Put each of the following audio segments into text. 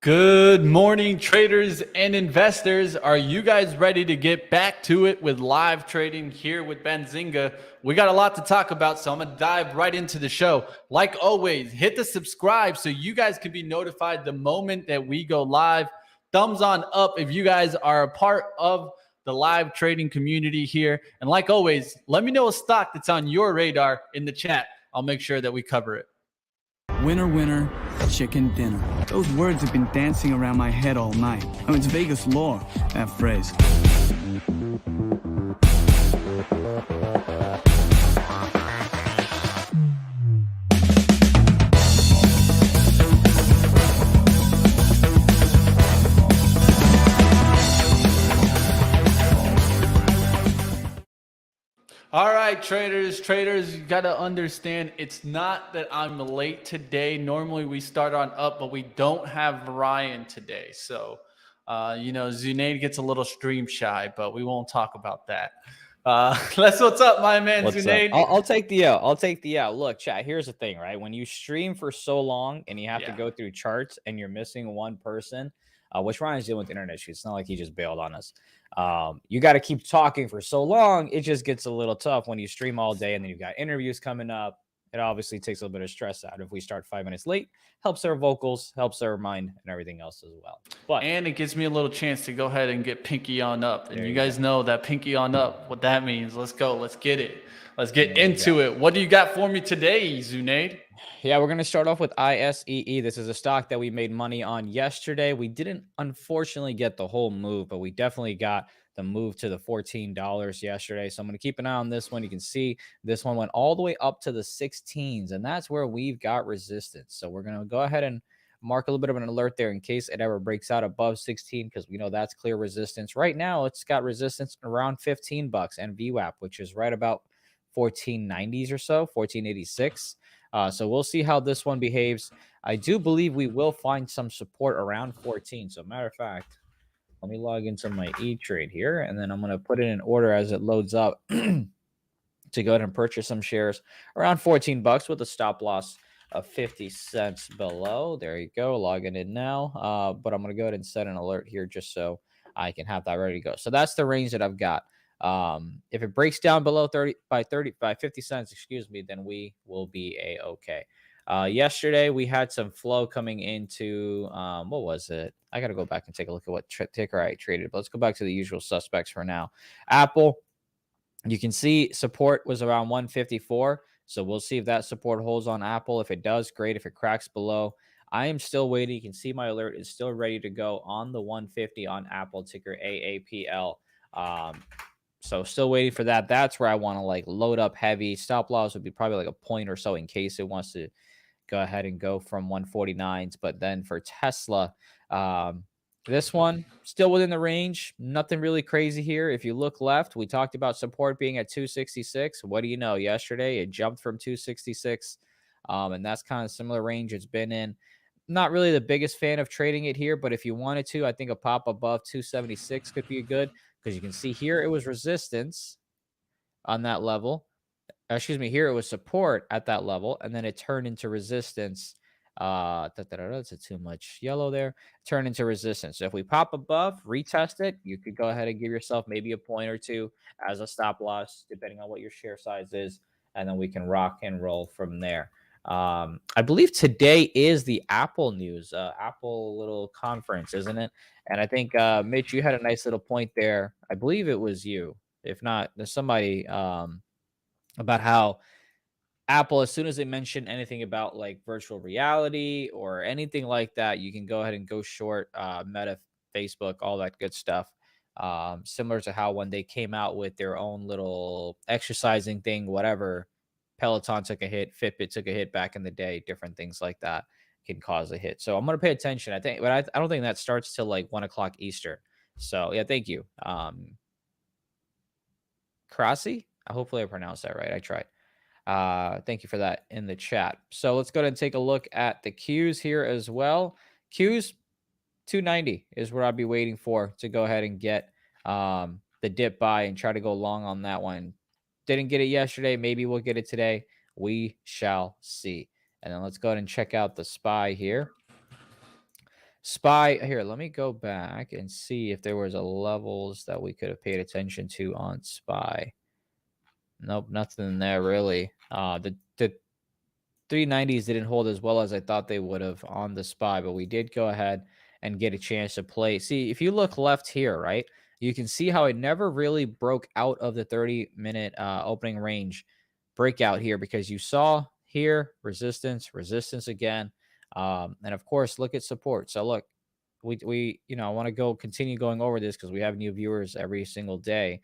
Good morning, traders and investors. Are you guys ready to get back to it with live trading here with Benzinga? We got a lot to talk about, so I'm going to dive right into the show. Like always, hit the subscribe so you guys can be notified the moment that we go live. Thumbs on up if you guys are a part of the live trading community here. And like always, let me know a stock that's on your radar in the chat. I'll make sure that we cover it. Winner, winner, chicken dinner. Those words have been dancing around my head all night. Oh, it's Vegas lore, that phrase. All right, traders, you got to understand it's not that I'm late today. Normally we start on up, but we don't have Ryan today. So, Zunaid gets a little stream shy, but we won't talk about that. What's up, my man, Zunaid? I'll take the out. I'll take the out. Look, chat, here's the thing, right? When you stream for so long and you have to go through charts and you're missing one person, which Ryan's dealing with internet issues. It's not like he just bailed on us. You got to keep talking for so long. It just gets a little tough when you stream all day and then you've got interviews coming up. It obviously takes a little bit of stress out. If we start 5 minutes late, helps our vocals, helps our mind, and everything else as well. And it gives me a little chance to go ahead and get pinky on up. And you guys know that pinky on up, what that means. Let's go. Let's get it. Let's get into it. What do you got for me today, Zunaid? Yeah, we're going to start off with ISEE. This is a stock that we made money on yesterday. We didn't, unfortunately, get the whole move, but we definitely got the move to the $14 yesterday. So I'm going to keep an eye on this one. You can see this one went all the way up to the 16s, and that's where we've got resistance. So we're going to go ahead and mark a little bit of an alert there in case it ever breaks out above 16, because we know that's clear resistance. Right now, it's got resistance around 15 bucks and VWAP, which is right about 1490s or so, 1486. So we'll see how this one behaves. I do believe we will find some support around 14. So matter of fact, let me log into my E-Trade here, and then I'm going to put it in order as it loads up to go ahead and purchase some shares around 14 bucks with a stop loss of 50 cents below. There you go. Logging in now. But I'm going to go ahead and set an alert here just so I can have that ready to go. So that's the range that I've got. If it breaks down below 50 cents, then we will be a-okay. Yesterday we had some flow coming into, what was it? I got to go back and take a look at what ticker I traded, but let's go back to the usual suspects for now. Apple, you can see support was around 154. So we'll see if that support holds on Apple. If it does, great. If it cracks below, I am still waiting. You can see my alert is still ready to go on the 150 on Apple, ticker AAPL. So still waiting for that. That's where I want to load up heavy. Stop loss would be probably like a point or so in case it wants to go ahead and go from 149s. But then for Tesla, this one still within the range. Nothing really crazy here. If you look left, we talked about support being at 266. What do you know? Yesterday, it jumped from 266. And that's kind of similar range it's been in. Not really the biggest fan of trading it here, but if you wanted to, I think a pop above 276 could be good, because you can see here it was resistance on that level. Here it was support at that level, and then it turned into resistance. That's too much yellow there. Turn into resistance. So if we pop above, retest it, you could go ahead and give yourself maybe a point or two as a stop loss, depending on what your share size is, and then we can rock and roll from there. I believe today is the Apple news, Apple little conference, isn't it? And I think, Mitch, you had a nice little point there. I believe it was you. If not, there's somebody about how Apple, as soon as they mention anything about like virtual reality or anything like that, you can go ahead and go short Meta, Facebook, all that good stuff. Similar to how when they came out with their own little exercising thing, whatever, Peloton took a hit, Fitbit took a hit back in the day, different things like that can cause a hit. So I'm going to pay attention, I think, but I don't think that starts till like 1 o'clock Eastern. So yeah, thank you. Krasi? Hopefully I pronounced that right. I tried. Thank you for that in the chat. So let's go ahead and take a look at the Qs here as well. Qs 290 is where I'll be waiting for to go ahead and get the dip buy and try to go long on that one. Didn't get it yesterday. Maybe we'll get it today. We shall see. And then let's go ahead and check out the SPY here. SPY here. Let me go back and see if there was a levels that we could have paid attention to on SPY. Nope, nothing there really. The 390s didn't hold as well as I thought they would have on the SPY, but we did go ahead and get a chance to play. See, if you look left here, right, you can see how it never really broke out of the 30-minute opening range breakout here, because you saw here resistance, resistance again, and of course, look at support. So look, we I want to continue going over this because we have new viewers every single day.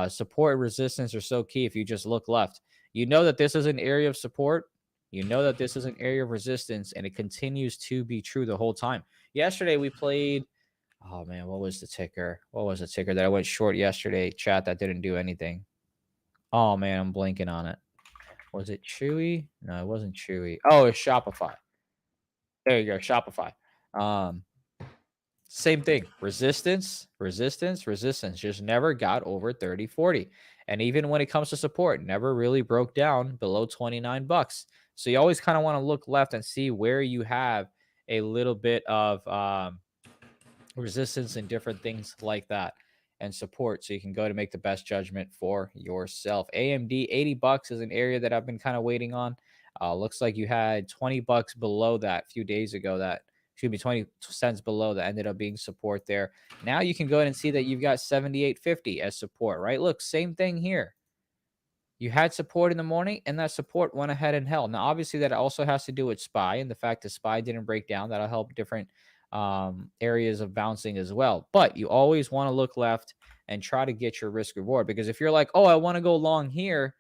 Support and resistance are so key. If you just look left, you know that this is an area of support. You know that this is an area of resistance, and it continues to be true the whole time. Yesterday we played. Oh man, what was the ticker? What was the ticker that I went short yesterday? Chat, that didn't do anything. Oh man, I'm blanking on it. Was it Chewy? No, it wasn't Chewy. Oh, it's Shopify. There you go, Shopify. Same thing. Resistance, resistance, resistance. Just never got over 30, 40. And even when it comes to support, never really broke down below 29 bucks. So you always kind of want to look left and see where you have a little bit of resistance and different things like that, and support, so you can go to make the best judgment for yourself. AMD 80 bucks is an area that I've been kind of waiting on. Looks like you had 20 bucks below that a few days ago, that excuse me, 20 cents below, that ended up being support there. Now you can go ahead and see that you've got 78.50 as support, right? Look, same thing here. You had support in the morning, and that support went ahead and held. Now, obviously, that also has to do with SPY and the fact that SPY didn't break down. That'll help different areas of bouncing as well. But you always want to look left and try to get your risk reward, because if you're like, oh, I want to go long here,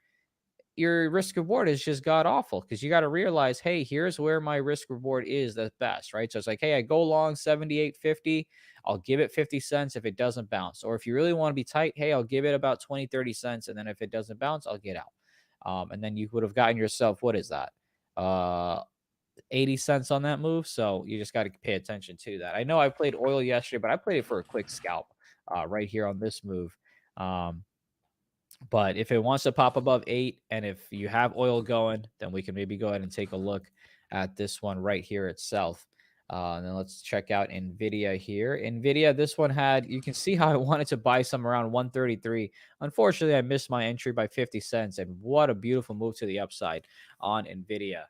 your risk reward is just god awful, because you got to realize, hey, here's where my risk reward is the best, right? So it's like, hey, I go long 78.50. I'll give it 50 cents if it doesn't bounce. Or if you really want to be tight, hey, I'll give it about 20, 30 cents. And then if it doesn't bounce, I'll get out. And then you would have gotten yourself, what is that? 80 cents on that move. So you just got to pay attention to that. I know I played oil yesterday, but I played it for a quick scalp right here on this move. But if it wants to pop above 8, and if you have oil going, then we can maybe go ahead and take a look at this one right here itself. And then let's check out Nvda here. Nvda, this one had, you can see how I wanted to buy some around 133. Unfortunately, I missed my entry by 50 cents. And what a beautiful move to the upside on Nvda.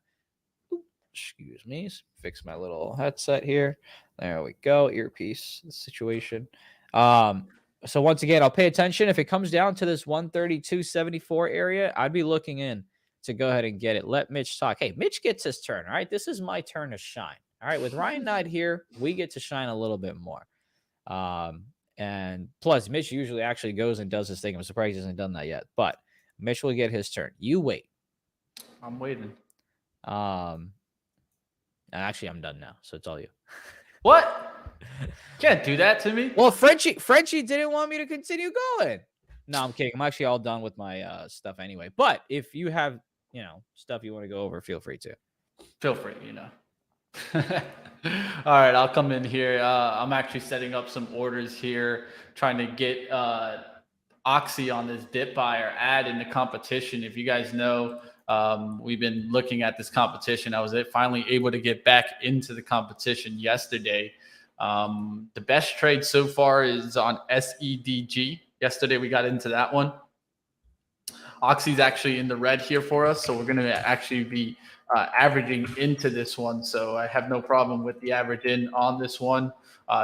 Excuse me. Fix my little headset here. There we go. Earpiece situation. So once again, I'll pay attention. If it comes down to this 132.74 area, I'd be looking in to go ahead and get it. Let Mitch talk. Hey, Mitch gets his turn. All right. This is my turn to shine. All right. With Ryan not here, we get to shine a little bit more. And plus, Mitch usually actually goes and does his thing. I'm surprised he hasn't done that yet. But Mitch will get his turn. You wait. I'm waiting. Actually, I'm done now. So it's all you. What? Can't do that to me. Well, Frenchie didn't want me to continue going. No, I'm kidding. I'm actually all done with my stuff anyway. But if you have, stuff you want to go over, feel free to. Feel free, All right, I'll come in here. I'm actually setting up some orders here, trying to get Oxy on this dip buy or add in the competition. If you guys know, we've been looking at this competition. I was finally able to get back into the competition yesterday. The best trade so far is on SEDG. Yesterday we got into that one. Oxy's actually in the red here for us, so we're going to actually be averaging into this one. So I have no problem with the average in on this one.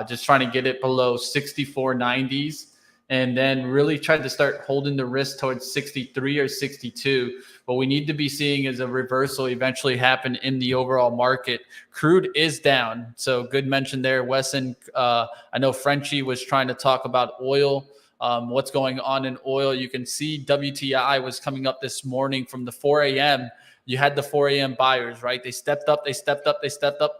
Just trying to get it below 64.90s, and then really try to start holding the risk towards 63 or 62. What we need to be seeing is a reversal eventually happen in the overall market. Crude is down. So good mention there, Wesson. I know Frenchie was trying to talk about oil. What's going on in oil? You can see WTI was coming up this morning from the 4 a.m. You had the 4 a.m. buyers, right? They stepped up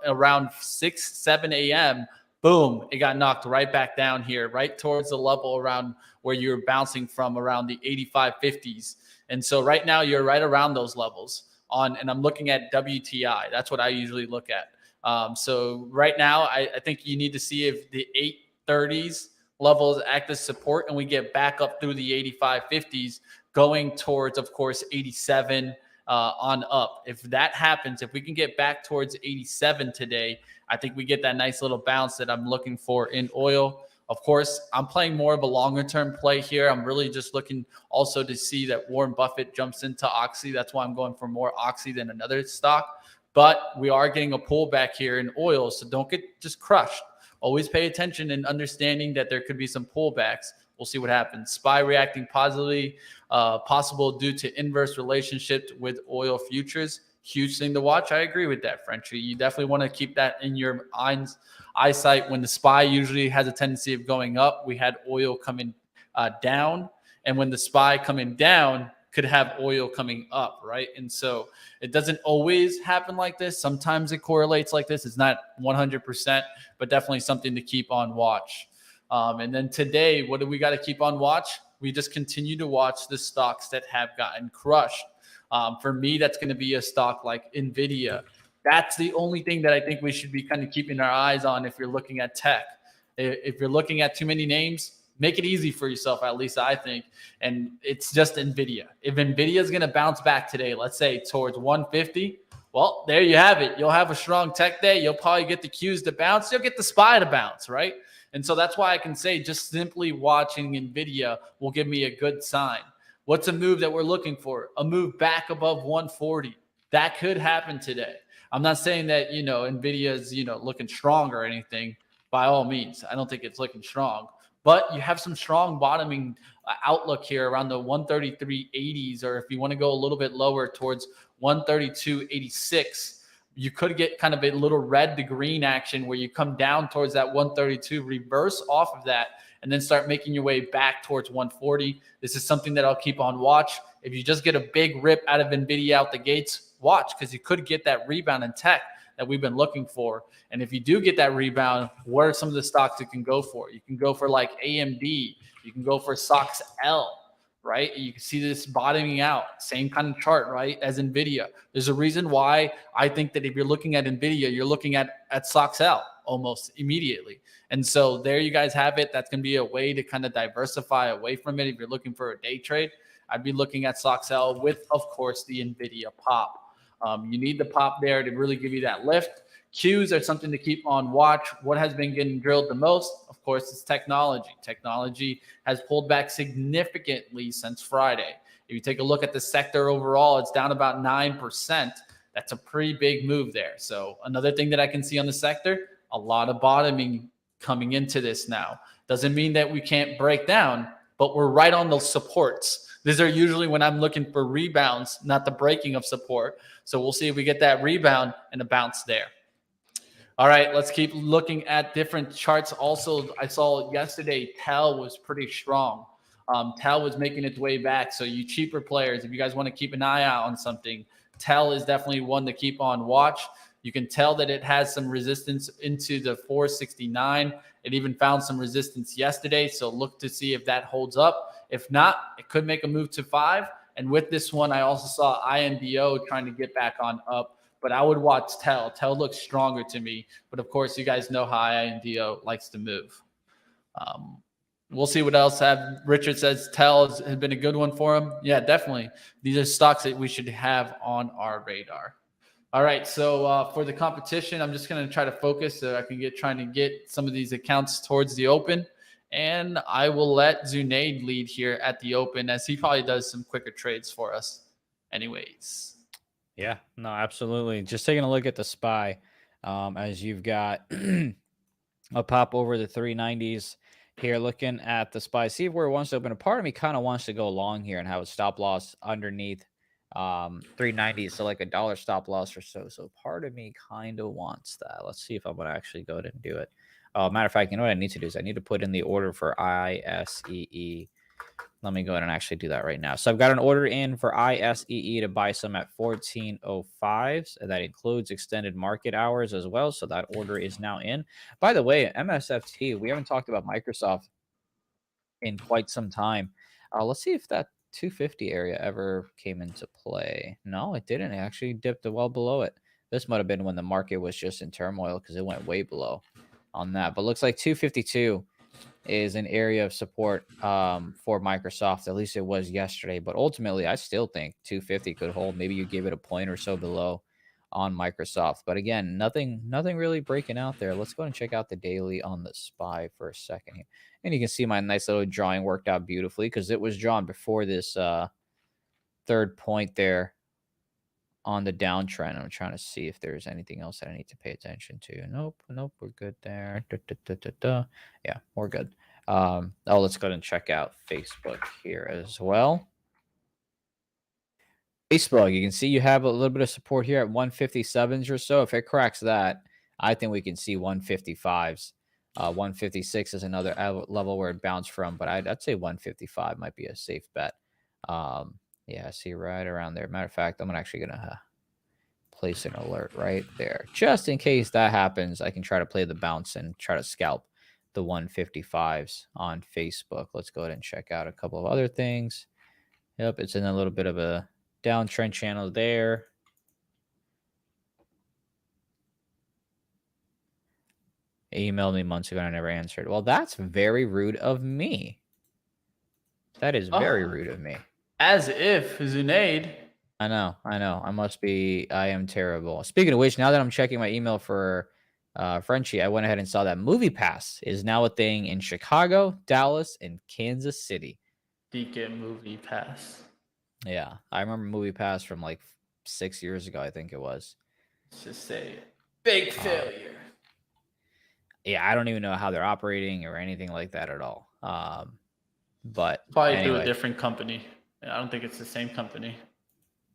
around 6, 7 a.m. Boom, it got knocked right back down here, right towards the level around where you're bouncing from, around the 85.50s. And so right now you're right around those levels and I'm looking at WTI. That's what I usually look at. So right now, I think you need to see if the 830s levels act as support and we get back up through the 85.50s, going towards, of course, 87 on up. If that happens, if we can get back towards 87 today, I think we get that nice little bounce that I'm looking for in oil. Of course, I'm playing more of a longer term play here. I'm really just looking also to see that Warren Buffett jumps into Oxy. That's why I'm going for more Oxy than another stock. But we are getting a pullback here in oil, so don't get just crushed. Always pay attention and understanding that there could be some pullbacks. We'll see what happens. SPY reacting positively, possible due to inverse relationship with oil futures. Huge thing to watch. I agree with that, Frenchie. You definitely want to keep that in your eyesight. When the SPY usually has a tendency of going up, we had oil coming down. And when the SPY coming down, could have oil coming up, right? And so it doesn't always happen like this. Sometimes it correlates like this. It's not 100%, but definitely something to keep on watch. And then today, what do we got to keep on watch? We just continue to watch the stocks that have gotten crushed. For me, that's going to be a stock like Nvda. That's the only thing that I think we should be kind of keeping our eyes on if you're looking at tech. If you're looking at too many names, make it easy for yourself, at least I think. And it's just Nvda. If Nvidia is going to bounce back today, let's say towards 150, well, there you have it. You'll have a strong tech day. You'll probably get the Qs to bounce. You'll get the SPY to bounce, right? And so that's why I can say just simply watching Nvidia will give me a good sign. What's a move that we're looking for? A move back above 140. That could happen today. I'm not saying that, Nvidia is, looking strong or anything. By all means, I don't think it's looking strong. But you have some strong bottoming outlook here around the 133.80s, or if you want to go a little bit lower towards 132.86. You could get kind of a little red to green action where you come down towards that 132, reverse off of that, and then start making your way back towards 140. This is something that I'll keep on watch. If you just get a big rip out of Nvidia out the gates, watch, because you could get that rebound in tech that we've been looking for. And if you do get that rebound, what are some of the stocks you can go for? You can go for like AMD. You can go for SOX L. Right? You can see this bottoming out, same kind of chart, right, as Nvidia. There's a reason why I think that if you're looking at Nvidia, you're looking at SOX L almost immediately. And so there you guys have it. That's going to be a way to kind of diversify away from it. If you're looking for a day trade, I'd be looking at SOX L with, of course, the Nvidia pop. You need the pop there to really give you that lift. Qs are something to keep on watch. What has been getting drilled the most? Of course, it's technology. Technology has pulled back significantly since Friday. If you take a look at the sector overall, it's down about 9%. That's a pretty big move there. So another thing that I can see on the sector, a lot of bottoming coming into this now. Doesn't mean that we can't break down, but we're right on those supports. These are usually when I'm looking for rebounds, not the breaking of support. So we'll see if we get that rebound and a bounce there. All right, let's keep looking at different charts. Also, I saw yesterday TEL was pretty strong. TEL was making its way back. So you cheaper players, if you guys want to keep an eye out on something, TEL is definitely one to keep on watch. You can tell that it has some resistance into the 469. It even found some resistance yesterday. So look to see if that holds up. If not, it could make a move to 5. And with this one, I also saw INDO trying to get back on up. But I would watch TEL. TEL looks stronger to me. But of course, you guys know how INDO likes to move. We'll see what else Richard says TEL has been a good one for him. Yeah, definitely. These are stocks that we should have on our radar. All right, so for the competition, I'm just going to try to focus so I can trying to get some of these accounts towards the open. And I will let Zunaid lead here at the open, as he probably does some quicker trades for us anyways. Yeah, no, absolutely. Just taking a look at the SPY, as you've got a pop over the 390s here, looking at the SPY, see where it wants to open. A part of me kind of wants to go long here and have a stop loss underneath 390, so like $1 stop loss or so. So part of me kind of wants that. Let's see if I'm going to actually go ahead and do it. Matter of fact, you know what I need to do is I need to put in the order for ISEE. Let me go ahead and actually do that right now. So I've got an order in for ISEE to buy some at 14.05. That includes extended market hours as well. So that order is now in. By the way, MSFT, we haven't talked about Microsoft in quite some time. Let's see if that 250 area ever came into play. No, it didn't. It actually dipped well below it. This might have been when the market was just in turmoil because it went way below on that. But looks like 252 is an area of support for Microsoft. At least it was yesterday. But ultimately, I still think 250 could hold. Maybe you give it a point or so below on Microsoft. But again, nothing really breaking out there. Let's go and check out the daily on the SPY for a second here. And you can see my nice little drawing worked out beautifully because it was drawn before this third point there on the downtrend. I'm trying to see if there's anything else that I need to pay attention to. Nope, we're good there. Yeah, we're good. Let's go ahead and check out Facebook here as well. Facebook, you can see you have a little bit of support here at 157s or so. If it cracks that, I think we can see 155s. 156 is another level where it bounced from, but I'd say 155 might be a safe bet. Yeah, see right around there. Matter of fact, I'm actually going to place an alert right there. Just in case that happens, I can try to play the bounce and try to scalp the 155s on Facebook. Let's go ahead and check out a couple of other things. Yep, it's in a little bit of a downtrend channel there. He emailed me months ago and I never answered. Well, that's very rude of me. That is very rude of me. As if, Zunaid. I know. I am terrible. Speaking of which, now that I'm checking my email for Frenchie, I went ahead and saw that Movie Pass is now a thing in Chicago, Dallas, and Kansas City. Beacon Movie Pass. Yeah, I remember Movie Pass from like 6 years ago, I think it was. Let's just say big failure. Yeah, I don't even know how they're operating or anything like that at all. But probably anyway. through a different company. I don't think it's the same company.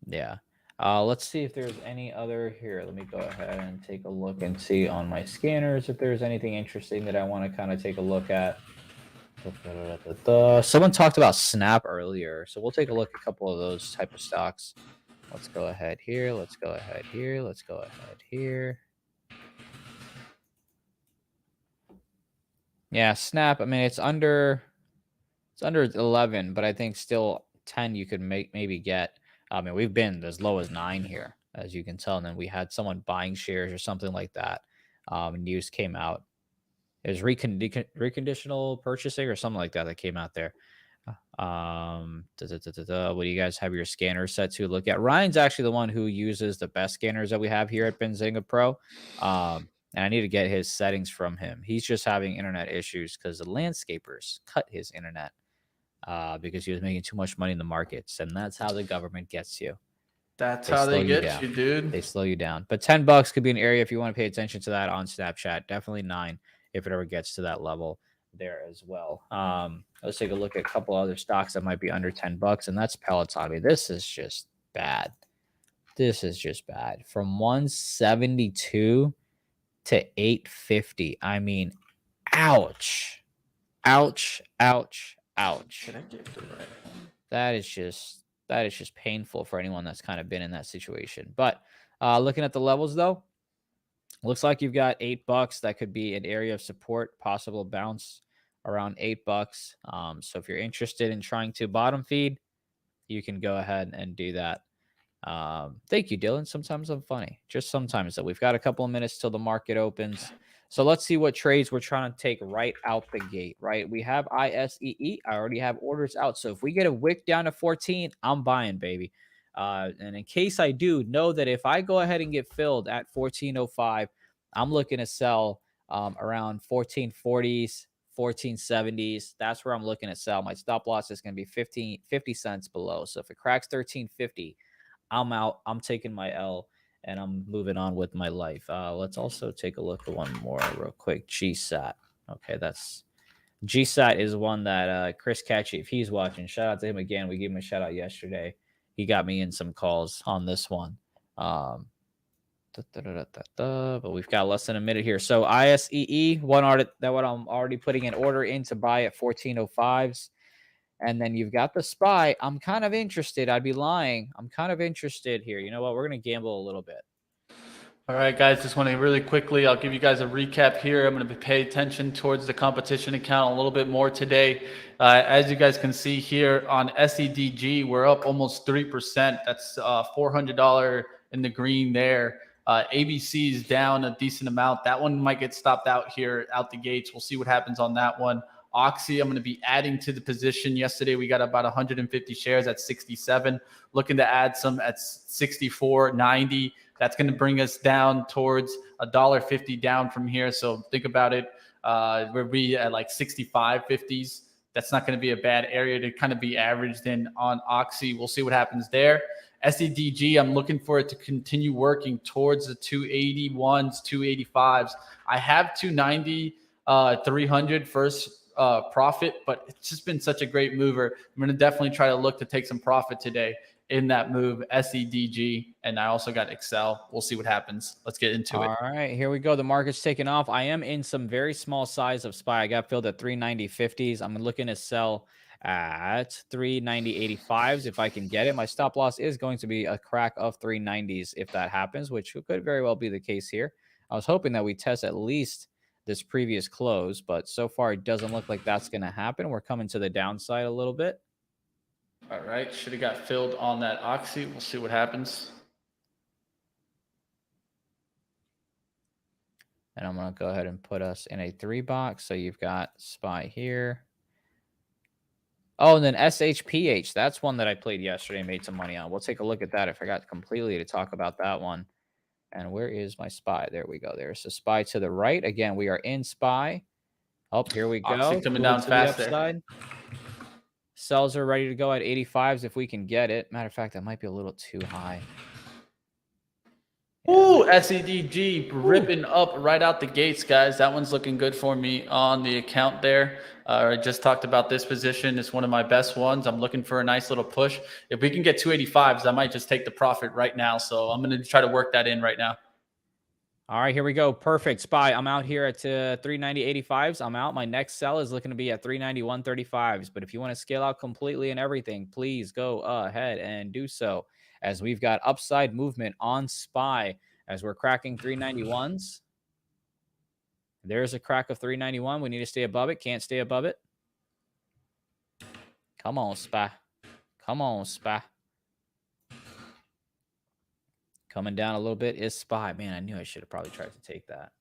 Yeah. Let's see if there's any other here. Let me go ahead and take a look and see on my scanners if there's anything interesting that I want to kind of take a look at. Someone talked about Snap earlier, so we'll take a look at a couple of those type of stocks. Let's go ahead here. Let's go ahead here. Let's go ahead here. Yeah, Snap. I mean, it's under 11, but I think still 10 you could maybe get. I mean, we've been as low as 9 here, as you can tell. And then we had someone buying shares or something like that. News came out. It was reconditional purchasing or something like that came out there. What do you guys have your scanner set to look at? Ryan's actually the one who uses the best scanners that we have here at Benzinga Pro. And I need to get his settings from him. He's just having internet issues because the landscapers cut his internet. Because he was making too much money in the markets, and that's how the government gets you. That's how they get you, dude. They slow you down. But $10 could be an area if you want to pay attention to that on Snapchat. Definitely 9 if it ever gets to that level there as well. Let's take a look at a couple other stocks that might be under $10, and that's Peloton. I mean, this is just bad. This is just bad. From 172 to 850. I mean, ouch. Ouch, ouch, ouch. That is just painful for anyone that's kind of been in that situation. But looking at the levels though, looks like you've got $8 that could be an area of support, possible bounce around $8. So if you're interested in trying to bottom feed, you can go ahead and do that. Thank you, Dylan. Sometimes I'm funny, just sometimes. That we've got a couple of minutes till the market opens. So let's see what trades we're trying to take right out the gate, right? We have ISEE. I already have orders out. So if we get a wick down to 14, I'm buying, baby. And in case I do, know that if I go ahead and get filled at 1405, I'm looking to sell around 1440s, 1470s. That's where I'm looking to sell. My stop loss is going to be 50 cents below. So if it cracks 1350, I'm out. I'm taking my L. And I'm moving on with my life. Let's also take a look at one more real quick. GSAT. Okay, that's GSAT is one that Chris Catchy, if he's watching, shout out to him again. We gave him a shout out yesterday. He got me in some calls on this one. But we've got less than a minute here. So ISEE, one audit that what I'm already putting an order in to buy at 1405s. And then you've got the SPY. I'm kind of interested. I'd be lying. I'm kind of interested here. You know what? We're going to gamble a little bit. All right, guys, just want to really quickly, I'll give you guys a recap here. I'm going to pay attention towards the competition account a little bit more today. As you guys can see here on SEDG, we're up almost 3%. That's $400 in the green there. ABC is down a decent amount. That one might get stopped out here out the gates. We'll see what happens on that one. Oxy, I'm going to be adding to the position. Yesterday, we got about 150 shares at 67. Looking to add some at 64.90. That's going to bring us down towards $1.50 down from here. So think about it. We'll be at like 65.50s. That's not going to be a bad area to kind of be averaged in on Oxy. We'll see what happens there. SEDG, I'm looking for it to continue working towards the 281s, 285s. I have 290, 300 first profit, but it's just been such a great mover. I'm going to definitely try to look to take some profit today in that move, SEDG, and I also got Excel. We'll see what happens. Let's get into it. All right, here we go. The market's taking off. I am in some very small size of SPY. I got filled at 390.50s. I'm looking to sell at 390.85s if I can get it. My stop loss is going to be a crack of 390s if that happens, which could very well be the case here. I was hoping that we test at least this previous close, but so far it doesn't look like that's going to happen. We're coming to the downside a little bit. All right, should have got filled on that Oxy. We'll see what happens. And I'm going to go ahead and put us in a 3 box. So you've got SPY here. Oh, and then SHPH. That's one that I played yesterday and made some money on. We'll take a look at that. I forgot completely to talk about that one. And where is my SPY? There we go. There's a SPY to the right. Again, we are in SPY. Oh, here we go. Oxy coming down fast there. Sells are ready to go at 85s if we can get it. Matter of fact, that might be a little too high. Ooh, SEDG ripping up right out the gates, guys. That one's looking good for me on the account there. I just talked about this position. It's one of my best ones. I'm looking for a nice little push. If we can get 285s, I might just take the profit right now. So I'm going to try to work that in right now. All right, here we go. Perfect. SPY. I'm out here at 390.85s. I'm out. My next sell is looking to be at 391.35s. But if you want to scale out completely and everything, please go ahead and do so, as we've got upside movement on SPY as we're cracking 391s. There's a crack of 391. We need to stay above it. Can't stay above it. Come on, SPY. Come on, SPY. Coming down a little bit is SPY. Man, I knew I should have probably tried to take that.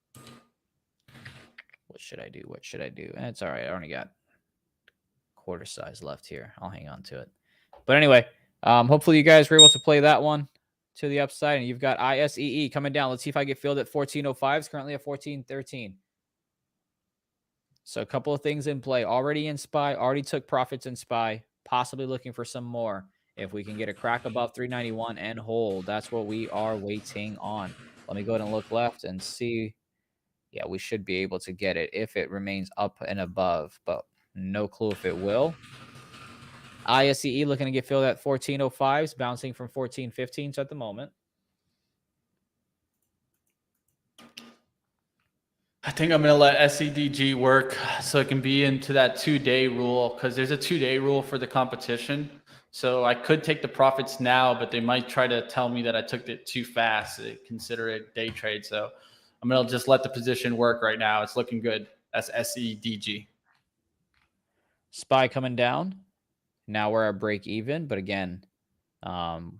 What should I do? What should I do? It's all right. I only got quarter size left here. I'll hang on to it. But anyway, hopefully you guys were able to play that one to the upside. And you've got ISEE coming down. Let's see if I get filled at 1405s. Currently at 1413. So a couple of things in play. Already in SPY. Already took profits in SPY. Possibly looking for some more. If we can get a crack above 391 and hold, that's what we are waiting on. Let me go ahead and look left and see. Yeah, we should be able to get it if it remains up and above, but no clue if it will. ISEE looking to get filled at 1405s, bouncing from 1415s at the moment. I think I'm going to let SEDG work so it can be into that 2-day rule, because there's a 2-day rule for the competition. So I could take the profits now, but they might try to tell me that I took it too fast. They consider it day trade. So I'm going to just let the position work right now. It's looking good. That's SEDG. SPY coming down. Now we're at break even. But again, the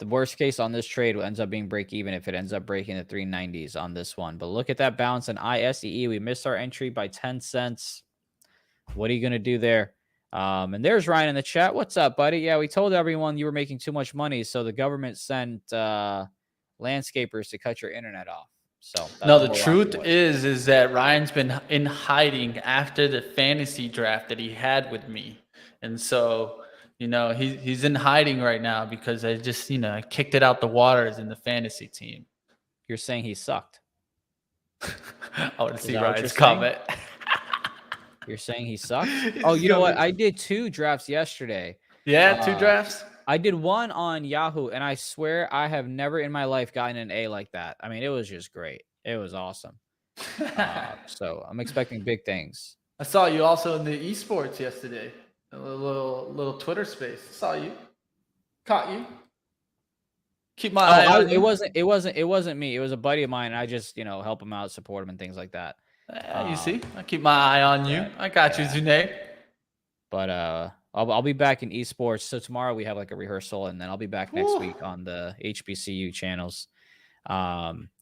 worst case on this trade ends up being break even if it ends up breaking the 390s on this one. But look at that bounce in ISEE. We missed our entry by 10 cents. What are you going to do there? And there's Ryan in the chat. What's up, buddy? Yeah, we told everyone you were making too much money, so the government sent landscapers to cut your internet off. So no, the truth is that Ryan's been in hiding after the fantasy draft that he had with me. And so, you know, he's in hiding right now because I just, you know, I kicked it out the waters in the fantasy team. You're saying he sucked? I want to see Ryan's comment. You're saying he sucked? Oh, you know what? I did 2 drafts yesterday. Yeah, 2 drafts? I did one on Yahoo, and I swear I have never in my life gotten an A like that. I mean, it was just great. It was awesome. So I'm expecting big things. I saw you also in the esports yesterday. A little Twitter space. Saw you. Caught you. Keep my eye on you. It wasn't me. It was a buddy of mine. And I just, you know, help him out, support him, and things like that. You see, I keep my eye on you. I got you, Zunaid. But I'll be back in esports. So tomorrow we have like a rehearsal, and then I'll be back next week on the HBCU channels.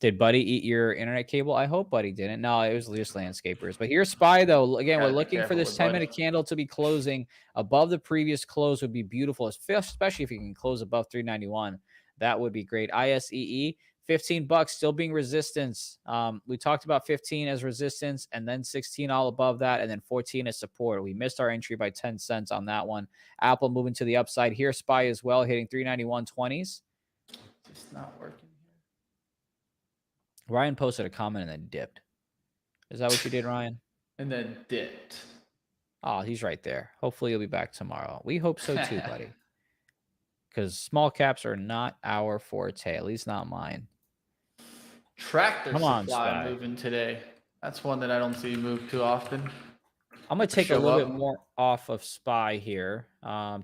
Did Buddy eat your internet cable? I hope Buddy didn't. No, it was just landscapers. But here's SPY though. Again, we're Gotta be looking for careful this with Buddy. 10-minute candle to be closing above the previous close would be beautiful, especially if you can close above 391. That would be great. ISEE, $15 still being resistance. We talked about 15 as resistance and then 16 all above that and then 14 as support. We missed our entry by 10 cents on that one. Apple moving to the upside here. SPY as well, hitting 391.20s. It's not working. Ryan posted a comment and then dipped. Is that what you did, Ryan? And then dipped. Oh, he's right there. Hopefully he'll be back tomorrow. We hope so too, buddy. Because small caps are not our forte, at least not mine. Tractor supply SPY. moving today. That's one that I don't see move too often. I'm going to take a little bit more off of SPY here.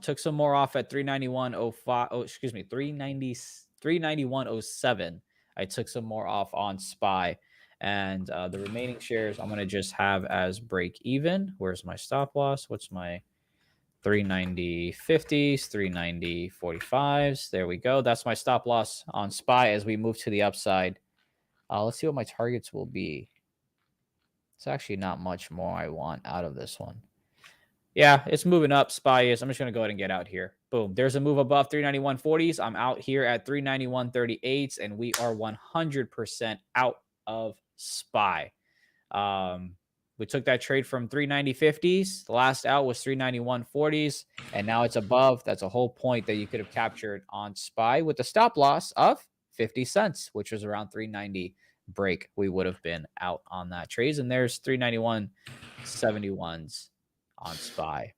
Took some more off at 391.05. Oh, excuse me, 391.07. I took some more off on SPY. And the remaining shares I'm going to just have as break even. Where's my stop loss? What's my 390 50s, 390 45s? There we go. That's my stop loss on SPY as we move to the upside. Let's see what my targets will be. It's actually not much more I want out of this one. Yeah, it's moving up. SPY is. I'm just going to go ahead and get out here. Boom. There's a move above 391.40s. I'm out here at 391.38s, and we are 100% out of SPY. We took that trade from 390.50s. The last out was 391.40s, and now it's above. That's a whole point that you could have captured on SPY with a stop loss of 50 cents, which was around 390 break. We would have been out on that trades, and there's 391.71s on SPY.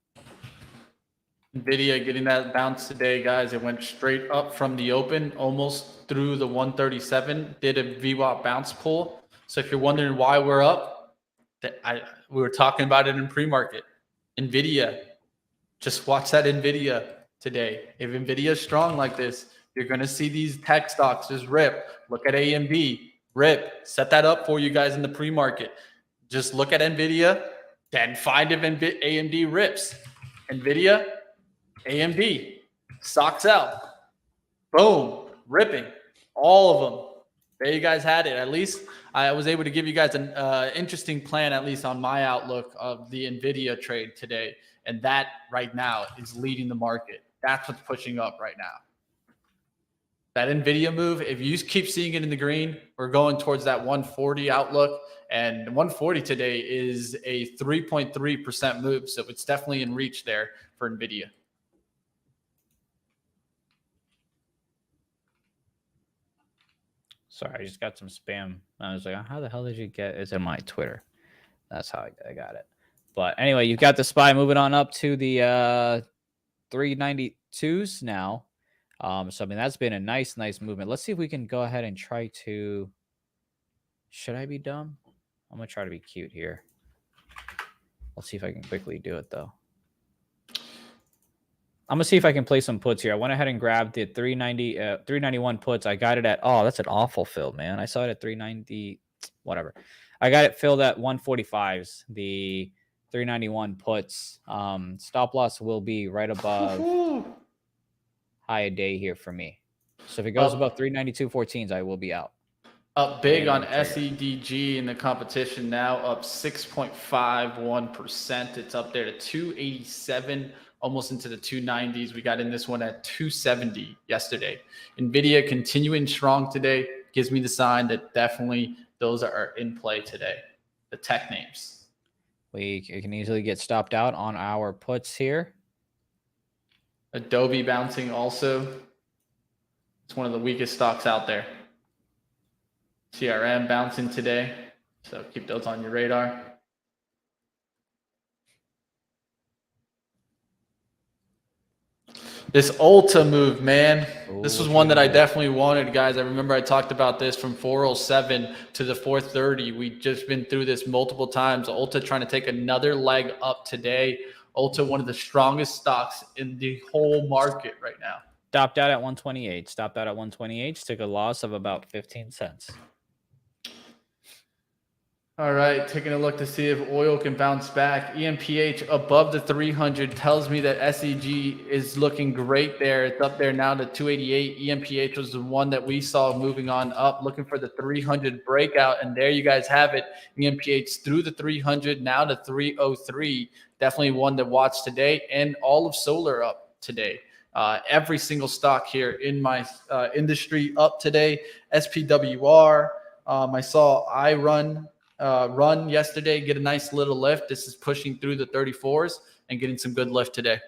Nvidia getting that bounce today, guys. It went straight up from the open, almost through the 137. Did a VWAP bounce pull. So if you're wondering why we're up, we were talking about it in pre-market. Nvidia, just watch that Nvidia today. If Nvidia is strong like this, you're going to see these tech stocks just rip. Look at AMD, rip. Set that up for you guys in the pre-market. Just look at Nvidia, then find if AMD rips. Nvidia, AMD, stocks out. Boom, ripping. All of them. There you guys had it. At least I was able to give you guys an interesting plan, at least on my outlook of the Nvidia trade today. And that right now is leading the market. That's what's pushing up right now. That Nvidia move, if you keep seeing it in the green, we're going towards that 140 outlook. And 140 today is a 3.3% move. So it's definitely in reach there for Nvidia. Sorry, I just got some spam. I was like, how the hell did you get it? It's in my Twitter. That's how I got it. But anyway, you've got the SPY moving on up to the 392s now. So, I mean, that's been a nice movement. Let's see if we can go ahead and try to... Should I be dumb? I'm going to try to be cute here. Let's see if I can quickly do it, though. I'm going to see if I can play some puts here. I went ahead and grabbed the 391 puts. I got it at... Oh, that's an awful fill, man. I saw it at 390... Whatever. I got it filled at 145s. The 391 puts. Stop loss will be right above high a day here for me. So if it goes above 392.14s, I will be out. Up big on SEDG in the competition now, up 6.51%. It's up there to 287, almost into the 290s. We got in this one at 270 yesterday. Nvidia continuing strong today gives me the sign that definitely those are in play today. The tech names. We can easily get stopped out on our puts here. Adobe bouncing also. It's one of the weakest stocks out there. CRM bouncing today. So keep those on your radar. This Ulta move, man. This was one that I definitely wanted, guys. I remember I talked about this from 407 to the 430. We've just been through this multiple times. Ulta trying to take another leg up today. Ulta, one of the strongest stocks in the whole market right now. Stopped out at 128. Stopped out at 128. Took a loss of about 15 cents. All right, taking a look to see if oil can bounce back. EMPH above the 300 tells me that SEG is looking great there. It's up there now to 288. EMPH was the one that we saw moving on up, looking for the 300 breakout. And there you guys have it. EMPH through the 300, now to 303. Definitely one to watch today. And all of solar up today. Every single stock here in my industry up today. SPWR. I saw iRun run yesterday, get a nice little lift. This is pushing through the 34s and getting some good lift today.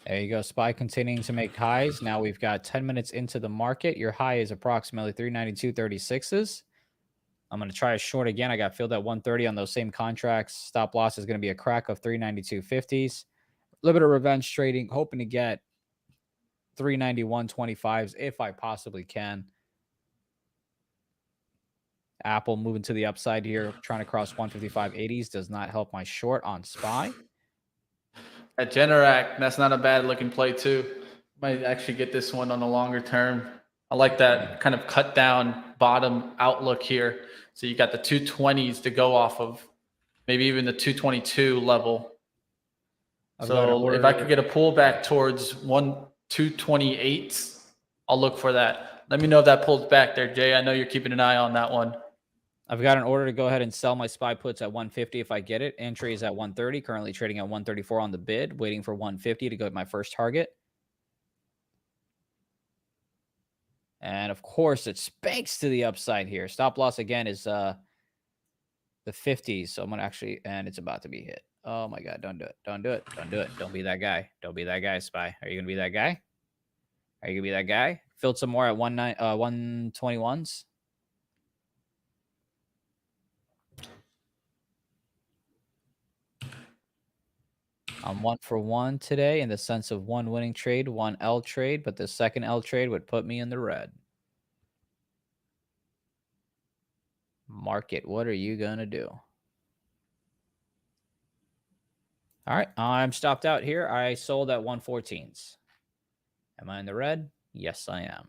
There you go. SPY continuing to make highs. Now we've got 10 minutes into the market. Your high is approximately 392.36s. I'm going to try a short again. I got filled at 130 on those same contracts. Stop loss is going to be a crack of 392.50s. A little bit of revenge trading, hoping to get 391.25s if I possibly can. Apple moving to the upside here, trying to cross 155.80s does not help my short on SPY. At Generac, that's not a bad looking play too. Might actually get this one on the longer term. I like that kind of cut down bottom outlook here. So you got the 220s to go off of, maybe even the 222 level. So if I could get a pullback towards 228, I'll look for that. Let me know if that pulls back there, Jay. I know you're keeping an eye on that one. I've got an order to go ahead and sell my SPY puts at 150 if I get it. Entry is at 130, currently trading at 134 on the bid, waiting for 150 to go at my first target. And of course, it spanks to the upside here. Stop loss again is the 50s. So I'm going to actually, and it's about to be hit. Oh my God, don't do it. Don't do it. Don't do it. Don't be that guy. Don't be that guy, SPY. Are you going to be that guy? Are you going to be that guy? Filled some more at 121s. I'm 1 for 1 today in the sense of one winning trade, one L trade, but the second L trade would put me in the red. Market, what are you going to do? All right, I'm stopped out here. I sold at 114s. Am I in the red? Yes, I am.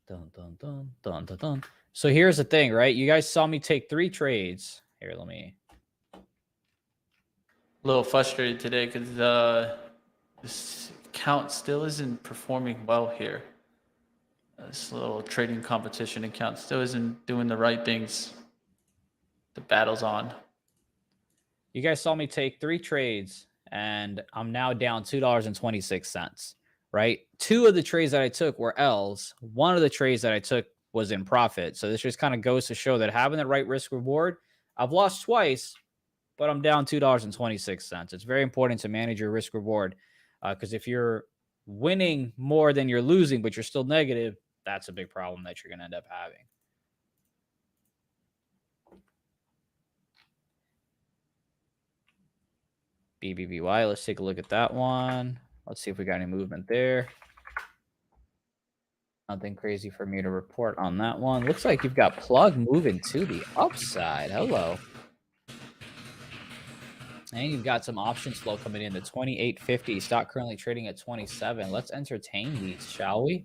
Dun, dun, dun, dun, dun, dun. So here's the thing, right? You guys saw me take 3 trades. Here, let me... A little frustrated today because this account still isn't performing well here. This little trading competition account still isn't doing the right things. The battle's on. You guys saw me take 3 trades, and I'm now down $2.26, right? 2 of the trades that I took were L's. 1 of the trades that I took was in profit. So this just kind of goes to show that having the right risk reward, I've lost twice, but I'm down $2.26. It's very important to manage your risk reward because if you're winning more than you're losing, but you're still negative, that's a big problem that you're going to end up having. BBBY, let's take a look at that one. Let's see if we got any movement there. Nothing crazy for me to report on that one. Looks like you've got plug moving to the upside. Hello. And you've got some options flow coming in. The 28.50 stock currently trading at 27. Let's entertain these, shall we?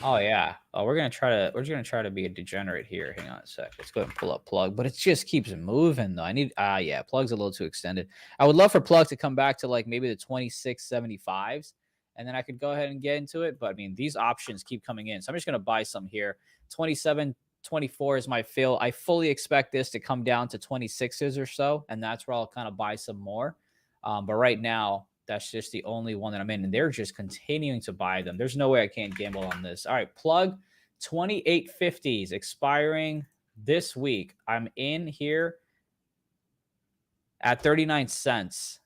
Oh yeah. Oh, we're just gonna try to be a degenerate here. Hang on a sec. Let's go ahead and pull up plug. But it just keeps moving though. I need yeah, plug's a little too extended. I would love for plug to come back to like maybe the 26.75s, and then I could go ahead and get into it. But I mean, these options keep coming in. So I'm just gonna buy some here. 27.24 is my fill. I fully expect this to come down to 26s or so, and that's where I'll kind of buy some more. But right now, that's just the only one that I'm in, and they're just continuing to buy them. There's no way I can't gamble on this. All right, plug 28.50s expiring this week. I'm in here at 39 cents.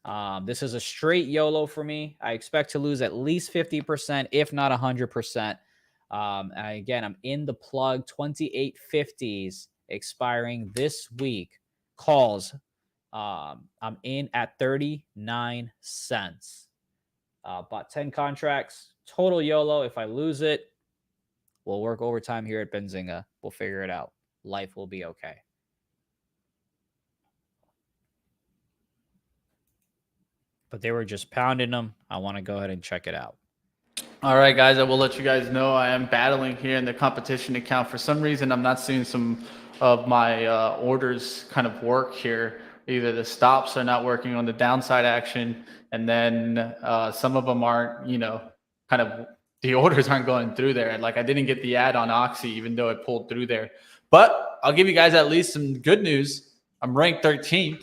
This is a straight YOLO for me. I expect to lose at least 50%, if not 100%. And again, I'm in the plug 28.50s expiring this week. Calls. I'm in at 39 cents. Bought 10 contracts. Total YOLO. If I lose it, we'll work overtime here at Benzinga. We'll figure it out. Life will be okay. But they were just pounding them. I want to go ahead and check it out. All right, guys, I will let you guys know I am battling here in the competition account. For some reason, I'm not seeing some of my orders kind of work here. Either the stops are not working on the downside action, and then some of them aren't, kind of the orders aren't going through there. Like I didn't get the ad on Oxy, even though it pulled through there. But I'll give you guys at least some good news. I'm ranked 13th out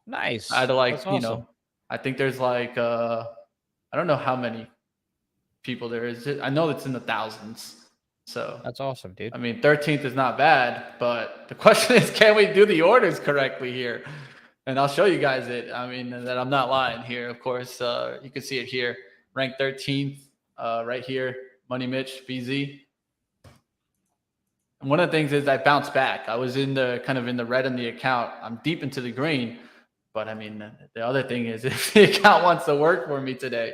Nice. of That's awesome. I think there's like, I don't know how many people there is. I know it's in the thousands. So, That's awesome, dude. I mean, 13th is not bad, but the question is, can we do the orders correctly here? And I'll show you guys it. I mean, that I'm not lying here. Of course, you can see it here. Ranked 13th right here. Money Mitch, BZ. And one of the things is I bounced back. I was in the kind of in the red in the account. I'm deep into the green. But I mean, the other thing is if the account wants to work for me today,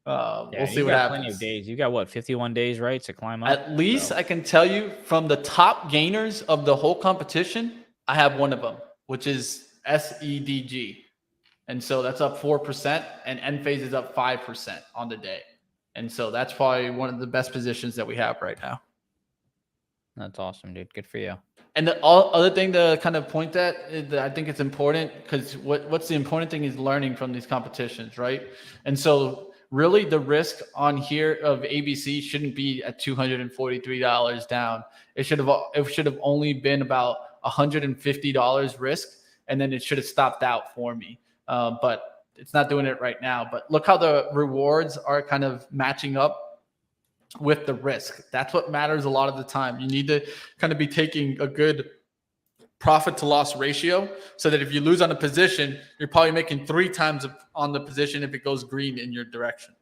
we'll see you what got plenty of happens. days. You got what, 51 days, right, to climb up? At least So I can tell you from the top gainers of the whole competition, I have one of them, which is SEDG. And so that's up 4%, and Enphase is up 5% on the day. And so that's probably one of the best positions that we have right now. that's awesome, dude. Good for you. And the other thing to kind of point at is that I think it's important because what's the important thing is learning from these competitions, right? And so really the risk on here of ABC shouldn't be at $243 down. It should have only been about $150 risk, and then it should have stopped out for me. But it's not doing it right now. But look how the rewards are kind of matching up with the risk. That's what matters a lot of the time. You need to kind of be taking a good profit to loss ratio so that if you lose on a position, you're probably making 3 times on the position if it goes green in your direction.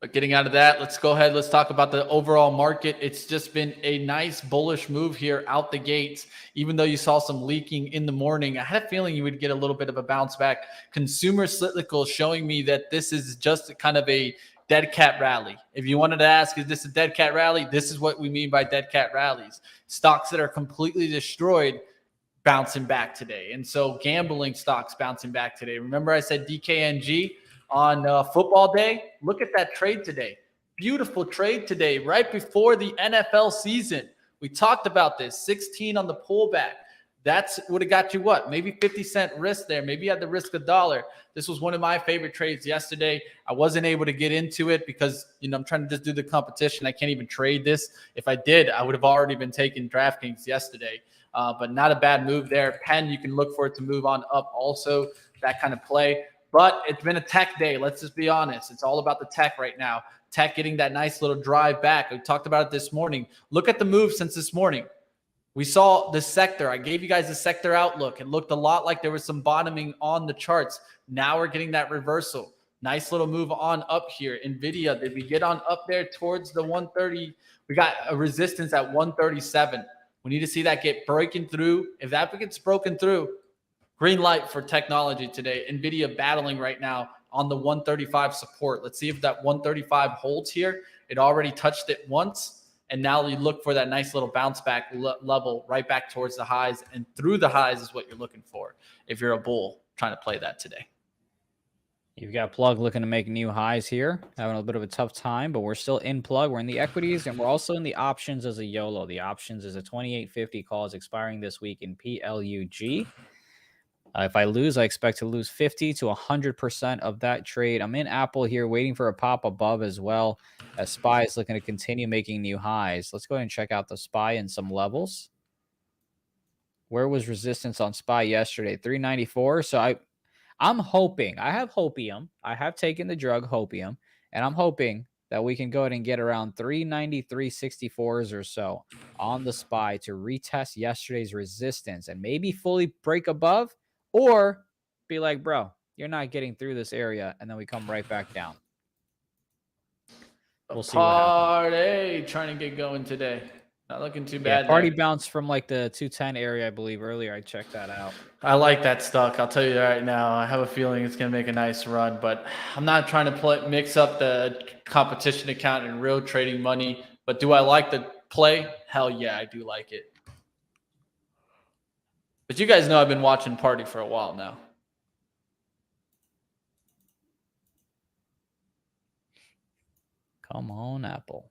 But getting out of that, let's go ahead. Let's talk about the overall market. It's just been a nice bullish move here out the gates. Even though you saw some leaking in the morning, I had a feeling you would get a little bit of a bounce back. Consumer cyclical showing me that this is just kind of a dead cat rally. If you wanted to ask, is this a dead cat rally? This is what we mean by dead cat rallies. Stocks that are completely destroyed bouncing back today. And so gambling stocks bouncing back today. Remember I said DKNG on football day? Look at that trade today. Beautiful trade today, right before the NFL season. We talked about this, 16 on the pullback. That's would have got you what? Maybe 50-cent risk there. Maybe you had the risk $1. This was one of my favorite trades yesterday. I wasn't able to get into it because, I'm trying to just do the competition. I can't even trade this. If I did, I would have already been taking DraftKings yesterday. But not a bad move there. Penn, you can look for it to move on up also, that kind of play. But it's been a tech day. Let's just be honest. It's all about the tech right now. Tech getting that nice little drive back. We talked about it this morning. Look at the move since this morning. We saw the sector. I gave you guys a sector outlook. It looked a lot like there was some bottoming on the charts. Now we're getting that reversal. Nice little move on up here. Nvidia, did we get on up there towards the 130? We got a resistance at 137. We need to see that get breaking through. If that gets broken through, green light for technology today. Nvidia battling right now on the 135 support. Let's see if that 135 holds here. It already touched it once. And now you look for that nice little bounce back level right back towards the highs, and through the highs is what you're looking for if you're a bull trying to play that today. You've got Plug looking to make new highs here, having a bit of a tough time, but we're still in Plug. We're in the equities, and we're also in the options as a YOLO. The options is a 2850 call is expiring this week in PLUG. If I lose, I expect to lose 50 to 100% of that trade. I'm in Apple here waiting for a pop above as well, as SPY is looking to continue making new highs. Let's go ahead and check out the SPY and some levels. Where was resistance on SPY yesterday? 394. So I'm hoping, I have hopium. I have taken the drug hopium, and I'm hoping that we can go ahead and get around 390, 364s or so on the SPY to retest yesterday's resistance and maybe fully break above, or be like, bro, you're not getting through this area, and then we come right back down. We'll see what happens. Party trying to get going today. Not looking too bad. Yeah, party bounce from like the 210 area, I believe, earlier. I checked that out. I like that stock. I'll tell you right now. I have a feeling it's going to make a nice run, but I'm not trying to mix up the competition account and real trading money. But do I like the play? Hell yeah, I do like it. But you guys know I've been watching Party for a while now. Come on, Apple.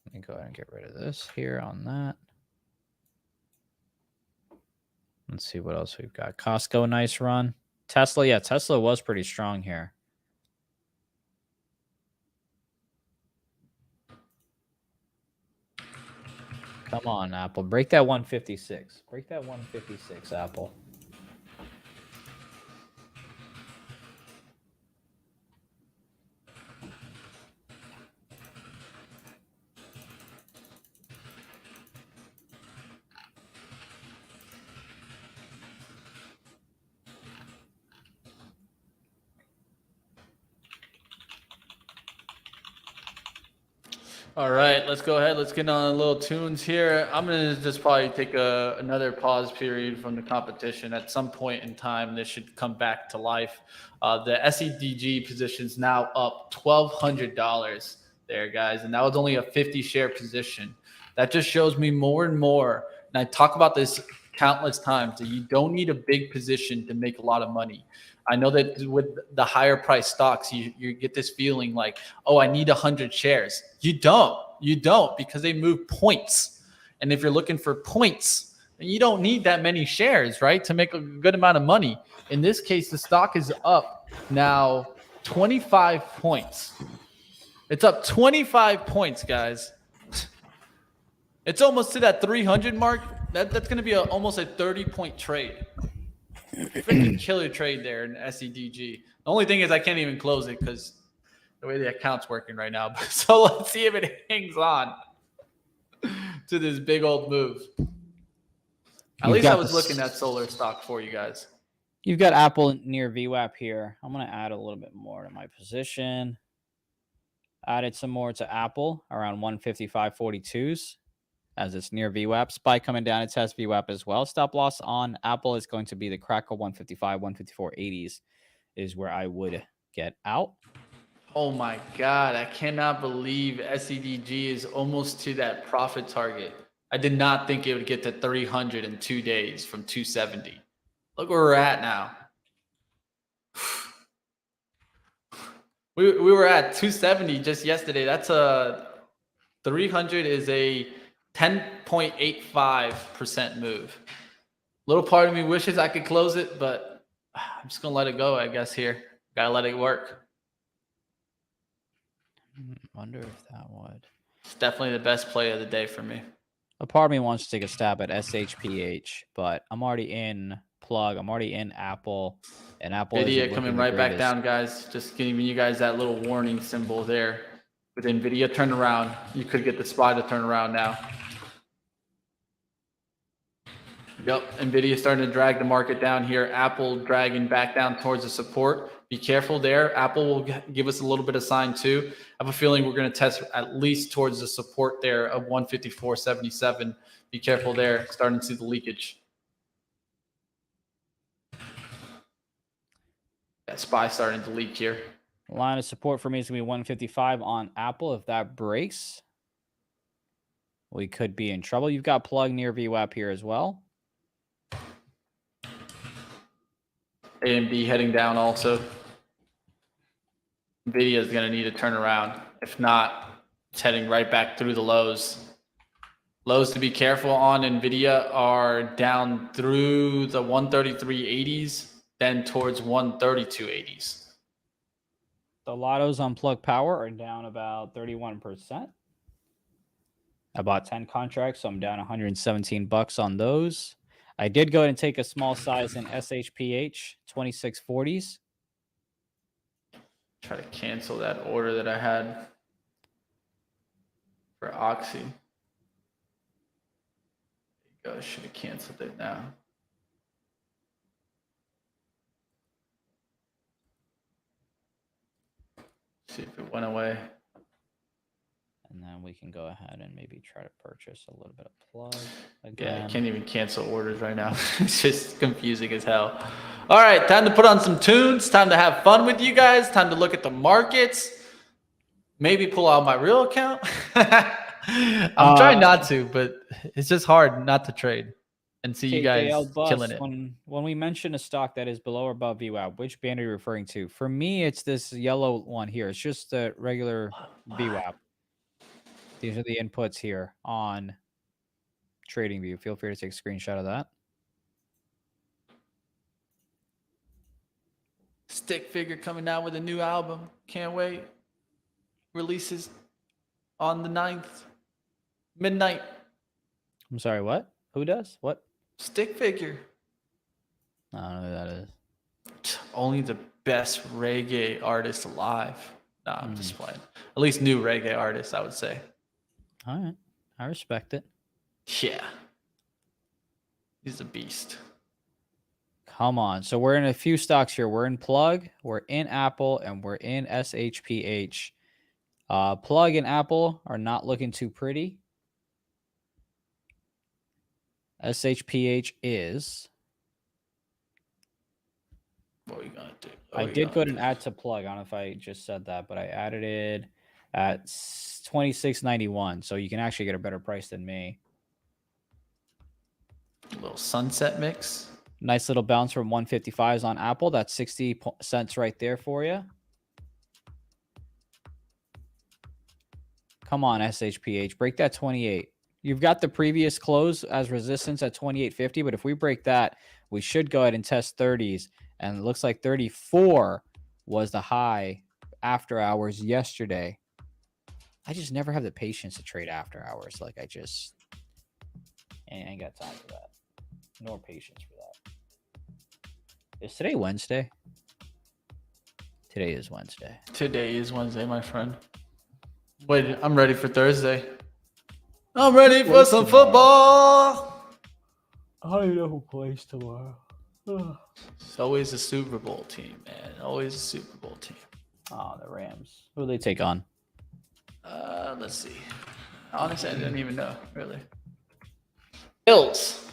Let me go ahead and get rid of this here on that. Let's see what else we've got. Costco, nice run. Tesla, yeah, Tesla was pretty strong here. Come on, Apple. Break that 156. Break that 156, Apple. All right, let's go ahead. Let's get on a little tunes here. I'm going to just probably take another pause period from the competition. At some point in time, this should come back to life. The SEDG position's now up $1,200 there, guys. And that was only a 50 share position. That just shows me more and more. And I talk about this countless times that you don't need a big position to make a lot of money. I know that with the higher price stocks, you get this feeling like, oh, I need 100 shares. You don't because they move points. And if you're looking for points, then you don't need that many shares, right, to make a good amount of money. In this case, the stock is up now 25 points. It's up 25 points, guys. It's almost to that 300 mark. That's going to be almost a 30-point trade. Freaking killer trade there in SEDG. The only thing is I can't even close it because the way the account's working right now. So let's see if it hangs on to this big old move. At least I was looking at solar stock for you guys. You've got Apple near VWAP here. I'm going to add a little bit more to my position. Added some more to Apple around 155.42s. As it's near VWAP. SPY coming down, it test VWAP as well. Stop loss on Apple is going to be the crackle 155, 154.80s is where I would get out. Oh my God, I cannot believe SEDG is almost to that profit target. I did not think it would get to 300 in 2 days from 270. Look where we're at now. We were at 270 just yesterday. That's a 300 is a 10.85% move. Little part of me wishes I could close it, but I'm just going to let it go, I guess, here. Got to let it work. Wonder if that would. It's definitely the best play of the day for me. A part of me wants to take a stab at SHPH, but I'm already in Plug. I'm already in Apple. And Apple Nvda coming right back down, guys. Just giving you guys that little warning symbol there. With Nvda turn around, you could get the SPY to turn around now. Yep, Nvidia starting to drag the market down here. Apple dragging back down towards the support. Be careful there. Apple will give us a little bit of sign too. I have a feeling we're going to test at least towards the support there of 154.77. Be careful there. Starting to see the leakage. That SPY starting to leak here. Line of support for me is going to be 155 on Apple. If that breaks, we could be in trouble. You've got Plug near VWAP here as well. AMD heading down also. Nvidia is going to need to turn around. If not, it's heading right back through the lows. Lows to be careful on Nvidia are down through the 133.80s, then towards 132.80s. The lottos on Plug Power are down about 31%. I bought 10 contracts, so I'm down $117 on those. I did go ahead and take a small size in SHPH, 2640s. Try to cancel that order that I had for Oxy. There you go. I should have canceled it now. See if it went away. And then we can go ahead and maybe try to purchase a little bit of Plug again. Yeah, I can't even cancel orders right now. It's just confusing as hell. All right, time to put on some tunes. Time to have fun with you guys. Time to look at the markets. Maybe pull out my real account. I'm trying not to, but it's just hard not to trade. and see you guys KJL Bus, killing it. when we mention a stock that is below or above VWAP, which band are you referring to? For me, it's this yellow one here. It's just the regular VWAP. These are the inputs here on TradingView. Feel free to take a screenshot of that. Stick Figure coming out with a new album. Can't wait. Releases on the 9th. Midnight. I'm sorry, what? Who does? What? Stick Figure. I don't know who that is. Only the best reggae artist alive. Nah, I'm just playing. At least new reggae artist, I would say. All right. I respect it. Yeah. He's a beast. Come on. So we're in a few stocks here. We're in Plug, we're in Apple, and we're in SHPH. Plug and Apple are not looking too pretty. SHPH is. What are we going to do? I did go ahead and add to Plug. I don't know if I just said that, but I added it at $26.91. So you can actually get a better price than me. A little sunset mix. Nice little bounce from 155s on Apple. That's 60 cents right there for you. Come on, SHPH. Break that 28. You've got the previous close as resistance at 28.50, but if we break that, we should go ahead and test 30s. And it looks like 34 was the high after hours yesterday. I just never have the patience to trade after hours. Like, I just ain't got time for that. Nor patience for that. Is today Wednesday? Today is Wednesday. Today is Wednesday, my friend. Wait, I'm ready for Thursday. I'm ready for some football. I don't even know who plays tomorrow. It's always a Super Bowl team, man. Always a Super Bowl team. Oh, the Rams. Who do they take on? Let's see. Honestly, I didn't even know, really. Bills.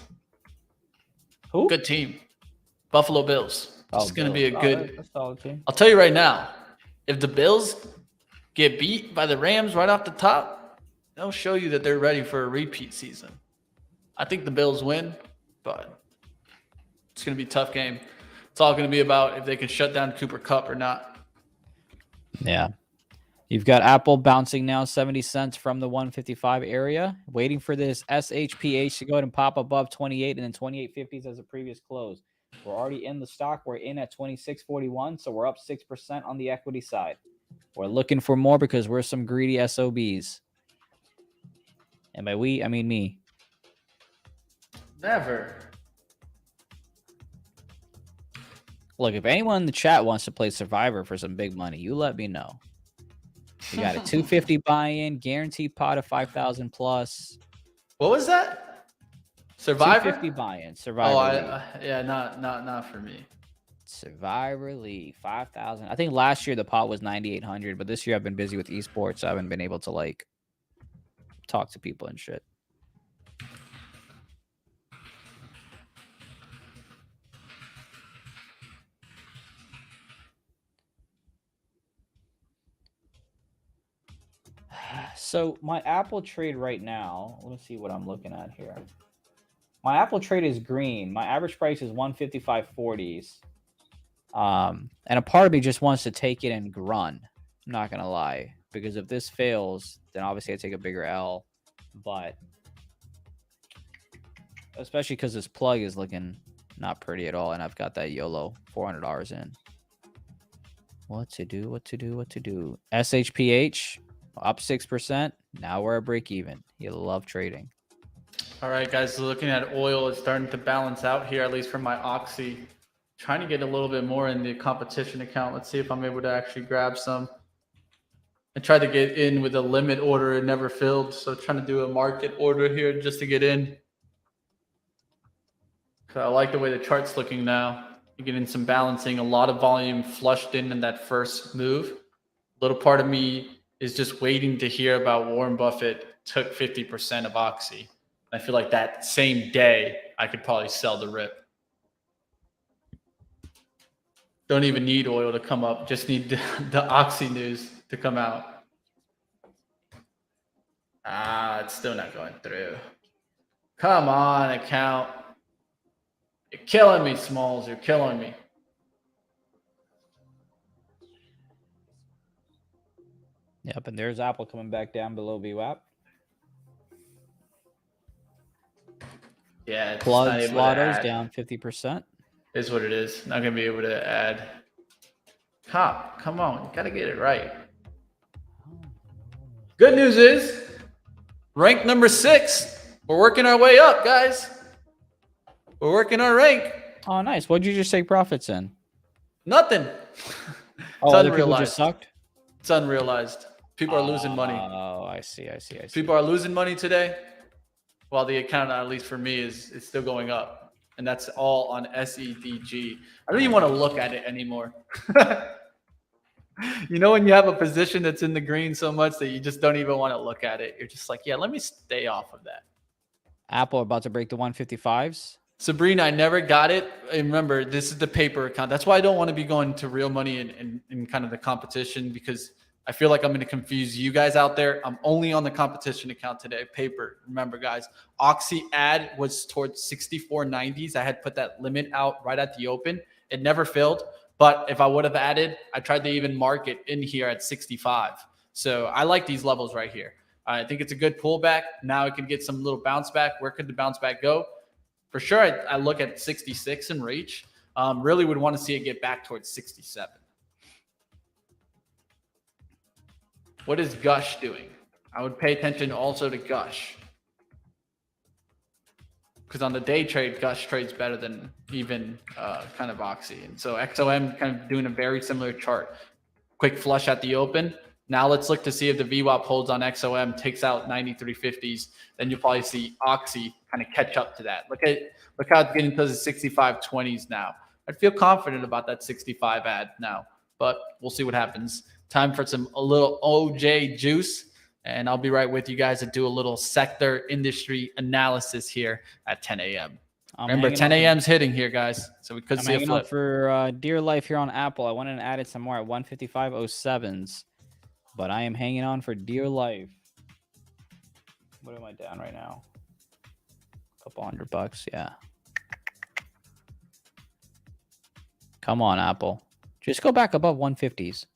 Who? Good team. Buffalo Bills. It's going to be a good. That's a solid team. I'll tell you right now, if the Bills get beat by the Rams right off the top, they'll show you that they're ready for a repeat season. I think the Bills win, but it's going to be a tough game. It's all going to be about if they can shut down Cooper Kupp or not. Yeah. You've got Apple bouncing now 70 cents from the 155 area, waiting for this SHPH to go ahead and pop above 28 and then 28.50s as a previous close. We're already in the stock. We're in at 26.41, so we're up 6% on the equity side. We're looking for more because we're some greedy SOBs. And by we, I mean me. Never. Look, if anyone in the chat wants to play Survivor for some big money, you let me know. We got a 250 buy-in, guaranteed pot of 5,000 plus. What was that? Survivor? 250 buy-in, Survivor. Yeah, not for me. Survivor League, 5,000. I think last year the pot was 9,800, but this year I've been busy with esports, so I haven't been able to like talk to people and shit. So my Apple trade right now, let's see what I'm looking at here. My Apple trade is green. My average price is 155.40s. And a part of me just wants to take it and run. I'm not going to lie. Because if this fails, then obviously I take a bigger L. But especially because this plug is looking not pretty at all. And I've got that YOLO $400 in. What to do? SHPH up 6%. Now we're at break even. You love trading. All right, guys, looking at oil, it's starting to balance out here, at least for my Oxy. Trying to get a little bit more in the competition account. Let's see if I'm able to actually grab some. I tried to get in with a limit order. It never filled. So trying to do a market order here just to get in. So I like the way the chart's looking now. You're getting some balancing, a lot of volume flushed in that first move. A little part of me is just waiting to hear about Warren Buffett took 50% of Oxy. I feel like that same day, I could probably sell the rip. Don't even need oil to come up. Just need the Oxy news to come out. It's still not going through. Come on, account. You're killing me, Smalls. You're killing me. Yep, and there's Apple coming back down below VWAP. Yeah, it's Plug not able to Lotto's add. down 50%. Is what it is. Not gonna be able to add. Cop, come on, you gotta get it right. Good news is, rank number 6. We're working our way up, guys. We're working our rank. Oh, nice. What'd you just take profits in? Nothing. Oh, other people just sucked? It's unrealized. People are losing money. Oh, I see. People are losing money today, while the account, at least for me, is still going up. And that's all on SEDG. I don't even want to look at it anymore. You know, when you have a position that's in the green so much that you just don't even want to look at it. You're just like, yeah, let me stay off of that. Apple about to break the 155s. Sabrina, I never got it. And remember, this is the paper account. That's why I don't want to be going to real money in kind of the competition, because I feel like I'm going to confuse you guys out there. I'm only on the competition account today. Paper. Remember, guys, Oxy ad was towards 64.90s. I had put that limit out right at the open. It never filled. But if I would have added, I tried to even mark it in here at 65. So I like these levels right here. I think it's a good pullback. Now it can get some little bounce back. Where could the bounce back go? For sure, I look at 66 and reach. Really would want to see it get back towards 67. What is Gush doing? I would pay attention also to Gush. Because on the day trade, Gush trades better than even kind of Oxy. And so XOM kind of doing a very similar chart. Quick flush at the open. Now let's look to see if the VWAP holds on XOM, takes out 93.50s. Then you'll probably see Oxy kind of catch up to that. Look how it's getting to the 65.20s now. I'd feel confident about that 65 ad now, but we'll see what happens. Time for a little OJ juice. And I'll be right with you guys to do a little sector industry analysis here at 10 a.m. Remember, 10 a.m. is hitting here, guys. So we could see a flip. For dear life here on Apple. I went and added some more at 155.07s. But I am hanging on for dear life. What am I down right now? A couple $100, yeah. Come on, Apple. Just go back above 150s.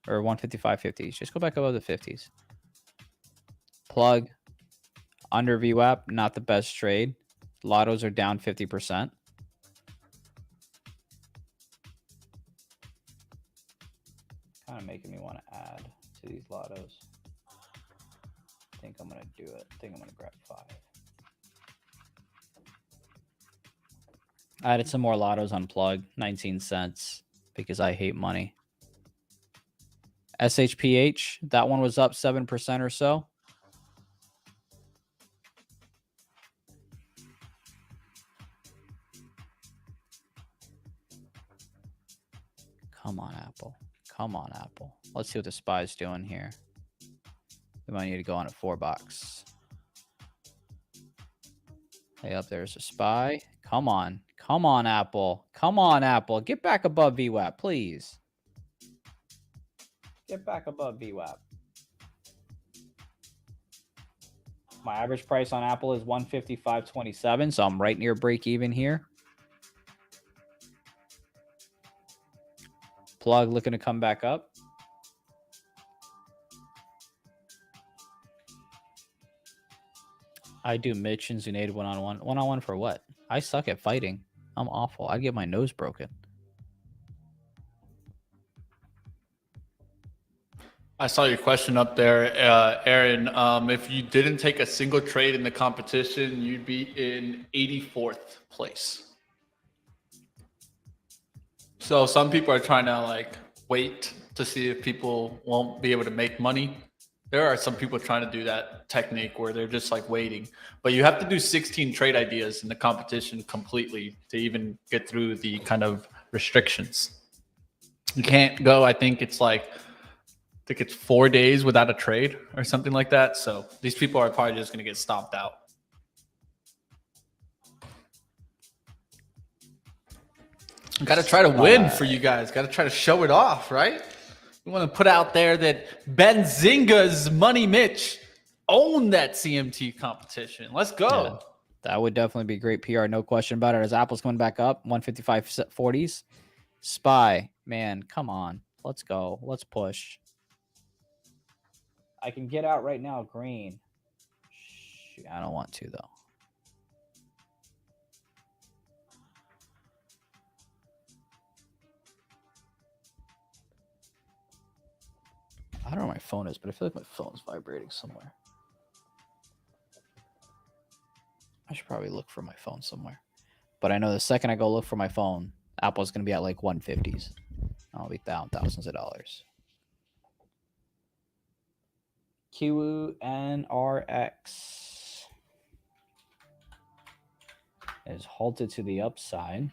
Or 155.50s. Just go back above the 50s. Plug. Under VWAP, not the best trade. Lottos are down 50%. Kind of making me want to add to these lottos. I think I'm going to do it. I think I'm going to grab 5. I added some more lottos on plug, 19 cents, because I hate money. SHPH, that one was up 7% or so. Come on, Apple. Come on, Apple. Let's see what the SPY's doing here. We might need to go on at $4. Hey, up there's a SPY. Come on. Come on, Apple. Come on, Apple. Get back above VWAP, please. Get back above VWAP. My average price on Apple is $155.27, so I'm right near break even here. Plug looking to come back up. I do Mitch and Zunaid one-on-one. One-on-one for what? I suck at fighting. I'm awful. I get my nose broken. I saw your question up there, Aaron. If you didn't take a single trade in the competition, you'd be in 84th place. So some people are trying to wait to see if people won't be able to make money. There are some people trying to do that technique where they're just waiting, but you have to do 16 trade ideas in the competition completely to even get through the kind of restrictions. You can't go, I think it's 4 days without a trade or something like that. So these people are probably just going to get stomped out. Got to try to win for you guys. Got to try to show it off, right? We want to put out there that Benzinga's Money Mitch owned that CMT competition. Let's go. That would definitely be great PR, no question about it. As Apple's coming back up, 155.40s. SPY, man, come on. Let's go. Let's push. I can get out right now, green. Shoot, I don't want to, though. I don't know where my phone is, but I feel like my phone's vibrating somewhere. I should probably look for my phone somewhere. But I know the second I go look for my phone, Apple's going to be at like 150s. I'll be down thousands of dollars. QNRX is halted to the upside.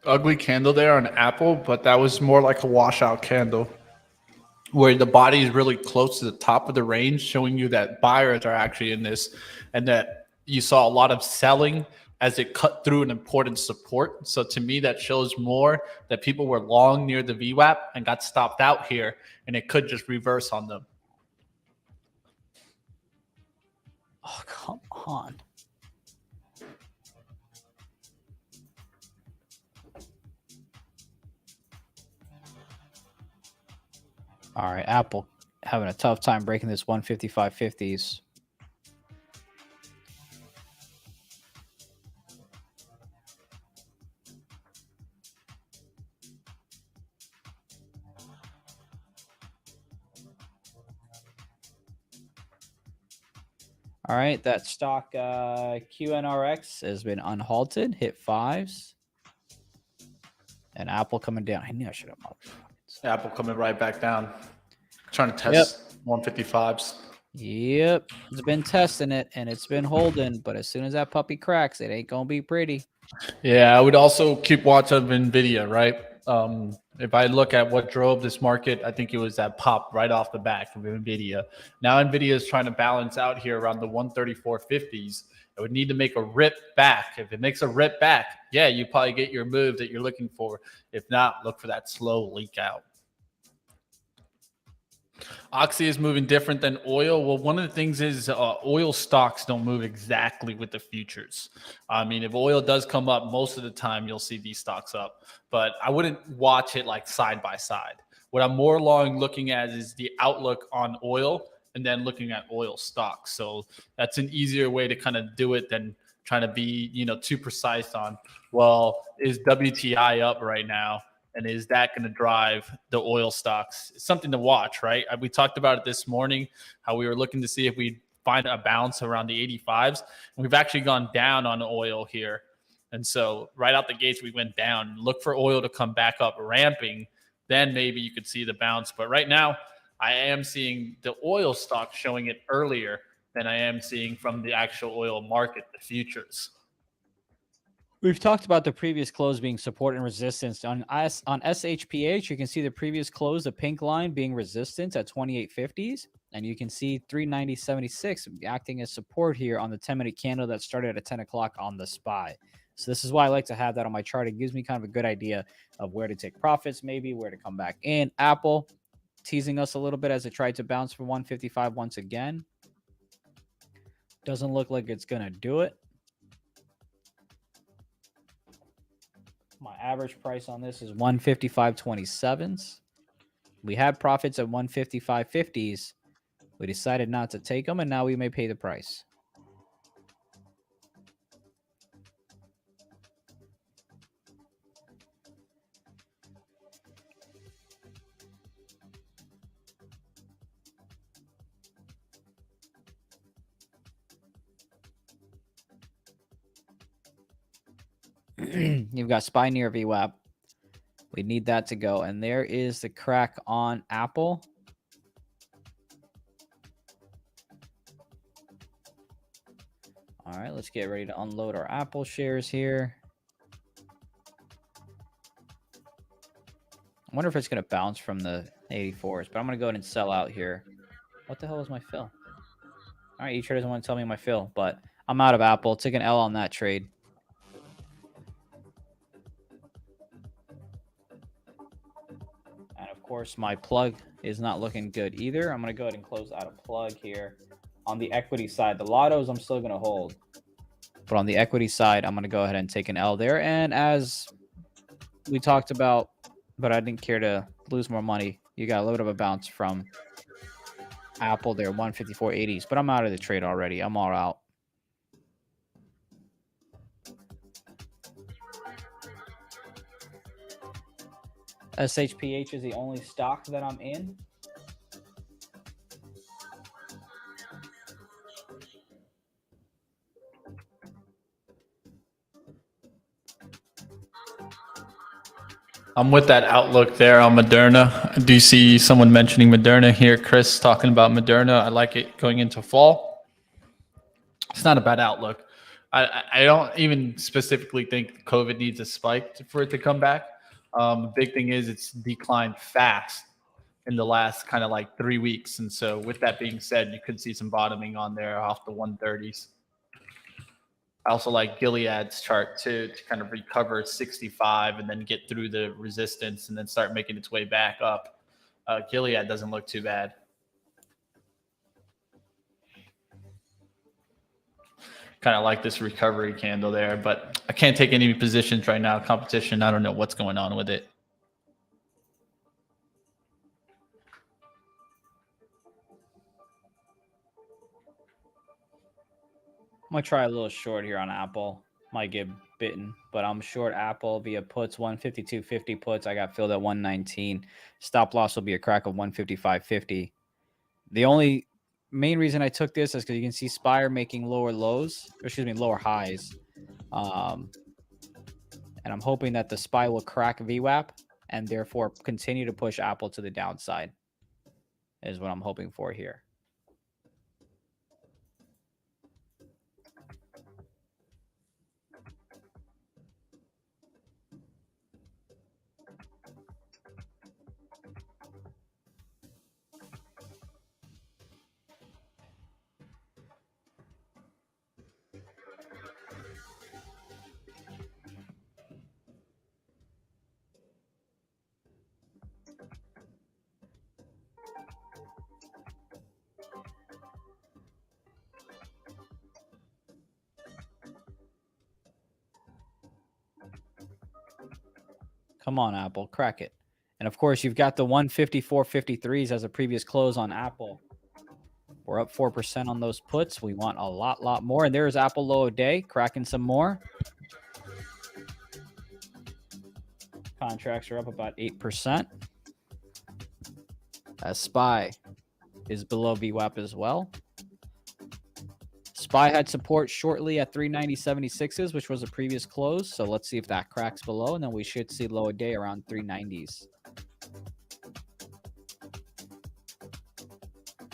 Ugly candle there on Apple, but that was more like a washout candle where the body is really close to the top of the range, showing you that buyers are actually in this and that you saw a lot of selling as it cut through an important support. So to me, that shows more that people were long near the VWAP and got stopped out here, and it could just reverse on them. Oh, come on. All right, Apple having a tough time breaking this 155.50s. All right, that stock QNRX has been unhalted, hit fives. And Apple coming down. I knew I should have marked. Apple coming right back down, trying to test 155s. Yep, it's been testing it and it's been holding, but as soon as that puppy cracks, it ain't gonna be pretty. Yeah, I would also keep watch of Nvda, right? If I look at what drove this market, I think it was that pop right off the back of Nvda. Now Nvda is trying to balance out here around the 134.50s. It would need to make a rip back. If it makes a rip back, yeah, you probably get your move that you're looking for. If not, look for that slow leak out. Oxy is moving different than oil. Well, one of the things is oil stocks don't move exactly with the futures. I mean, if oil does come up, most of the time you'll see these stocks up, but I wouldn't watch it like side by side. What I'm more long looking at is the outlook on oil and then looking at oil stocks. So that's an easier way to kind of do it than trying to be, too precise on, well, is WTI up right now? And is that going to drive the oil stocks? It's something to watch, right? We talked about it this morning, how we were looking to see if we find a bounce around the 85s. And we've actually gone down on oil here. And so right out the gates, we went down. Look for oil to come back up ramping. Then maybe you could see the bounce. But right now, I am seeing the oil stock showing it earlier than I am seeing from the actual oil market, the futures. We've talked about the previous close being support and resistance. On SHPH, you can see the previous close, the pink line being resistance at 28.50s. And you can see 390.76 acting as support here on the 10-minute candle that started at 10 o'clock on the SPY. So this is why I like to have that on my chart. It gives me kind of a good idea of where to take profits, maybe where to come back in. Apple teasing us a little bit as it tried to bounce for 155 once again. Doesn't look like it's going to do it. My average price on this is 155.27s. We had profits at 155.50s. We decided not to take them, and now we may pay the price. You've got SPY near VWAP. We need that to go. And there is the crack on Apple. All right, let's get ready to unload our Apple shares here. I wonder if it's going to bounce from the 84s, but I'm going to go ahead and sell out here. What the hell is my fill? All right, E-Trader doesn't want to tell me my fill, but I'm out of Apple. Took an L on that trade. course, my plug is not looking good either. I'm going to go ahead and close out a plug here. On the equity side, the lottos I'm still going to hold. But on the equity side, I'm going to go ahead and take an L there. And as we talked about, but I didn't care to lose more money, you got a little bit of a bounce from Apple there, 154.80s. But I'm out of the trade already. I'm all out. SHPH is the only stock that I'm in. I'm with that outlook there on Moderna. Do you see someone mentioning Moderna here? Chris talking about Moderna. I like it going into fall. It's not a bad outlook. I don't even specifically think COVID needs a spike for it to come back. The big thing is it's declined fast in the last kind of like 3 weeks. And so with that being said, you could see some bottoming on there off the 130s. I also like Gilead's chart too, to kind of recover 65 and then get through the resistance and then start making its way back up. Gilead doesn't look too bad. Kind of like this recovery candle there, but I can't take any positions right now. Competition, I don't know what's going on with it. I'm going to try a little short here on Apple. Might get bitten, but I'm short Apple via puts, 152.50 puts. I got filled at 119. Stop loss will be a crack of 155.50. The only main reason I took this is because you can see Spire making lower highs. And I'm hoping that the SPY will crack VWAP and therefore continue to push Apple to the downside is what I'm hoping for here. Come on, Apple, crack it. And of course, you've got the 154.53s as a previous close on Apple. We're up 4% on those puts. We want a lot more. And there's Apple low of day, cracking some more. Contracts are up about 8%. As SPY is below VWAP as well. SPY had support shortly at 390.76s, which was a previous close. So let's see if that cracks below, and then we should see low of day around 390s.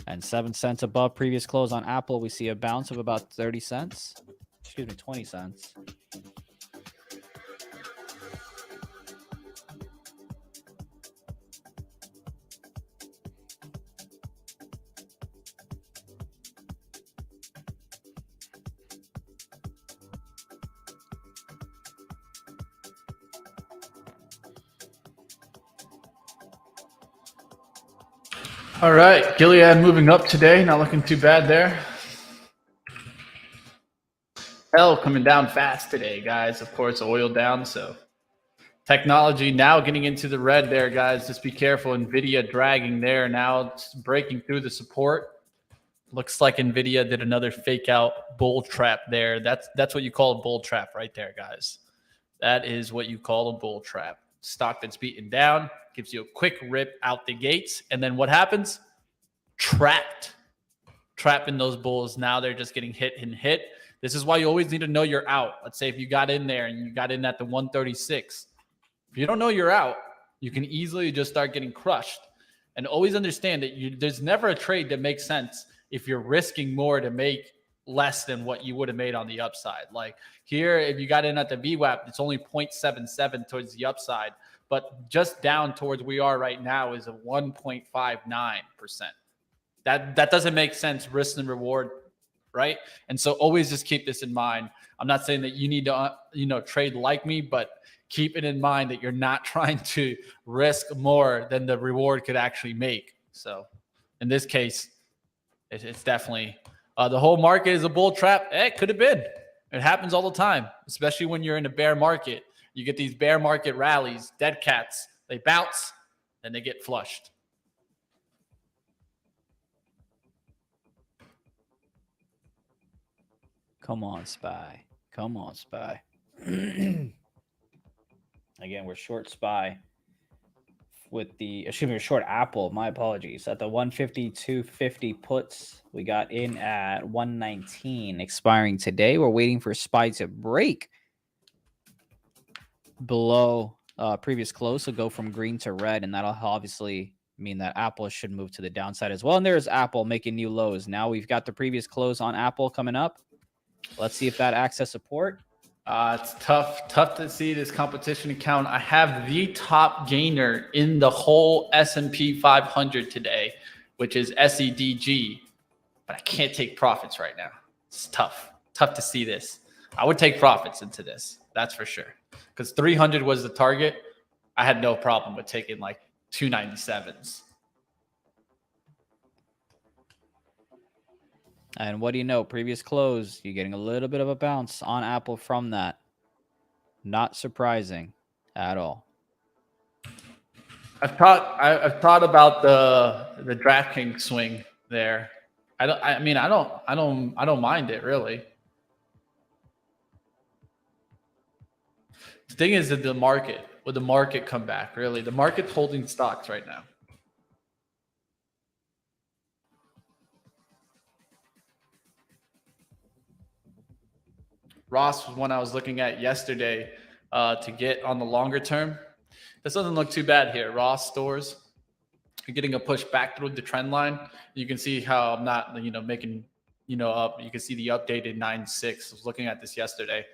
And 7 cents above previous close on Apple, we see a bounce of about 30 cents. Excuse me, 20 cents. All right, Gilead moving up today, not looking too bad there. Hell coming down fast today, guys. Of course, oil down, so technology now getting into the red there, guys. Just be careful. Nvidia dragging there now, it's breaking through the support. Looks like Nvidia did another fake out bull trap there. That's what you call a bull trap right there, guys. That is what you call a bull trap. Stock that's beaten down, gives you a quick rip out the gates, and then what happens? Trapping those bulls. Now they're just getting hit and hit. This is why you always need to know you're out. Let's say if you got in there and you got in at the 136, if you don't know you're out, you can easily just start getting crushed. And always understand that there's never a trade that makes sense if you're risking more to make less than what you would have made on the upside. Like here, if you got in at the VWAP, it's only 0.77 towards the upside, but just down towards we are right now is a 1.59%. That doesn't make sense, risk and reward right? And so always just keep this in mind. I'm not saying that you need to, trade like me, but keep it in mind that you're not trying to risk more than the reward could actually make. So in this case, it's definitely the whole market is a bull trap. It could have been. It happens all the time, especially when you're in a bear market. You get these bear market rallies, dead cats. They bounce, and they get flushed. Come on, SPY. Come on, SPY. Again, we're short SPY with the, we're short Apple. My apologies. At the 152.50 puts, we got in at 119 expiring today. We're waiting for SPY to break below previous close, so go from green to red, and that'll obviously mean that Apple should move to the downside as well. And there's Apple making new lows. Now we've got the previous close on Apple coming up. Let's see if that acts as support. It's tough to see this competition account. I have the top gainer in the whole S&P 500 today, which is SEDG, but I can't take profits right now. It's tough to see this. I would take profits into this, that's for sure, because 300 was the target. I had no problem with taking like 297s. And what do you know? Previous close, you're getting a little bit of a bounce on Apple from that. Not surprising at all. I've thought about the DraftKings swing there. I don't mind it really. The thing is that would the market come back? Really, the market's holding stocks right now. Ross was one I was looking at yesterday to get on the longer term. This doesn't look too bad here. Ross stores, you're getting a push back through the trend line. You can see how I'm not, making, up. You can see the updated 9.6. I was looking at this yesterday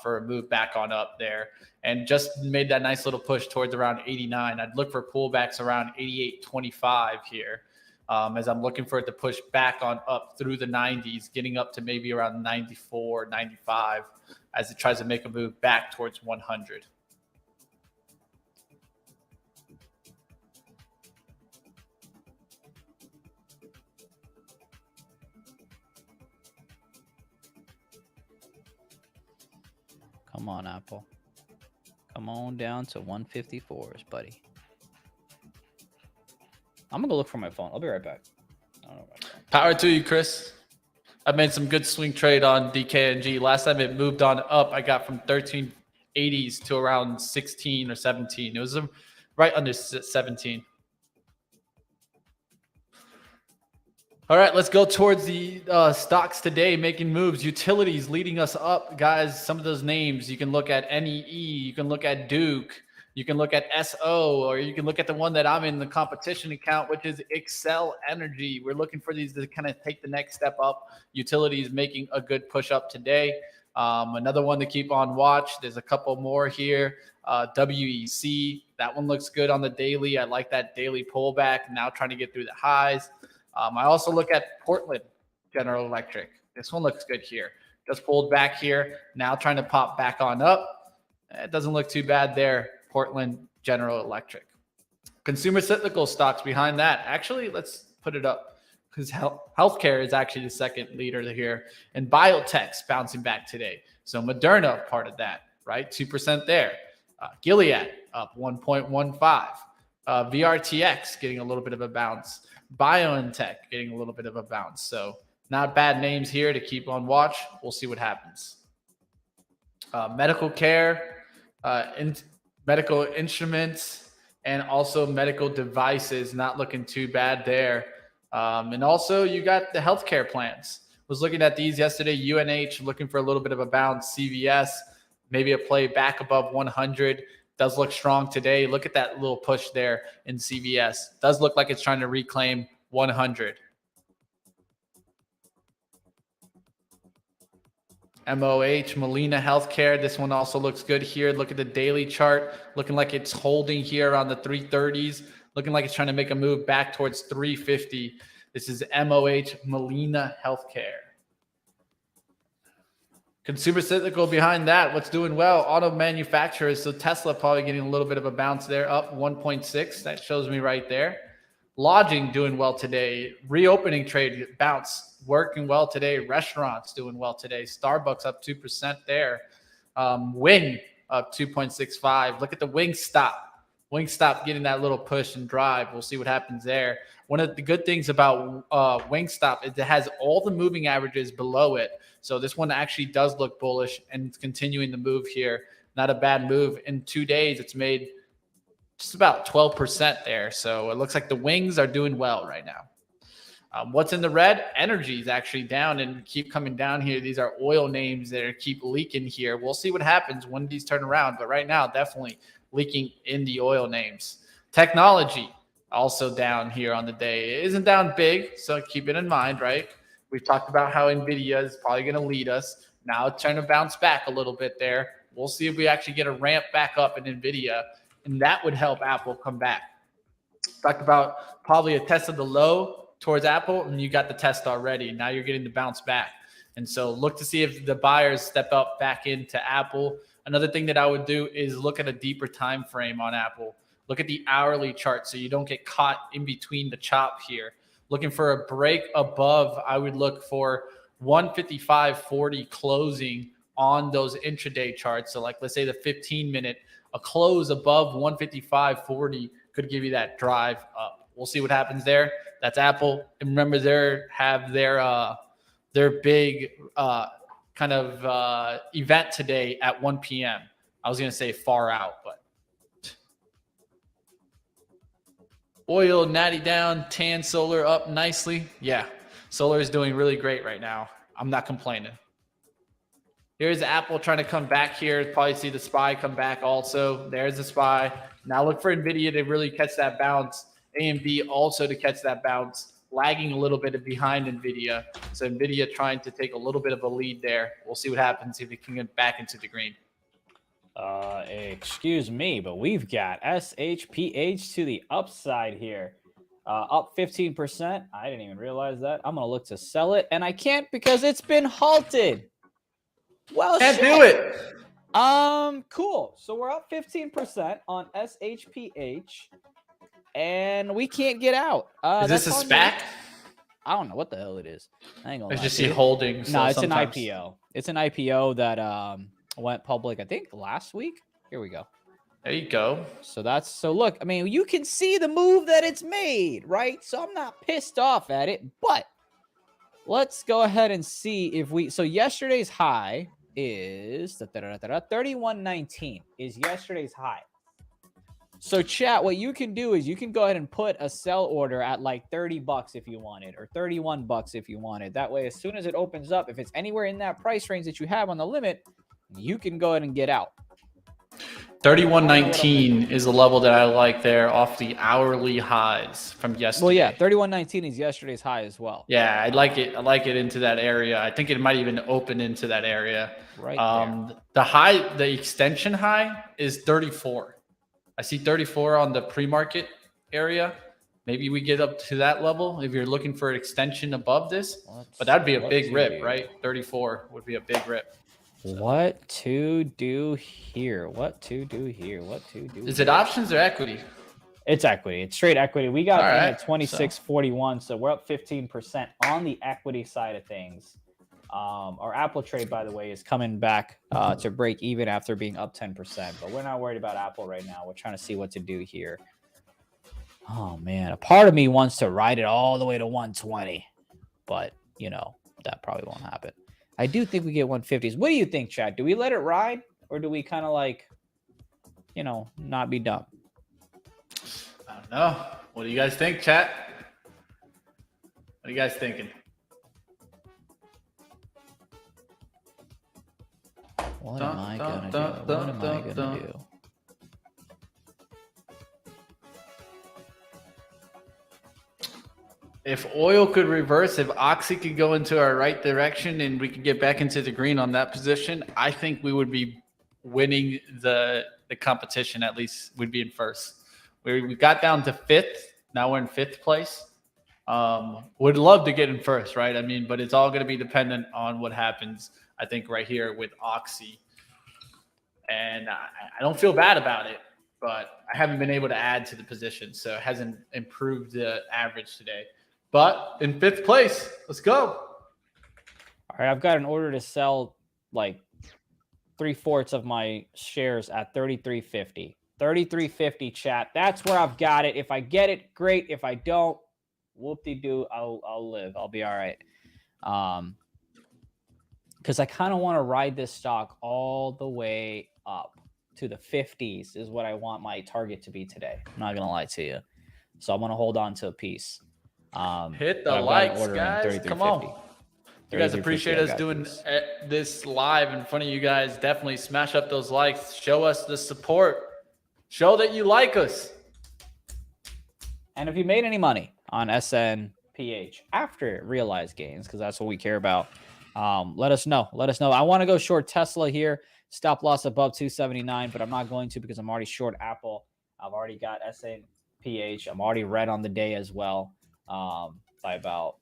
for a move back on up there, and just made that nice little push towards around 89. I'd look for pullbacks around 88.25 here. As I'm looking for it to push back on up through the 90s, getting up to maybe around 94, 95 as it tries to make a move back towards 100. Come on, Apple. Come on down to 154s, buddy. I'm going to go look for my phone. I'll be right back. I don't know my phone. Power to you, Chris. I made some good swing trade on DKNG. Last time it moved on up, I got from 1380s to around 16 or 17. It was right under 17. All right, let's go towards the stocks today making moves. Utilities leading us up, guys. Some of those names, you can look at NEE, you can look at Duke, you can look at SO, or you can look at the one that I'm in, the competition account, which is Excel Energy. We're looking for these to kind of take the next step up. Utilities making a good push up today. Another one to keep on watch. There's a couple more here. WEC, that one looks good on the daily. I like that daily pullback, now trying to get through the highs. I also look at Portland General Electric. This one looks good here. Just pulled back here, now trying to pop back on up. It doesn't look too bad there. Portland General Electric. Consumer cyclical stocks behind that. Actually, let's put it up because healthcare is actually the second leader here. And biotech's bouncing back today. So Moderna, part of that, right? 2% there. Gilead up 1.15. VRTX getting a little bit of a bounce. BioNTech getting a little bit of a bounce. So not bad names here to keep on watch. We'll see what happens. Medical care, medical instruments, and also medical devices, not looking too bad there. And also you got the healthcare plans. Was looking at these yesterday. UNH looking for a little bit of a bounce. CVS, maybe a play back above 100. Does look strong today. Look at that little push there in CVS. Does look like it's trying to reclaim 100. MOH, Molina Healthcare. This one also looks good here. Look at the daily chart. Looking like it's holding here around the 330s. Looking like it's trying to make a move back towards 350. This is MOH, Molina Healthcare. Consumer cyclical behind that. What's doing well? Auto manufacturers. So Tesla probably getting a little bit of a bounce there, up 1.6. That shows me right there. Lodging doing well today. Reopening trade bounce working well today. Restaurants doing well today. Starbucks up 2% there. Wing up 2.65. Look at the Wingstop. Wingstop getting that little push and drive. We'll see what happens there. One of the good things about Wingstop is it has all the moving averages below it. So this one actually does look bullish and it's continuing to move here. Not a bad move. In 2 days, it's made just about 12% there. So it looks like the wings are doing well right now. What's in the red? Energy is actually down and keep coming down here. These are oil names that are keep leaking here. We'll see what happens when these turn around. But right now, definitely leaking in the oil names. Technology also down here on the day. It isn't down big, so keep it in mind, right? We've talked about how Nvidia is probably going to lead us. Now it's trying to bounce back a little bit there. We'll see if we actually get a ramp back up in Nvidia, and that would help Apple come back. Talked about probably a test of the low towards Apple, and you got the test already. Now you're getting the bounce back. And so look to see if the buyers step up back into Apple. Another thing that I would do is look at a deeper time frame on Apple. Look at the hourly chart so you don't get caught in between the chop here. Looking for a break above, I would look for 155.40 closing on those intraday charts. So like, let's say the 15-minute, a close above 155.40 could give you that drive up. We'll see what happens there. That's Apple. And remember, they have their big kind of event today at 1 p.m. I was going to say far out, but oil natty down, tan solar up nicely. Yeah, solar is doing really great right now. I'm not complaining. Here's Apple trying to come back here. Probably see the SPY come back also. There's the SPY. Now look for Nvidia to really catch that bounce. AMD also to catch that bounce. Lagging a little bit behind Nvidia. So Nvidia trying to take a little bit of a lead there. We'll see what happens if it can get back into the green. Excuse me, but we've got SHPH to the upside here. Up 15%. I didn't even realize that. I'm going to look to sell it, and I can't because it's been halted. Well, can't do it. Cool. So we're up 15% on SHPH, and we can't get out. Is this a SPAC? I don't know what the hell it is. I ain't gonna I just see holdings. No, it's sometimes an IPO. It's an IPO that went public, I think, last week. Here we go. There you go. So look, I mean, you can see the move that it's made, right? So I'm not pissed off at it, but let's go ahead and see if so yesterday's high is 31.19 is yesterday's high. So chat, what you can do is you can go ahead and put a sell order at like $30 if you want it, or $31 if you want it. That way, as soon as it opens up, if it's anywhere in that price range that you have on the limit, you can go ahead and get out. 31.19 is the level that I like there off the hourly highs from yesterday. Well, yeah, 31.19 is yesterday's high as well. Yeah, I like it. I like it into that area. I think it might even open into that area. Right there. The extension high is 34. I see 34 on the pre-market area. Maybe we get up to that level if you're looking for an extension above this. But that'd be a big rip, right? 34 would be a big rip. So. What to do here? What to do here? What to do? Is it options or equity? It's equity. It's straight equity. We got at 26.41, so we're up 15% on the equity side of things. Our Apple trade, by the way, is coming back to break even after being up 10%. But we're not worried about Apple right now. We're trying to see what to do here. Oh, man. A part of me wants to ride it all the way to 120. But, you know, that probably won't happen. I do think we get 150s. What do you think, Chad? Do we let it ride? Or do we kind of like, you know, not be dumb? I don't know. What do you guys think, chat? What are you guys thinking? What am I going to do? What am I going to do? If oil could reverse, if Oxy could go into our right direction and we could get back into the green on that position, I think we would be winning the competition. At least we'd be in first. We got down to fifth. Now we're in fifth place. Would love to get in first, right? I mean, but it's all going to be dependent on what happens I think, right here with Oxy. And I don't feel bad about it, but I haven't been able to add to the position, so it hasn't improved the average today. But in 5th place, let's go. All right, I've got an order to sell like 3/4 of my shares at 33.50. 33.50, chat. That's where I've got it. If I get it, great. If I don't, whoop-de-doo, I'll live. I'll be all right. Because I kind of want to ride this stock all the way up to the 50s is what I want my target to be today. I'm not going to lie to you. So I'm going to hold on to a piece. Hit the likes, guys. Come on. You guys appreciate us doing this live in front of you guys. Definitely smash up those likes. Show us the support. Show that you like us. And if you made any money on SNPH after realized gains, because that's what we care about, let us know. Let us know. I want to go short Tesla here. Stop loss above 279, but I'm not going to because I'm already short Apple. I've already got SNPH. I'm already red on the day as well, by about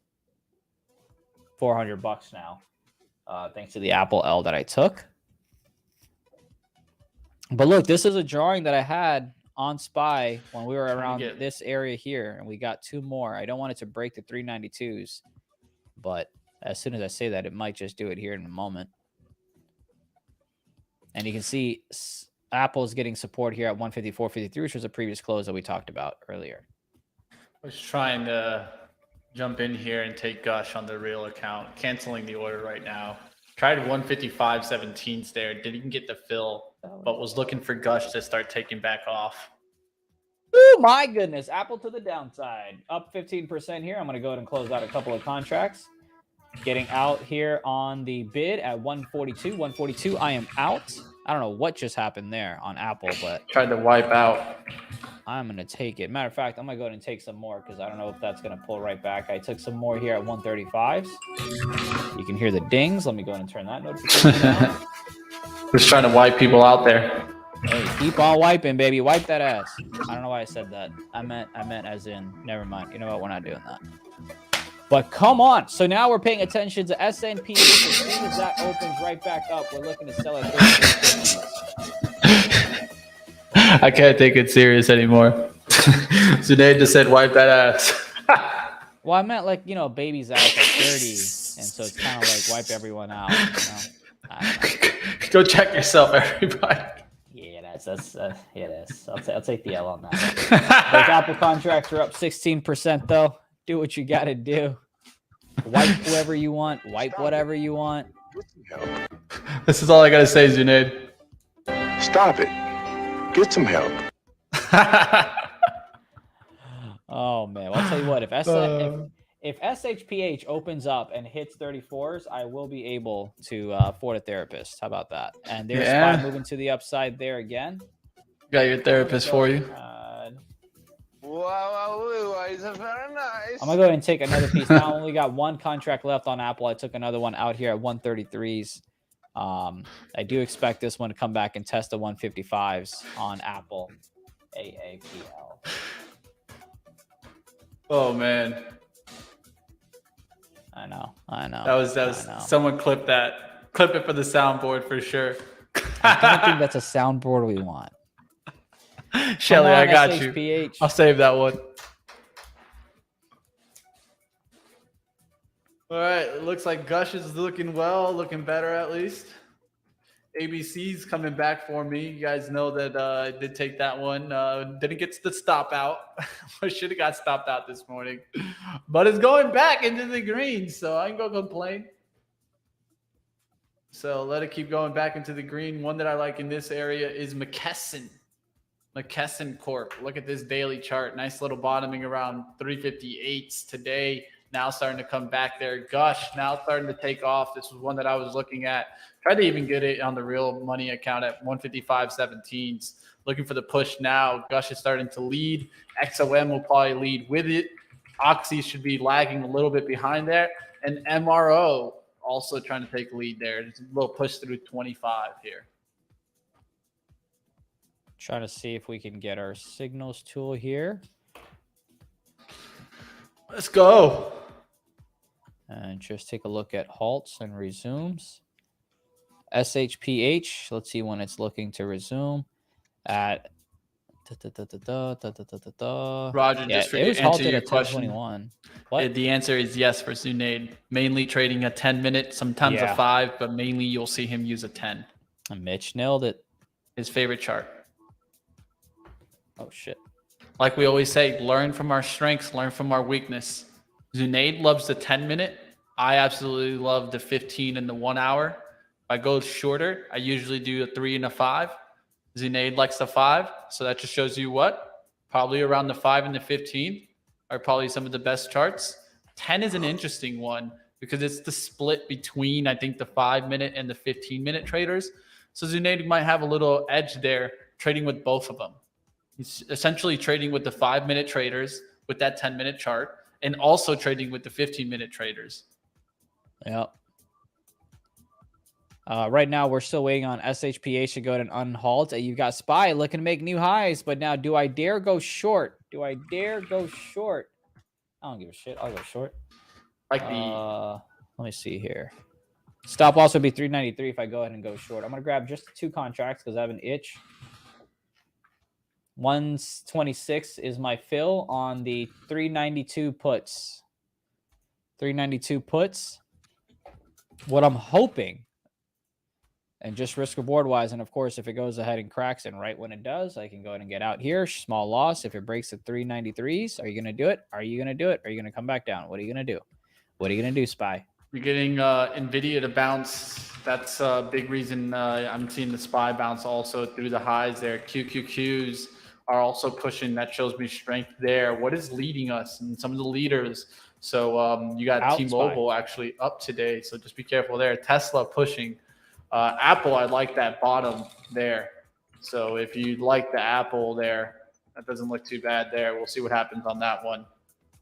$400 now, thanks to the Apple L that I took. But look, this is a drawing that I had on SPY when we were around this area here, and we got 2 more. I don't want it to break the 392s, but as soon as I say that, it might just do it here in a moment. And you can see Apple is getting support here at 154.53, which was a previous close that we talked about earlier. I was trying to jump in here and take Gush on the real account, canceling the order right now. Tried 155.17s there, didn't get the fill, but was looking for Gush to start taking back off. Oh my goodness, Apple to the downside, up 15% here. I'm going to go ahead and close out a couple of contracts. Getting out here on the bid at 142. 142, I am out. I don't know what just happened there on Apple, but tried to wipe out. I'm going to take it. Matter of fact, I'm going to go ahead and take some more because I don't know if that's going to pull right back. I took some more here at 135s. You can hear the dings. Let me go ahead and turn that notification on. Just trying to wipe people out there. Hey, keep on wiping, baby. Wipe that ass. I don't know why I said that. I meant as in, never mind. You know what? We're not doing that. But come on. So now we're paying attention to S&P. As soon as that opens right back up, we're looking to sell at 33.50. I can't take it serious anymore. Zunaid just said, wipe that ass. Well, I meant like, baby's ass at 30. And so it's kind of like wipe everyone out. I don't know. Go check yourself, everybody. Yeah, that's it is. I'll take the L on that. Those Apple contracts are up 16% though. Do what you got to do. Wipe whoever you want. Wipe whatever you want. This is all I got to say, Zunaid. Stop it. Get some help. Oh, man. Well, I'll tell you what. If SHPH opens up and hits 34s, I will be able to afford a therapist. How about that? And there's SPY moving to the upside there again. Got your therapist for you. Wow, very nice. I'm going to go ahead and take another piece. Now I only got 1 contract left on Apple. I took another one out here at 133s. I do expect this one to come back and test the 155s on Apple AAPL. Oh, man. I know. That was someone clip that. Clip it for the soundboard for sure. I don't think that's a soundboard we want. Shelly, I got SHPH. you. I'll save that one. All right. It looks like Gush is looking well, looking better at least. ABC's coming back for me. You guys know that I did take that one. Didn't get the stop out. I should have got stopped out this morning. But it's going back into the green, so I ain't going to complain. So let it keep going back into the green. One that I like in this area is McKesson Corp. Look at this daily chart. Nice little bottoming around 358s today. Now starting to come back there. Gush now starting to take off. This was one that I was looking at. Tried to even get it on the real money account at 155.17s. Looking for the push now. Gush is starting to lead. XOM will probably lead with it. Oxy should be lagging a little bit behind there. And MRO also trying to take a lead there. Just a little push through 25 here. Trying to see if we can get our signals tool here. Let's go. And just take a look at halts and resumes. SHPH. Let's see when it's looking to resume at. Roger, Yeah, just for it was answer halted your at question, 10:21. What? the answer is yes for Zunaid. Mainly trading a 10-minute, sometimes a Yeah. 5, but mainly you'll see him use a 10. And Mitch nailed it. His favorite chart. Oh shit. Like we always say, learn from our strengths, learn from our weakness. Zunaid loves the 10-minute. I absolutely love the 15 and the 1 hour. If I go shorter, I usually do a 3 and a 5. Zunaid likes the 5. So that just shows you what? Probably around the 5 and the 15 are probably some of the best charts. 10 is an interesting one because it's the split between, I think, the 5-minute and the 15-minute traders. So Zunaid might have a little edge there trading with both of them. He's essentially trading with the 5-minute traders with that 10-minute chart and also trading with the 15-minute traders. Yeah. Right now, we're still waiting on SHPH to go ahead and unhalt. You've got SPY looking to make new highs, but now do I dare go short? Do I dare go short? I don't give a shit. I'll go short. Like the Let me see here. Stop loss would be 393 if I go ahead and go short. I'm going to grab just 2 contracts because I have an itch. 126 is my fill on the 392 puts. 392 puts. What I'm hoping, and just risk reward wise, and of course, if it goes ahead and cracks and right when it does, I can go ahead and get out here. Small loss. If it breaks at 393s, are you going to do it? Are you going to do it? Are you going to come back down? What are you going to do? What are you going to do, SPY? You're getting Nvda to bounce. That's a big reason I'm seeing the SPY bounce also through the highs there. QQQs are also pushing. That shows me strength there. What is leading us and some of the leaders? So you got T-Mobile actually up today. So just be careful there. Tesla pushing. Apple, I like that bottom there. So if you like the Apple there, that doesn't look too bad there. We'll see what happens on that one.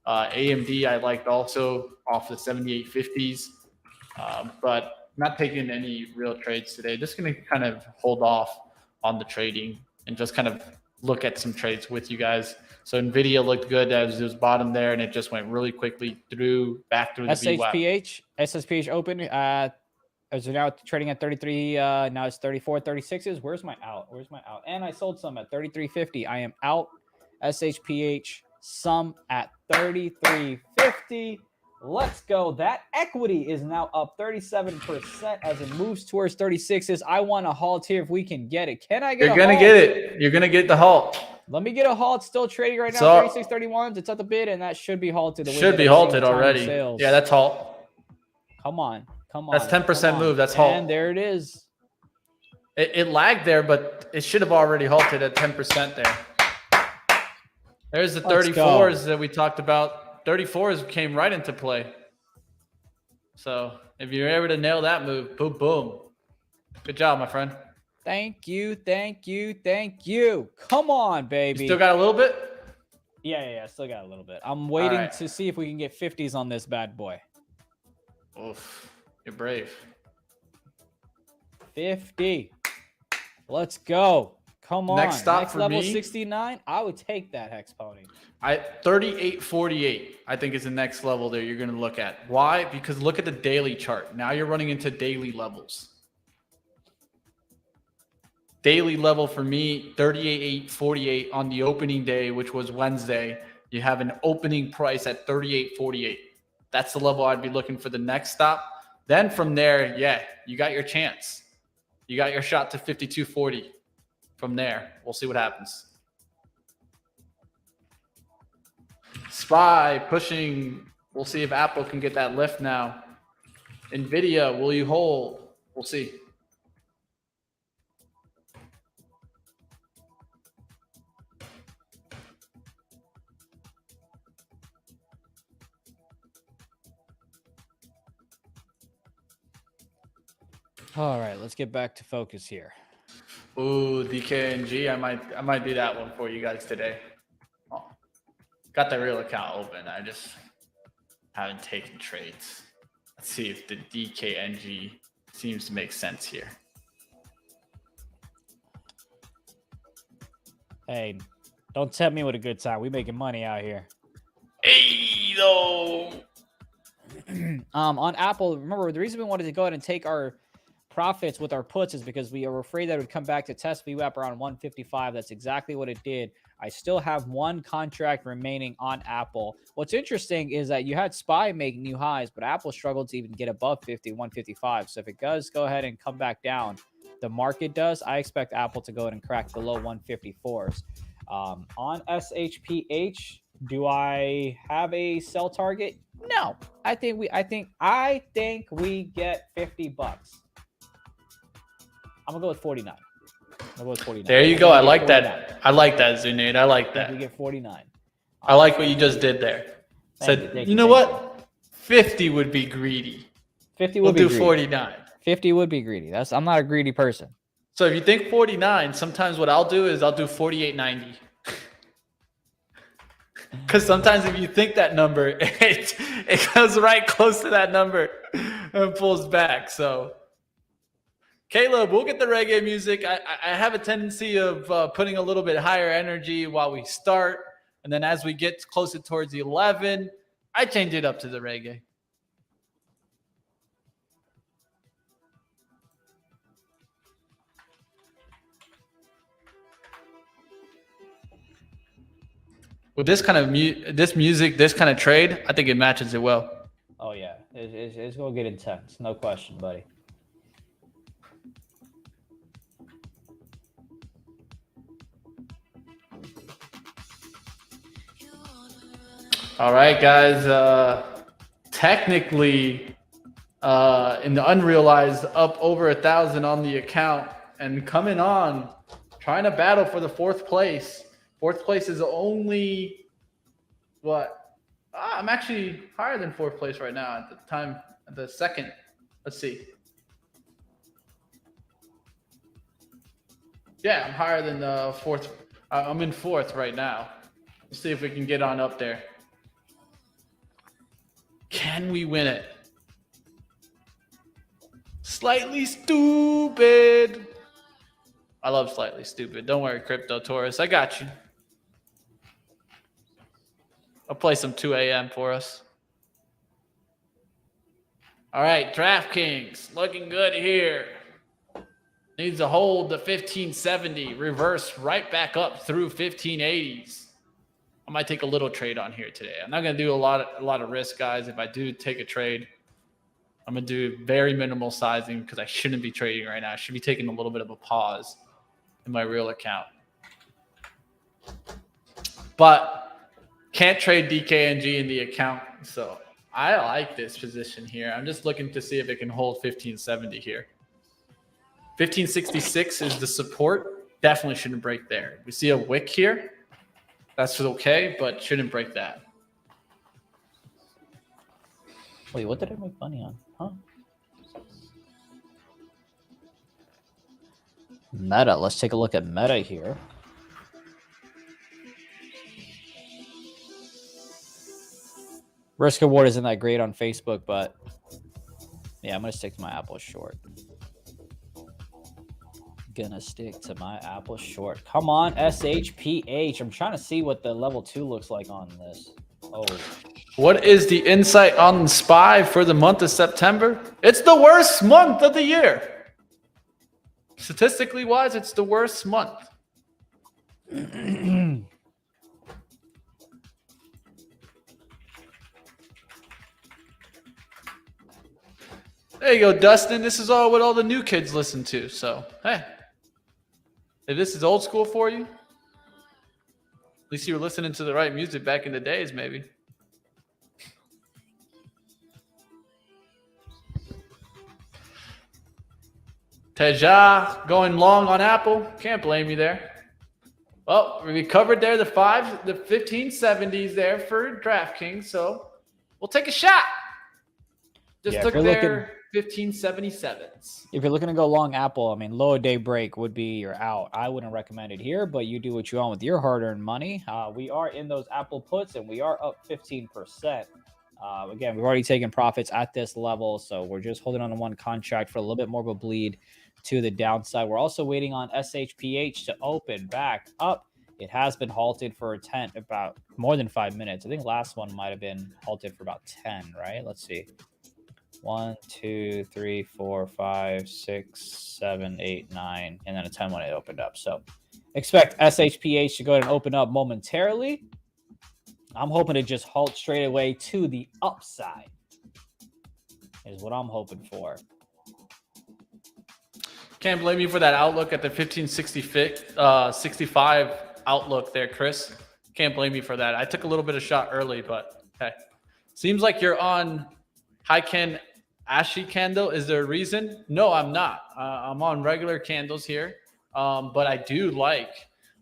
AMD, I liked also off the 7850s, but not taking any real trades today. Just going to kind of hold off on the trading and just kind of look at some trades with you guys. So Nvidia looked good as it was bottom there, and it just went really quickly back through the SHPH, SSPH open. So now trading at 33. Now it's 34, 36s. Where's my out? Where's my out? And I sold some at 33.50. I am out. SHPH, some at 33.50. Let's go. That equity is now up 37% as it moves towards 36s. I want a halt here if we can get it. Can I get You're going to get it. You're going to get the halt. Let me get a halt. Still trading right now. 36.31s. It's at the bid, and that should be halted. Should be halted already. Yeah, that's halt. Come on. Come on. That's 10% move. That's halt. And there it is. It lagged there, but it should have already halted at 10% there. There's the 34s that we talked about. 34s came right into play. So if you're able to nail that move, boom, boom. Good job, my friend. Thank you, thank you, thank you. Come on, baby. You still got a little bit? Yeah. Still got a little bit. I'm waiting to see if we can get 50s on this bad boy. Oof, you're brave. 50. Let's go. Come on. Next stop Next for level me, 69. I would take that Hex Pony. 38.48. I think is the next level there you're going to look at. Why? Because look at the daily chart. Now you're running into daily levels. Daily level for me, 38.48 on the opening day, which was Wednesday. You have an opening price at 38.48. That's the level I'd be looking for the next stop. Then from there, yeah, you got your chance. You got your shot to 52.40. From there, we'll see what happens. SPY pushing. We'll see if Apple can get that lift now. Nvidia, will you hold? We'll see. All right, let's get back to focus here. Ooh, DKNG. I might do that one for you guys today. Oh, got the real account open. I just haven't taken trades. Let's see if the DKNG seems to make sense here. Hey, don't tempt me with a good time. We making money out here. Hey, though. On Apple, remember the reason we wanted to go ahead and take our profits with our puts is because we are afraid that it would come back to test VWAP around 155. That's exactly what it did. I still have one contract remaining on Apple. What's interesting is that you had SPY make new highs, but Apple struggled to even get above 50, 155. So if it does go ahead and come back down, the market does, I expect Apple to go ahead and crack below 154s. On SHPH, do I have a sell target? No. I think we get $50. I'm gonna go with 49. There you go. I like that. I like that, Zunaid. I like that. We get 49. I like what you just did there. Said, you know what? 50 would be greedy. 50 would be greedy. We'll do 49. 50 would be greedy. I'm not a greedy person. So if you think 49, sometimes what I'll do is I'll do 48.90. Because sometimes if you think that number, it goes right close to that number and pulls back. So, Caleb, we'll get the reggae music. I have a tendency of putting a little bit higher energy while we start. And then as we get closer towards 11, I change it up to the reggae. With this kind of music, this kind of trade, I think it matches it well. Oh yeah, it's gonna get intense, no question, buddy. All right, guys. Technically, in the unrealized, up over 1,000 on the account, and coming on, trying to battle for the fourth place. Fourth place is only what? I'm actually higher than fourth place right now at the time. At the second, let's see. Yeah, I'm higher than the fourth. I'm in fourth right now. Let's see if we can get on up there. Can we win it? Slightly stupid. I love slightly stupid. Don't worry, Crypto Taurus. I got you. I'll play some 2 a.m. for us. All right, DraftKings looking good here. Needs to hold the 1570, reverse right back up through 1580s. I might take a little trade on here today. I'm not going to do a lot of risk, guys. If I do take a trade, I'm going to do very minimal sizing because I shouldn't be trading right now. I should be taking a little bit of a pause in my real account. But can't trade DKNG in the account, so I like this position here. I'm just looking to see if it can hold 1570 here. 1566 is the support. Definitely shouldn't break there. We see a wick here. That's okay, but shouldn't break that. Wait, what did I make money on? Huh? Meta. Let's take a look at Meta here. Risk reward isn't that great on Facebook, but yeah, I'm going to stick to my Apple short. Gonna stick to my Apple short. Come on, SHPH. I'm trying to see what the level 2 looks like on this. Oh. What is the insight on SPY for the month of September? It's the worst month of the year. Statistically wise, it's the worst month. There you go, Dustin. This is all what all the new kids listen to. So, hey, if this is old school for you, at least you were listening to the right music back in the days, maybe. Teja going long on Apple. Can't blame you there. Well, we covered there the 1570s there for DraftKings. So we'll take a shot. Just took their 1577s. If you're looking to go long Apple, I mean, low day break would be your out. I wouldn't recommend it here, but you do what you want with your hard-earned money. We are in those Apple puts, and we are up 15%. Again, we've already taken profits at this level, so we're just holding on to one contract for a little bit more of a bleed to the downside. We're also waiting on SHPH to open back up. It has been halted for about more than 5 minutes. I think last one might have been halted for about 10, right? Let's see. 1, 2, 3, 4, 5, 6, 7, 8, 9, and then a 10 when it opened up. So expect SHPH to go ahead and open up momentarily. I'm hoping to just halt straight away to the upside is what I'm hoping for. Can't blame you for that outlook at the 65 outlook there, Chris. Can't blame you for that. I took a little bit of shot early, but okay. Seems like you're on Heiken Ashi candle. Is there a reason? No, I'm not. I'm on regular candles here, but I do like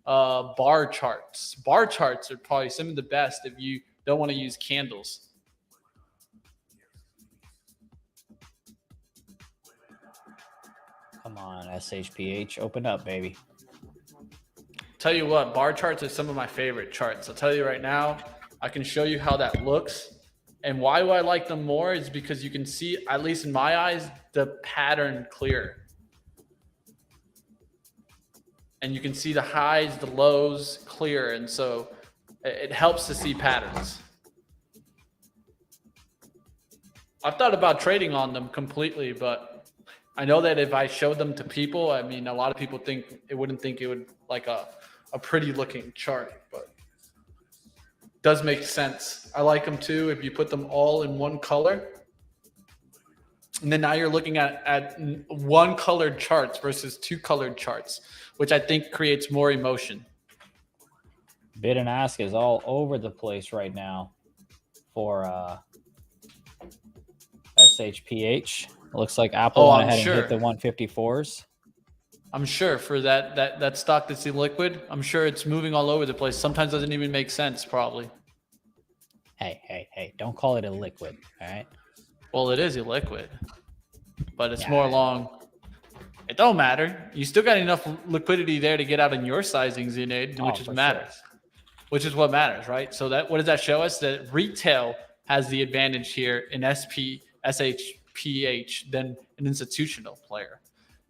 bar charts. Bar charts are probably some of the best if you don't want to use candles. Come on, SHPH, open up, baby. Tell you what, bar charts are some of my favorite charts. I'll tell you right now, I can show you how that looks. And why do I like them more is because you can see, at least in my eyes, the pattern clear. And you can see the highs, the lows clear. And so it helps to see patterns. I've thought about trading on them completely, but I know that if I showed them to people, I mean, a lot of people wouldn't think it would like a pretty looking chart, but it does make sense. I like them too. If you put them all in one color, and then now you're looking at one colored charts versus two colored charts, which I think creates more emotion. Bid and ask is all over the place right now for SHPH. Looks like Apple went ahead and hit the 154s. I'm sure for that stock that's illiquid, I'm sure it's moving all over the place. Sometimes doesn't even make sense, probably. Hey, don't call it illiquid, all right? Well, it is illiquid, but it's more along. It don't matter. You still got enough liquidity there to get out in your sizing, Zunaid, which matters. Sure. Which is what matters, right? So what does that show us? That retail has the advantage here in SHPH than an institutional player.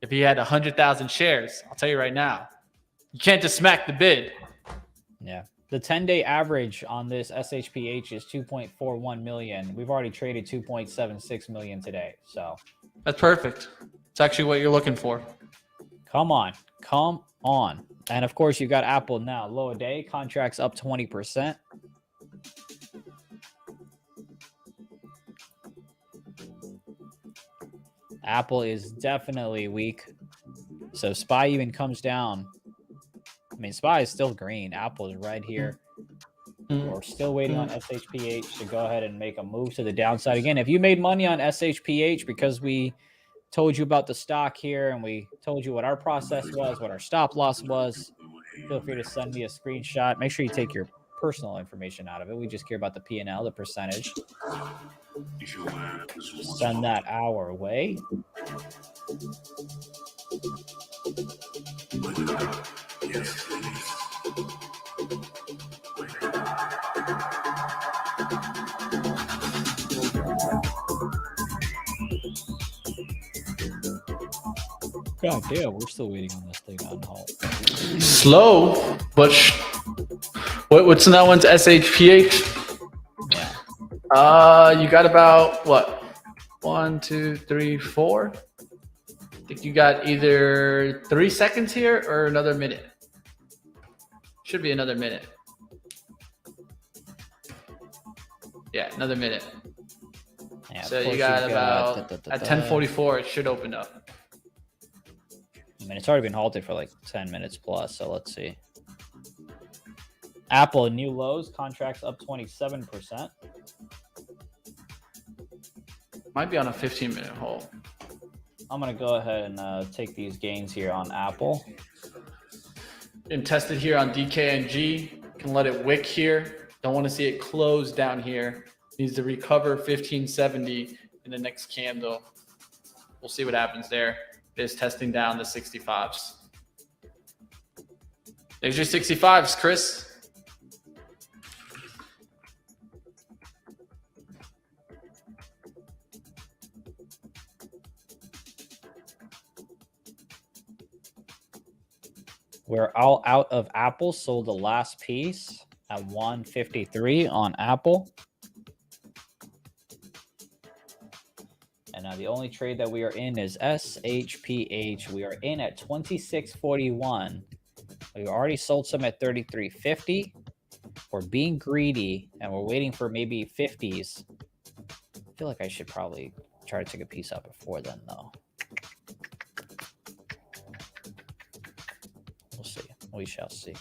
If he had 100,000 shares, I'll tell you right now, you can't just smack the bid. Yeah. The 10-day average on this SHPH is 2.41 million. We've already traded 2.76 million today. So that's perfect. It's actually what you're looking for. Come on. And of course, you've got Apple now. Low a day, contracts up 20%. Apple is definitely weak. So SPY even comes down. I mean, SPY is still green. Apple is red here. We're still waiting on SHPH to go ahead and make a move to the downside. Again, if you made money on SHPH because we told you about the stock here and we told you what our process was, what our stop loss was, feel free to send me a screenshot. Make sure you take your personal information out of it. We just care about the P&L, the percentage. Send that our way. God damn, we're still waiting on this thing on hold. Slow, but what's that one's SHPH? Yeah. You got about what? 1, 2, 3, 4. I think you got either 3 seconds here or another minute. Should be another minute. Yeah, another minute. Yeah, so you got about at 10:44. It should open up. I mean, it's already been halted for like 10 minutes plus. So let's see. Apple new lows, contracts up 27%. Might be on a 15-minute hold. I'm going to go ahead and take these gains here on Apple. And test it here on DKNG. Can let it wick here. Don't want to see it close down here. Needs to recover 1570 in the next candle. We'll see what happens there. It is testing down the 65s. There's your 65s, Chris. We're all out of Apple. Sold the last piece at 153 on Apple. And now the only trade that we are in is SHPH. We are in at 26.41. We already sold some at 33.50. We're being greedy, and we're waiting for maybe 50s. I feel like I should probably try to take a piece out before then, though. We'll see. We shall see.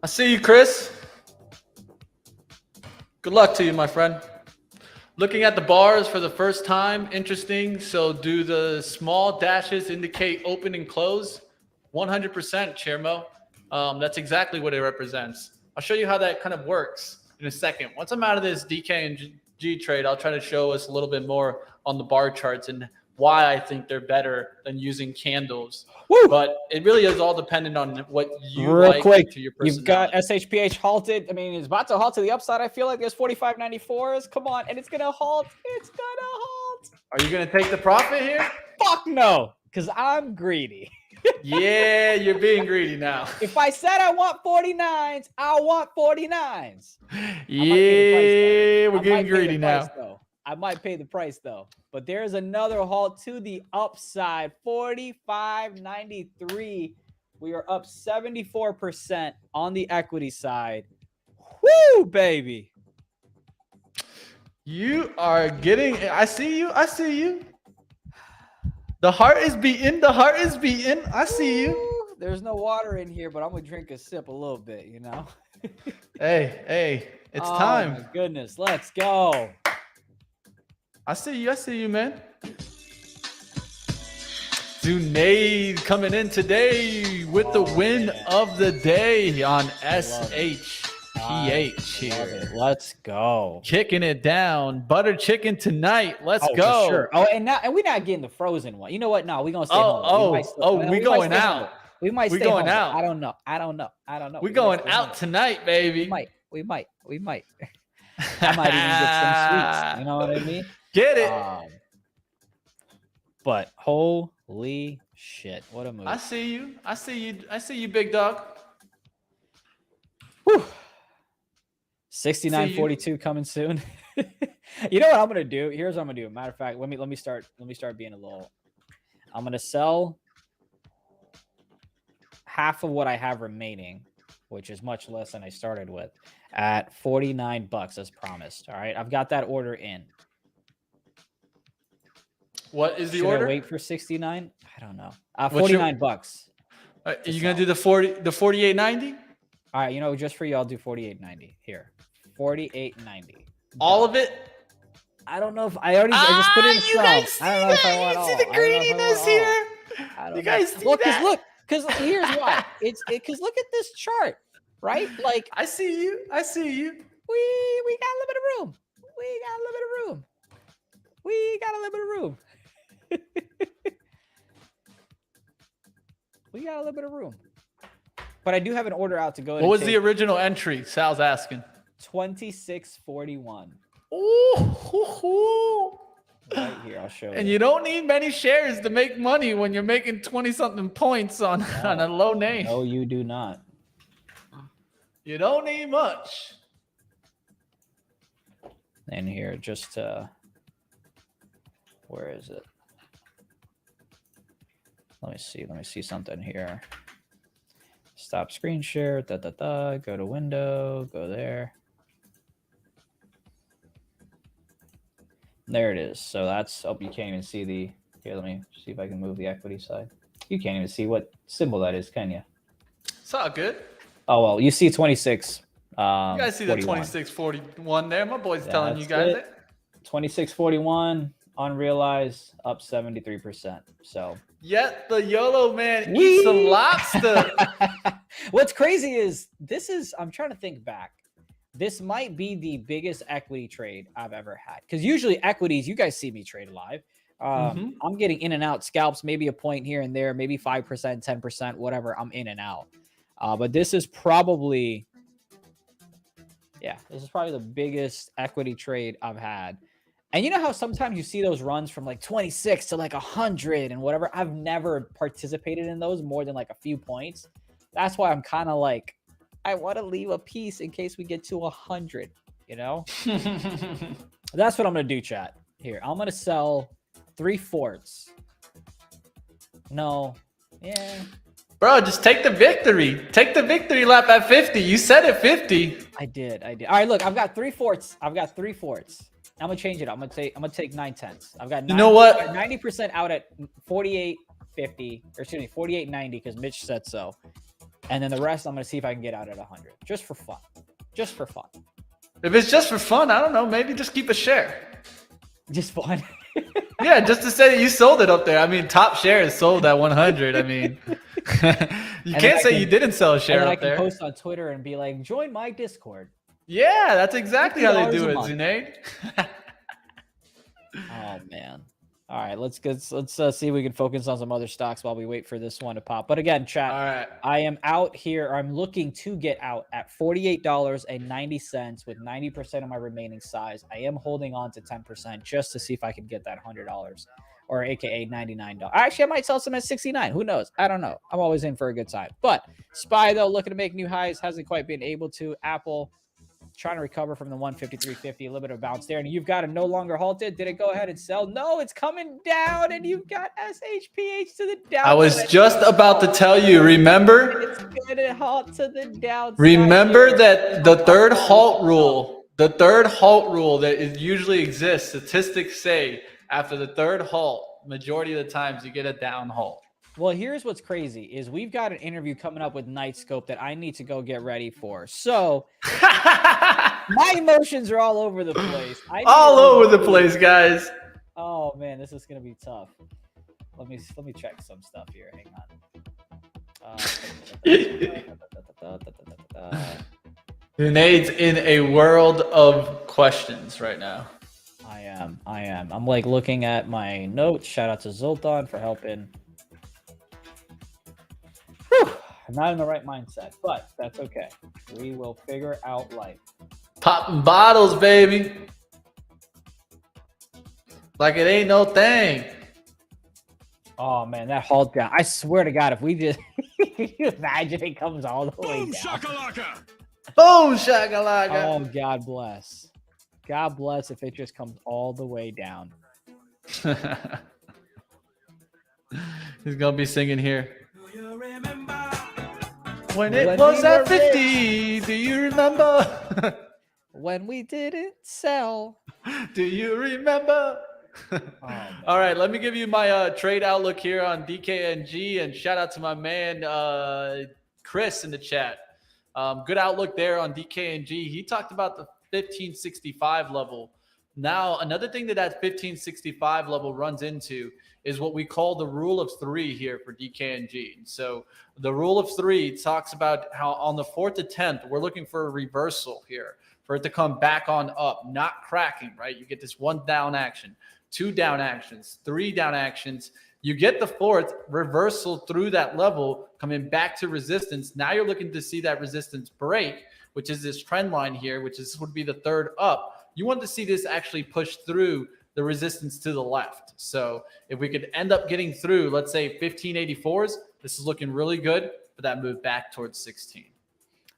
I see you, Chris. Good luck to you, my friend. Looking at the bars for the first time, interesting. So do the small dashes indicate open and close? 100%, Chermo. That's exactly what it represents. I'll show you how that kind of works in a second. Once I'm out of this DK and G trade, I'll try to show us a little bit more on the bar charts and why I think they're better than using candles. Woo! But it really is all dependent on what you Real like quick, to your you've got personality. SHPH halted. I mean, it's about to halt to the upside. I feel like there's 45.94s. Come on, and it's gonna halt. It's gonna halt. Are you going to take the profit here? Fuck no, because I'm greedy. Yeah, you're being greedy now. If I said I want 49s, I want 49s. Yeah, we're getting greedy now. I might pay the price though. But there's another halt to the upside, 45.93. We are up 74% on the equity side. Woo, baby. You are getting, I see you. I see you. The heart is beating. The heart is beating. I see you. Woo. There's no water in here, but I'm going to drink a sip a little bit, you know? Hey, it's time. Oh, my goodness. Let's go. I see you, man. Zunaid coming in today with the win of the day on SHPH here. Let's go. Kicking it down. Butter chicken tonight. Let's go. For sure. Oh, and we're not getting the frozen one. You know what? No, we're going to stay home. We going out. We might stay going home. out. I don't know. We're going out tonight, baby. We might. I might even get some sweets. You know what I mean? Get it. But holy shit, what a move. I see you, big dog. Whew. 69.42 coming soon. You know what I'm gonna do? Here's what I'm gonna do. Matter of fact, let me start being a little. I'm gonna sell half of what I have remaining, which is much less than I started with, at $49 as promised. All right, I've got that order in. What is the Should order? I wait for 69? I don't know. $49. Are you gonna do the 48.90? All right, you know, just for you, I'll do 48.90 here. 48.90. All of it? I don't know if I just put it in some. I don't know if I want all. You see the greediness here? You guys see that? Because here's why. Because look at this chart, right? Like I see you. We got a little bit of room. We got a little bit of room. We got a little bit of room. But I do have an order out to go. What was the original entry? Sal's asking. 26.41. Ooh. Right here, I'll show you. And you don't need many shares to make money when you're making 20-something points on a low name. No, you do not. You don't need much. And here, just where is it? Let me see something here. Stop screen share. Go to window. Go there. There it is. So that's up. You can't even see the. Here, let me see if I can move the equity side. You can't even see what symbol that is, can you? It's all good. Oh well, you see 26. You guys see the 26.41 there. My boy's telling you guys it. 26.41 unrealized, up 73%. So. Yet the YOLO man eats some lobster. What's crazy is I'm trying to think back. This might be the biggest equity trade I've ever had. Because usually equities, you guys see me trade live. I'm getting in and out scalps, maybe a point here and there, maybe 5%, 10%, whatever. I'm in and out. But this is probably Yeah, this is probably the biggest equity trade I've had. And you know how sometimes you see those runs from like 26 to like 100 and whatever? I've never participated in those more than like a few points. That's why I'm kind of like, I want to leave a piece in case we get to 100, you know? That's what I'm going to do, chat. Here, I'm going to sell 3/4. No. Yeah. Bro, just take the victory. Take the victory lap at 50. You said it 50. I did. All right, look, I've got 3/4. I'm gonna change it. I'm gonna take 9/10. I've got 90, you know what? 90% out at 48.50, or excuse me, 48.90 because Mitch said so. And then the rest I'm gonna see if I can get out at 100. Just for fun. Just for fun. If it's just for fun, I don't know, maybe just keep a share. Just fun. Yeah, just to say that you sold it up there. I mean, top share is sold at 100. I mean, you can't say you didn't sell a share up there. I can post on Twitter and be like, join my Discord. Yeah, that's exactly how they do it, $50 Zunaid. Oh, man. All right, let's see if we can focus on some other stocks while we wait for this one to pop. But again, chat, All right. I am out here. I'm looking to get out at $48.90 with 90% of my remaining size. I am holding on to 10% just to see if I can get that $100 or AKA $99. Actually, I might sell some at 69. Who knows? I don't know. I'm always in for a good time. But SPY, though, looking to make new highs. Hasn't quite been able to. Apple trying to recover from the 153.50, a little bit of bounce there. And you've got it no longer halted. Did it go ahead and sell? No, it's coming down, and you've got SHPH to the down. I was just about to tell you, remember? It's going to halt to the downside. Remember that the third halt rule, that usually exists, statistics say after the third halt, majority of the times you get a down halt. Well, here's what's crazy is we've got an interview coming up with Knightscope that I need to go get ready for. So my emotions are all over the place. All over the place, guys. Oh man, this is gonna be tough. Let me check some stuff here. Hang on. Zunaid's in a world of questions right now. I am. I'm like looking at my notes. Shout out to Zoltan for helping. I'm not in the right mindset, but that's okay. We will figure out life. Popping bottles, baby. Like it ain't no thing. Oh, man, that halt down. I swear to God, if we just... Can you imagine it comes all the way down? Shakalaka! Boom, shakalaka. Oh, God bless. God bless if it just comes all the way down. He's going to be singing here. When it was at 50, do you remember? When we didn't sell. Do you remember? All right, let me give you my trade outlook here on DKNG, and shout out to my man Chris in the chat. Good outlook there on DKNG. He talked about the 1565 level. Now, another thing that 1565 level runs into is what we call the rule of three here for DKNG. So the rule of three talks about how on the 4th to 10th, we're looking for a reversal here for it to come back on up, not cracking, right? You get this 1 down action, 2 down actions, 3 down actions. You get the 4th reversal through that level, coming back to resistance. Now you're looking to see that resistance break, which is this trend line here, which would be the 3rd up. You want to see this actually push through the resistance to the left. So if we could end up getting through, let's say 1584s, this is looking really good for that move back towards 16.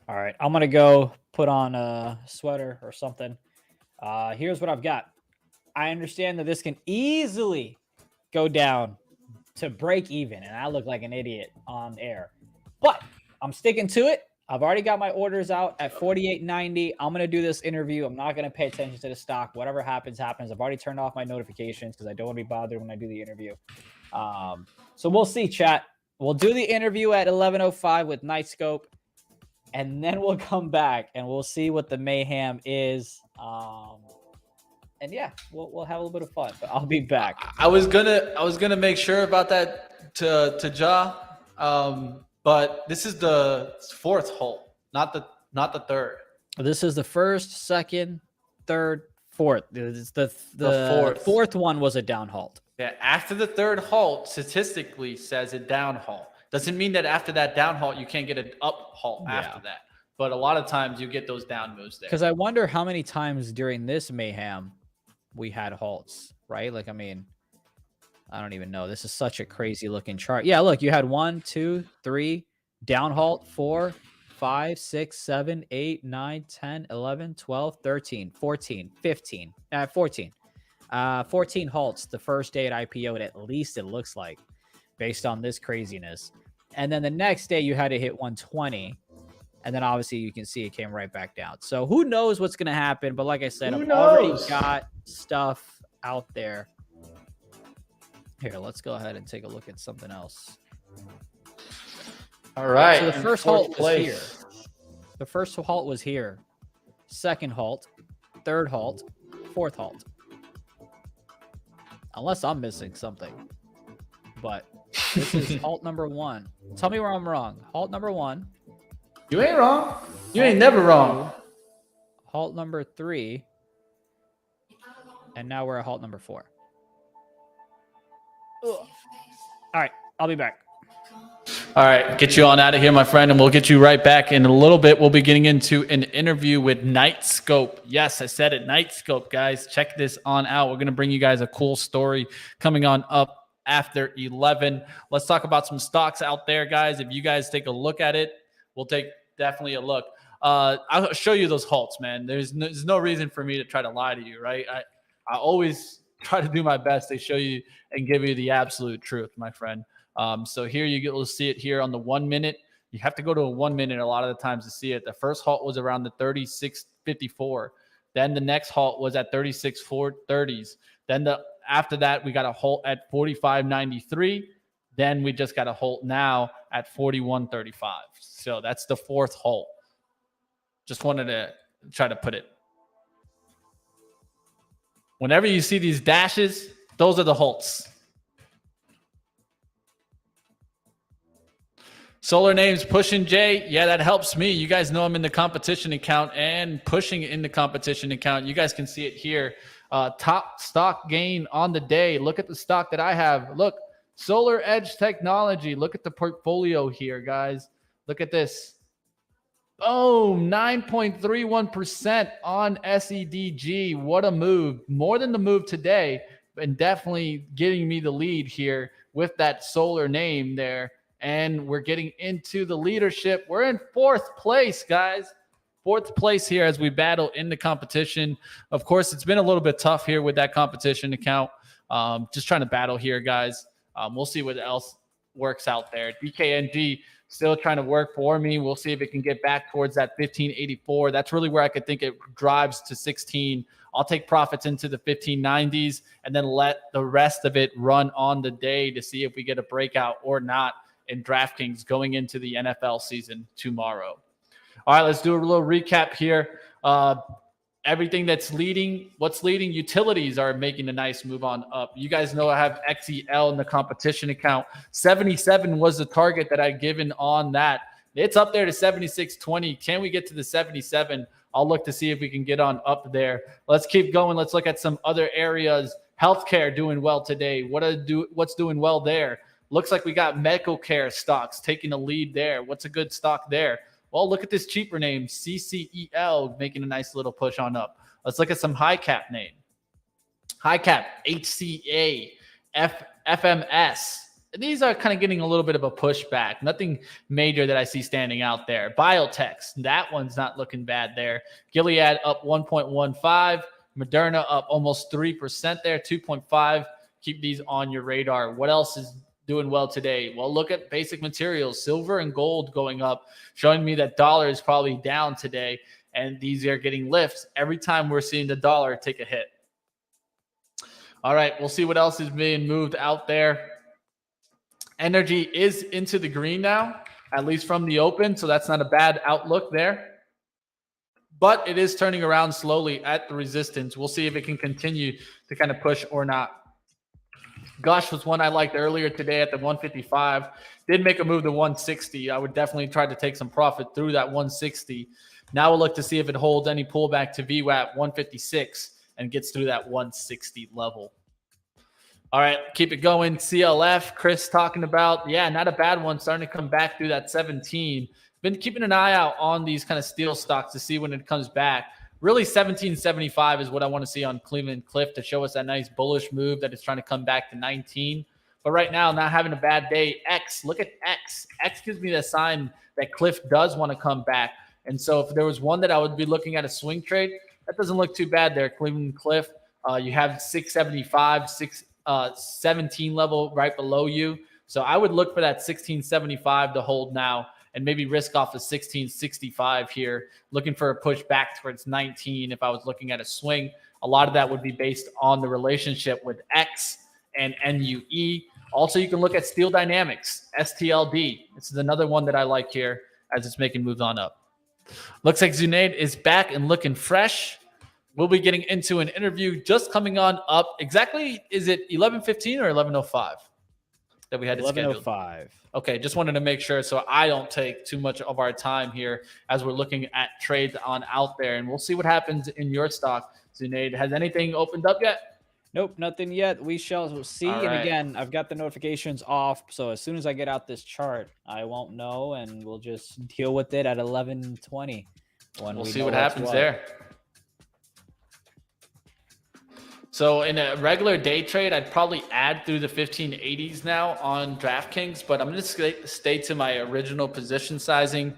All right, I'm going to go put on a sweater or something. Here's what I've got. I understand that this can easily go down to break even, and I look like an idiot on air. But I'm sticking to it. I've already got my orders out at 48.90. I'm going to do this interview. I'm not going to pay attention to the stock. Whatever happens, happens. I've already turned off my notifications because I don't want to be bothered when I do the interview. So we'll see, chat. We'll do the interview at 11:05 with Knightscope, and then we'll come back and we'll see what the mayhem is. And yeah, we'll have a little bit of fun. But I'll be back. I was gonna make sure about that to Ja. But this is the 4th hole, not the 3rd. This is the 1st, 2nd, 3rd, 4th. It's the 4th one was a down halt. Yeah, after the 3rd halt, statistically says a down halt. Doesn't mean that after that down halt, you can't get an up halt after that. but a lot of times you get those down moves there. Because I wonder how many times during this mayhem we had halts, right? Like, I mean, I don't even know. This is such a crazy looking chart. Yeah, look, you had 1, 2, 3, down halt, 4, 5, 6, 7, 8, 9, 10, 11, 12, 13, 14, 15, 14. 14 halts the first day at IPO, at least it looks like, based on this craziness. And then the next day you had to hit 120. And then obviously you can see it came right back down. So who knows what's going to happen? But like I said, I've already got stuff out there. Here, let's go ahead and take a look at something else. All right. So the first halt was here. The first halt was here. Second halt, third halt, fourth halt. Unless I'm missing something. But this is halt number 1. Tell me where I'm wrong. Halt number 1. You ain't wrong. You ain't never wrong. Halt number 3. And now we're at halt number 4. Ugh. All right, I'll be back. All right, get you on out of here, my friend, and we'll get you right back in a little bit. We'll be getting into an interview with Knightscope. Yes, I said it, Knightscope, guys. Check this on out. We're going to bring you guys a cool story coming on up after 11. Let's talk about some stocks out there, guys. If you guys take a look at it, we'll take definitely a look. I'll show you those halts, man. There's no reason for me to try to lie to you, right? I always try to do my best to show you and give you the absolute truth, my friend. So here you'll see it here on the 1 minute. You have to go to a 1 minute a lot of the times to see it. The first halt was around the 36.54. Then the next halt was at 36.430s. Then after that, we got a halt at 45.93. Then we just got a halt now at 41.35. So that's the fourth halt. Just wanted to try to put it. Whenever you see these dashes, those are the halts. Solar names Pushing J. Yeah, that helps me. You guys know I'm in the competition account and pushing in the competition account. You guys can see it here. Top stock gain on the day. Look at the stock that I have. Look, Solar Edge Technology. Look at the portfolio here, guys. Look at this. Boom, 9.31% on SEDG. What a move. More than the move today, and definitely getting me the lead here with that solar name there. And we're getting into the leadership. We're in fourth place, guys. Fourth place here as we battle in the competition. Of course, it's been a little bit tough here with that competition account. Just trying to battle here, guys. We'll see what else works out there. DKNG still trying to work for me. We'll see if it can get back towards that 1584. That's really where I could think it drives to 16. I'll take profits into the 1590s and then let the rest of it run on the day to see if we get a breakout or not in DraftKings going into the NFL season tomorrow. All right, let's do a little recap here. Everything that's leading, what's leading? Utilities are making a nice move on up. You guys know I have XEL in the competition account. 77 was the target that I'd given on that. It's up there to 76.20. Can we get to the 77? I'll look to see if we can get on up there. Let's keep going. Let's look at some other areas. Healthcare doing well today. What's doing well there? Looks like we got medical care stocks taking a lead there. What's a good stock there? Well, look at this cheaper name, CCEL, making a nice little push on up. Let's look at some high cap name. High cap, HCA, FMS. These are kind of getting a little bit of a pushback. Nothing major that I see standing out there. Biotechs, that one's not looking bad there. Gilead up 1.15. Moderna up almost 3% there, 2.5. Keep these on your radar. What else is doing well today? Well, look at basic materials, silver and gold going up, showing me that dollar is probably down today, and these are getting lifts every time we're seeing the dollar take a hit. All right, we'll see what else is being moved out there. Energy is into the green now, at least from the open, so that's not a bad outlook there. But it is turning around slowly at the resistance. We'll see if it can continue to kind of push or not. Gush was one I liked earlier today at the 155. Did make a move to 160. I would definitely try to take some profit through that 160. Now we'll look to see if it holds any pullback to VWAP 156 and gets through that 160 level. All right, keep it going. CLF, Chris talking about, yeah, not a bad one. Starting to come back through that 17. been keeping an eye out on these kind of steel stocks to see when it comes back. Really, 1775 is what I want to see on Cleveland Cliff to show us that nice bullish move that is trying to come back to 19. But right now, not having a bad day. X, look at X. X gives me the sign that Cliff does want to come back. And so if there was one that I would be looking at a swing trade, that doesn't look too bad there. Cleveland Cliff, you have 675, 617 level right below you. So I would look for that 1675 to hold now and maybe risk off the 1665 here, looking for a push back towards 19 if I was looking at a swing. A lot of that would be based on the relationship with X and NUE. Also, you can look at Steel Dynamics, STLD. This is another one that I like here as it's making moves on up. Looks like Zunaid is back and looking fresh. We'll be getting into an interview just coming on up. Exactly, is it 11:15 or 11:05 that we had to schedule? 11:05. Okay, just wanted to make sure so I don't take too much of our time here as we're looking at trades on out there. And we'll see what happens in your stock. Zunaid, has anything opened up yet? Nope, nothing yet. We shall see. All right. And again, I've got the notifications off. So as soon as I get out this chart, I won't know. And we'll just deal with it at 11:20. We'll see what happens there. So in a regular day trade, I'd probably add through the 1580s now on DraftKings, but I'm going to stay to my original position sizing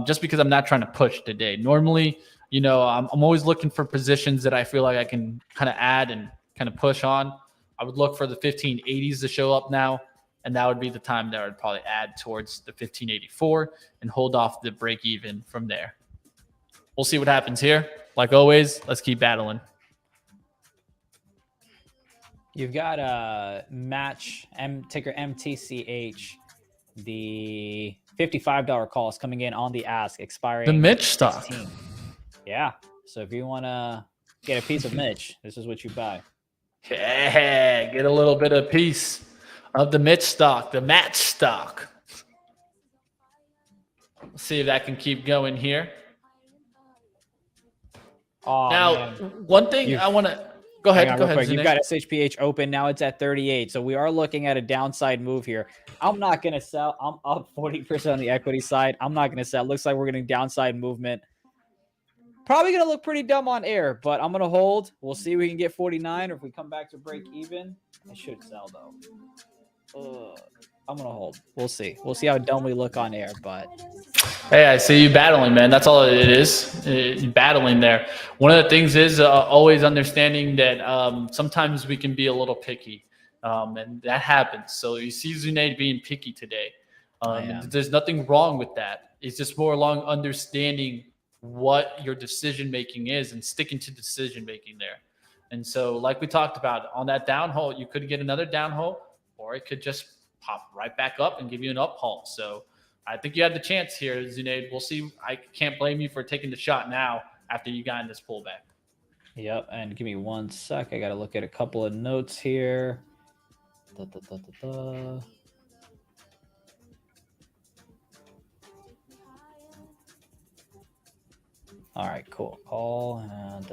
just because I'm not trying to push today. Normally, you know, I'm always looking for positions that I feel like I can kind of add and kind of push on. I would look for the 1580s to show up now, and that would be the time that I would probably add towards the 1584 and hold off the break even from there. We'll see what happens here. Like always, let's keep battling. You've got a match ticker MTCH. The $55 call is coming in on the ask, expiring The Mitch stock. 16. Yeah. So if you want to get a piece of Mitch, this is what you buy. Yeah, get a little bit of piece of the Mitch stock, the match stock. Let's see if that can keep going here. Oh, now, man. one thing I want to go ahead. Go ahead. You've got SHPH open now. It's at 38. So we are looking at a downside move here. I'm not going to sell. I'm up 40% on the equity side. I'm not going to sell. Looks like we're getting downside movement. Probably going to look pretty dumb on air, but I'm going to hold. We'll see if we can get 49 or if we come back to break even. I should sell, though. I'm going to hold. We'll see. We'll see how dumb we look on air, but... Hey, I see you battling, man. That's all it is, battling there. One of the things is always understanding that sometimes we can be a little picky, and that happens. So you see Zunaid being picky today. There's nothing wrong with that. It's just more along understanding what your decision-making is and sticking to decision-making there. And so like we talked about, on that down hole, you could get another down hole, or it could just pop right back up and give you an up halt. So I think you had the chance here, Zunaid. We'll see. I can't blame you for taking the shot now after you got in this pullback. Yep, and give me 1 sec. I got to look at a couple of notes here. All right, cool. Call and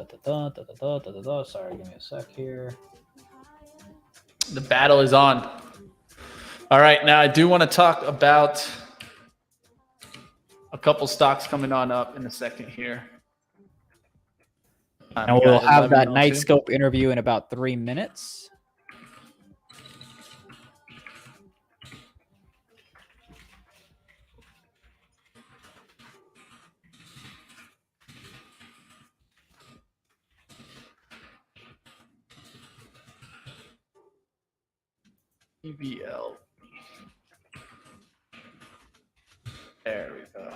Sorry, give me a sec here. The battle is on. All right, now I do want to talk about a couple stocks coming on up in a second here. And we'll have that Knightscope interview in about 3 minutes. EBL. There we go.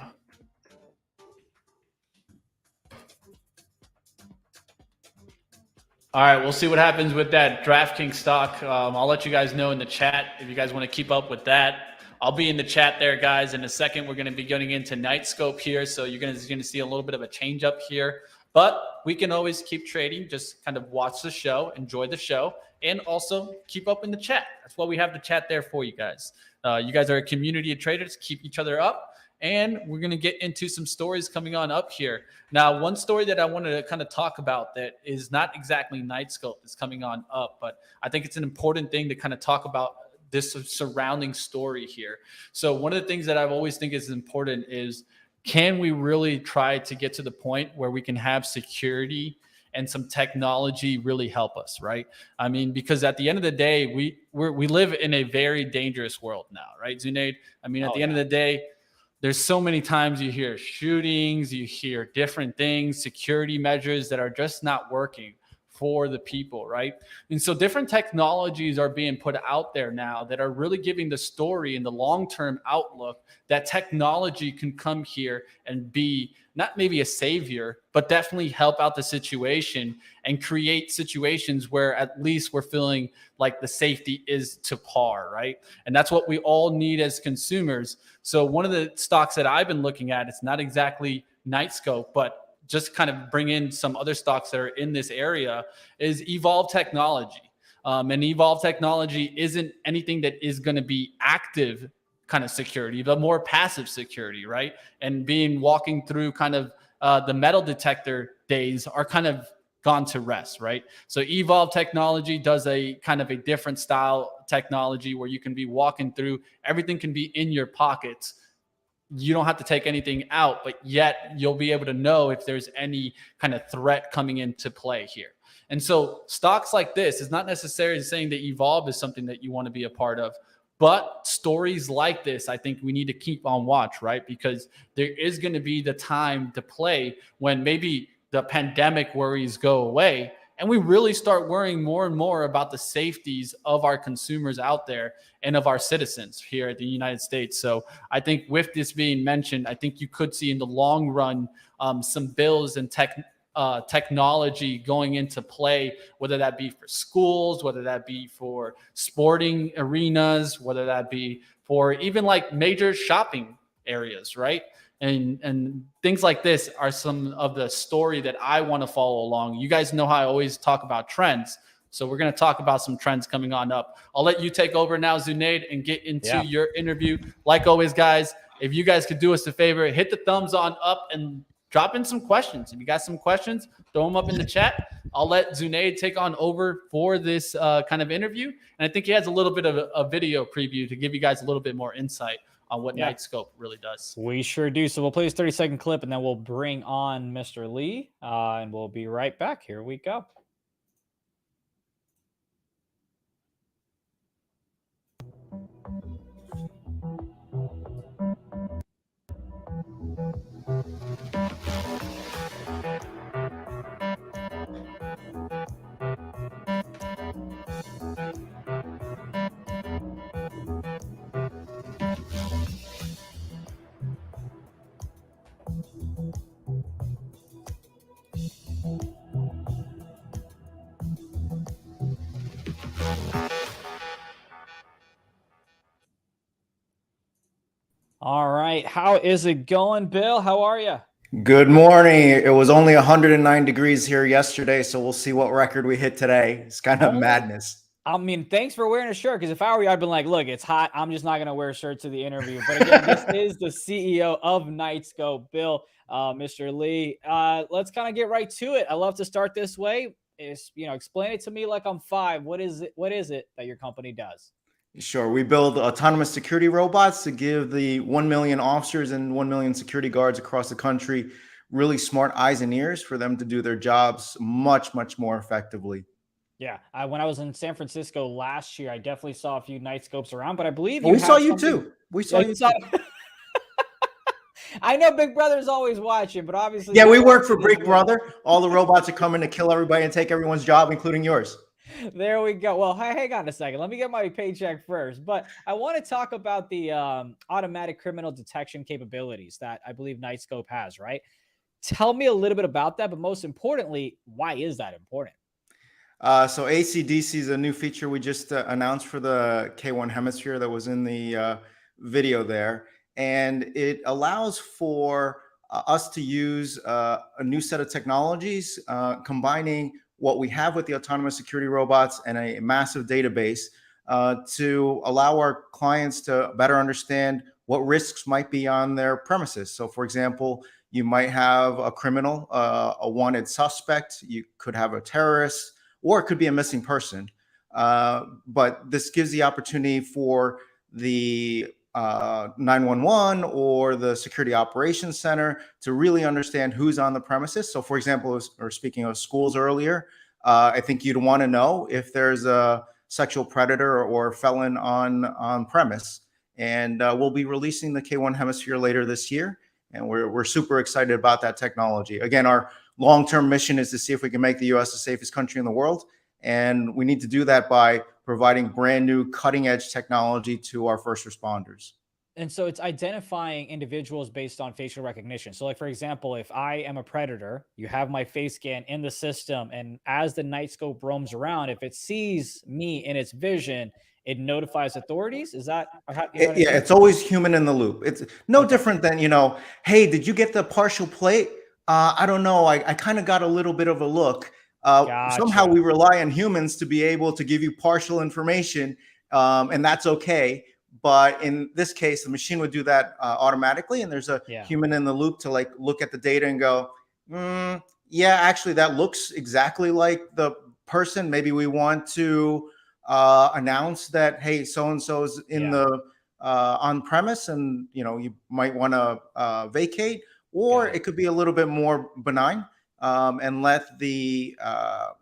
All right, we'll see what happens with that DraftKings stock. I'll let you guys know in the chat if you guys want to keep up with that. I'll be in the chat there, guys. In a second, we're going to be getting into Knightscope here, so you're going to see a little bit of a change up here. But we can always keep trading. Just kind of watch the show, enjoy the show, and also keep up in the chat. That's why we have the chat there for you guys. You guys are a community of traders. Keep each other up. And we're going to get into some stories coming on up here. Now, one story that I wanted to kind of talk about that is not exactly Knightscope is coming on up, but I think it's an important thing to kind of talk about this surrounding story here. So one of the things that I've always think is important is, can we really try to get to the point where we can have security and some technology really help us, right? I mean, because at the end of the day, we live in a very dangerous world now, right, Zunaid? I mean, at the end of the day, there's so many times you hear shootings, you hear different things, security measures that are just not working for the people, right? And so different technologies are being put out there now that are really giving the story and the long-term outlook that technology can come here and be not maybe a savior, but definitely help out the situation and create situations where at least we're feeling like the safety is to par, right? And that's what we all need as consumers. So one of the stocks that I've been looking at, it's not exactly Knightscope, but just kind of bring in some other stocks that are in this area, is Evolve Technology. And Evolve Technology isn't anything that is going to be active kind of security, but more passive security, right? And walking through kind of the metal detector days are kind of gone to rest, right? So Evolve Technology does a kind of a different style technology where you can be walking through, everything can be in your pockets. You don't have to take anything out, but yet you'll be able to know if there's any kind of threat coming into play here. And so stocks like this is not necessarily saying that Evolve is something that you want to be a part of, but stories like this, I think we need to keep on watch, right? Because there is going to be the time to play when maybe the pandemic worries go away and we really start worrying more and more about the safeties of our consumers out there and of our citizens here at the United States. So I think with this being mentioned, I think you could see in the long run some bills and technology going into play, whether that be for schools, whether that be for sporting arenas, whether that be for even like major shopping areas, right? And things like this are some of the story that I want to follow along. You guys know how I always talk about trends. So we're going to talk about some trends coming on up. I'll let you take over now, Zunaid, and get into your interview. Like always, guys, if you guys could do us a favor, hit the thumbs on up and drop in some questions. If you got some questions, throw them up in the chat. I'll let Zunaid take on over for this kind of interview. And I think he has a little bit of a video preview to give you guys a little bit more insight on what Knightscope really does. We sure do. So we'll play this 30-second clip and then we'll bring on Mr. Lee and we'll be right back. Here we go. All right. How is it going, Bill? How are you? Good morning. It was only 109 degrees here yesterday, so we'll see what record we hit today. It's kind of madness. I mean, thanks for wearing a shirt, because if I were you, I'd been like, look, it's hot. I'm just not going to wear a shirt to the interview. But again, this is the CEO of Knightscope, Bill, Mr. Lee. Let's kind of get right to it. I love to start this way. Explain it to me like I'm 5. What is it that your company does? Sure. We build autonomous security robots to give the 1 million officers and 1 million security guards across the country really smart eyes and ears for them to do their jobs much, much more effectively. Yeah. When I was in San Francisco last year, I definitely saw a few Knightscopes around, but I believe we saw you too. We saw you too. I know Big Brother's always watching, but obviously. Yeah, we work for Big Brother. All the robots are coming to kill everybody and take everyone's job, including yours. There we go. Well, hang on a second. Let me get my paycheck first. But I want to talk about the automatic criminal detection capabilities that I believe Knightscope has, right? Tell me a little bit about that. But most importantly, why is that important? So ACDC is a new feature we just announced for the K1 Hemisphere that was in the video there. And it allows for us to use a new set of technologies, combining what we have with the autonomous security robots and a massive database to allow our clients to better understand what risks might be on their premises. So, for example, you might have a criminal, a wanted suspect, you could have a terrorist, or it could be a missing person. But this gives the opportunity for the 911 or the security operations center to really understand who's on the premises. So for example, or speaking of schools earlier, I think you'd want to know if there's a sexual predator or felon on premise. And we'll be releasing the K1 Hemisphere later this year. And we're super excited about that technology. Again, our long-term mission is to see if we can make the US the safest country in the world. And we need to do that by providing brand new cutting edge technology to our first responders. And so it's identifying individuals based on facial recognition. So like, for example, if I am a predator, you have my face scan in the system. And as the Knightscope roams around, if it sees me in its vision, it notifies authorities. Is that? Yeah, it's always human in the loop. It's no different than, hey, did you get the partial plate? I don't know. I kind of got a little bit of a look. Gotcha. Somehow we rely on humans to be able to give you partial information, and that's okay. But in this case, the machine would do that automatically, and there's a human in the loop to like look at the data and go, yeah, actually that looks exactly like the person. Maybe we want to announce that, hey, so and so is in the on premise, and you might want to vacate, or it could be a little bit more benign. And let the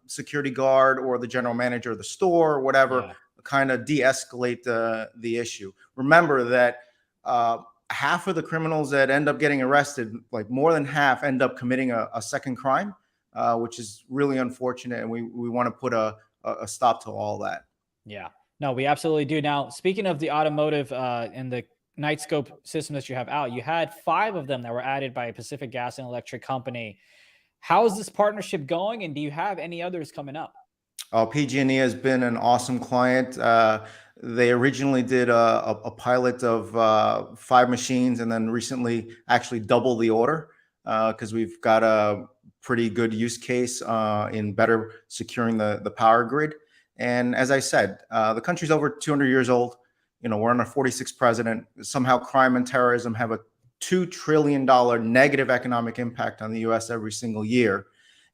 security guard or the general manager of the store or whatever kind of de-escalate the issue. Remember that half of the criminals that end up getting arrested, like more than half, end up committing a second crime, which is really unfortunate. And we want to put a stop to all that. Yeah, no, we absolutely do. Now, speaking of the automotive and the Knightscope system that you have out, you had 5 of them that were added by Pacific Gas and Electric Company. How is this partnership going, and do you have any others coming up? PG&E has been an awesome client. They originally did a pilot of 5 machines, and then recently actually doubled the order because we've got a pretty good use case in better securing the power grid. And as I said, the country's over 200 years old. We're on our 46th president. Somehow crime and terrorism have a $2 trillion negative economic impact on the US every single year.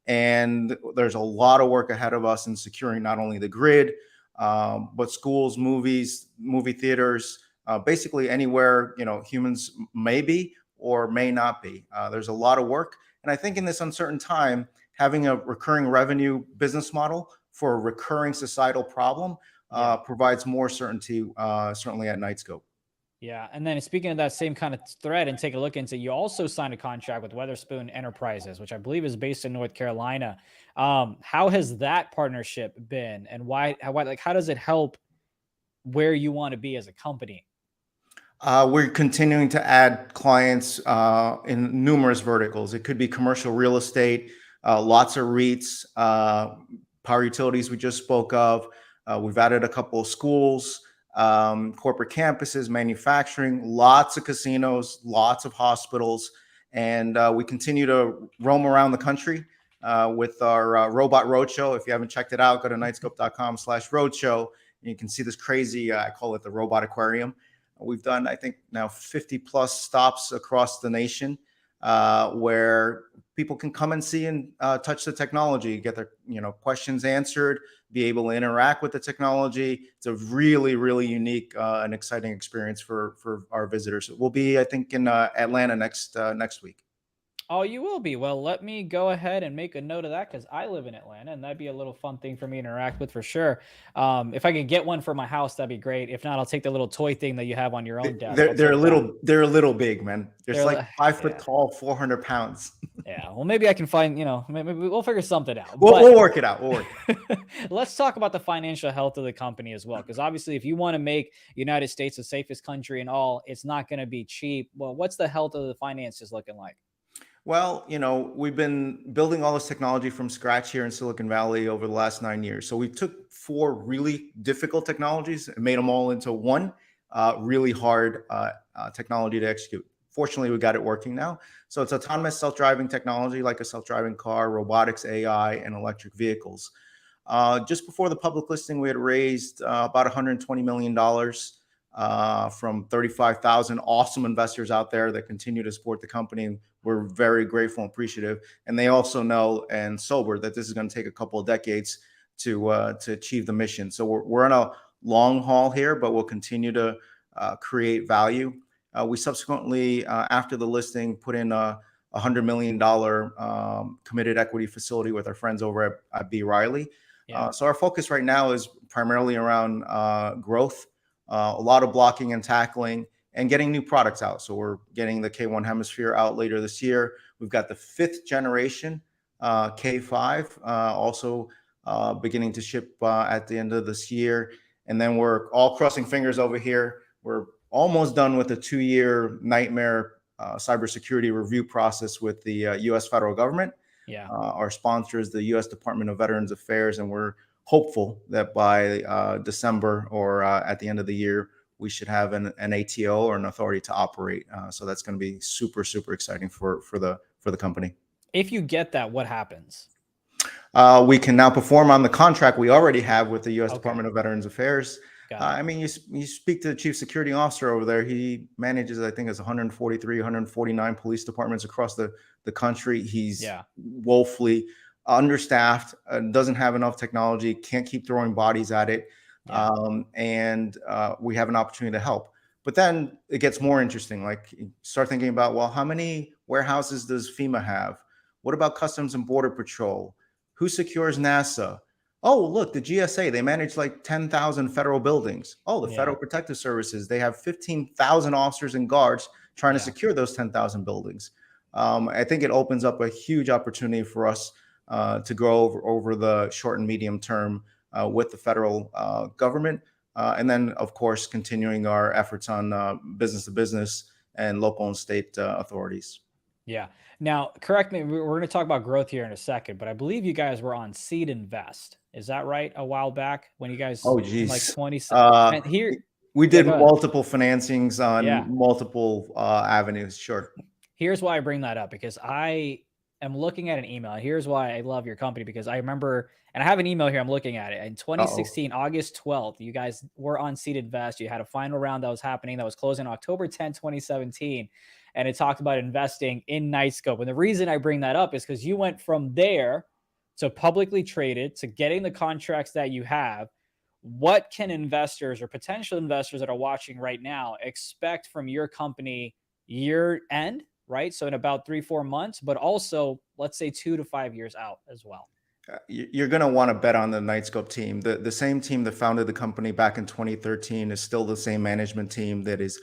And there's a lot of work ahead of us in securing not only the grid, but schools, movies, movie theaters, basically anywhere, humans may be or may not be. There's a lot of work. And I think in this uncertain time, having a recurring revenue business model for a recurring societal problem provides more certainty, certainly at Knightscope. Yeah. And then speaking of that same kind of thread, and take a look into, you also signed a contract with Weatherspoon Enterprises, which I believe is based in North Carolina. How has that partnership been, and why, how does it help where you want to be as a company? We're continuing to add clients in numerous verticals. It could be commercial real estate, lots of REITs, power utilities we just spoke of. We've added a couple of schools, corporate campuses, manufacturing, lots of casinos, lots of hospitals, and we continue to roam around the country with our robot roadshow. If you haven't checked it out, go to knightscope.com/roadshow. And you can see this crazy, I call it the robot aquarium. We've done, I think, now 50 plus stops across the nation where people can come and see and touch the technology, get their questions answered, be able to interact with the technology. It's a really, really unique and exciting experience for our visitors. We'll be, I think, in Atlanta next week. Oh, you will be. Well, let me go ahead and make a note of that, because I live in Atlanta, and that'd be a little fun thing for me to interact with for sure. If I could get one for my house, that'd be great. If not, I'll take the little toy thing that you have on your own desk. They're a little big, man. They're like 5 foot tall, 400 pounds. Yeah. Well, maybe I can find, maybe we'll figure something out. We'll work it out. Let's talk about the financial health of the company as well, because obviously if you want to make United States the safest country and all, it's not going to be cheap. Well, what's the health of the finances looking like? Well, we've been building all this technology from scratch here in Silicon Valley over the last 9 years. So we took 4 really difficult technologies and made them all into one really hard technology to execute. Fortunately, we got it working now. So it's autonomous self-driving technology, like a self-driving car, robotics, AI, and electric vehicles. Just before the public listing, we had raised about $120 million from 35,000 awesome investors out there that continue to support the company. We're very grateful and appreciative. And they also know and sober that this is going to take a couple of decades to achieve the mission. So we're on a long haul here, but we'll continue to create value. We subsequently, after the listing, put in a $100 million committed equity facility with our friends over at B. Riley. Yeah. So our focus right now is primarily around growth, a lot of blocking and tackling, and getting new products out. So we're getting the K1 Hemisphere out later this year. We've got the 5th generation K5 also beginning to ship at the end of this year. And then we're all crossing fingers over here. We're almost done with a 2-year nightmare cybersecurity review process with the U.S. federal government. Yeah. Our sponsor is the U.S. Department of Veterans Affairs, and we're hopeful that by December or at the end of the year, we should have an ATO or an authority to operate. So that's going to be super, super exciting for the company. If you get that, what happens? We can now perform on the contract we already have with the U.S. Department of Veterans Affairs. I mean, you speak to the chief security officer over there. He manages, I think, it's 143, 149 police departments across the country. He's woefully understaffed, doesn't have enough technology, can't keep throwing bodies at it. And we have an opportunity to help. But then it gets more interesting. Like, start thinking about, well, how many warehouses does FEMA have? What about Customs and Border Patrol? Who secures NASA? Oh, look, the GSA, they manage like 10,000 federal buildings. Oh, the Federal Protective Services, they have 15,000 officers and guards trying to secure those 10,000 buildings. I think it opens up a huge opportunity for us to grow over the short and medium term with the federal government. And then, of course, continuing our efforts on business to business and local and state authorities. Yeah. Now, correct me, we're going to talk about growth here in a second, but I believe you guys were on Seed Invest. Is that right? A while back when you guys, like 27. Here, we did multiple financings on multiple avenues. Sure. Here's why I bring that up, because I am looking at an email. Here's why I love your company, because I remember, and I have an email here, I'm looking at it. In 2016, August 12th, you guys were on Seed Invest. You had a final round that was happening that was closing October 10, 2017. And it talked about investing in Knightscope. And the reason I bring that up is because you went from there to publicly traded to getting the contracts that you have. What can investors or potential investors that are watching right now expect from your company year end, right? So in about 3-4 months, but also let's say 2 to 5 years out as well. You're going to want to bet on the Knightscope team. The same team that founded the company back in 2013 is still the same management team that is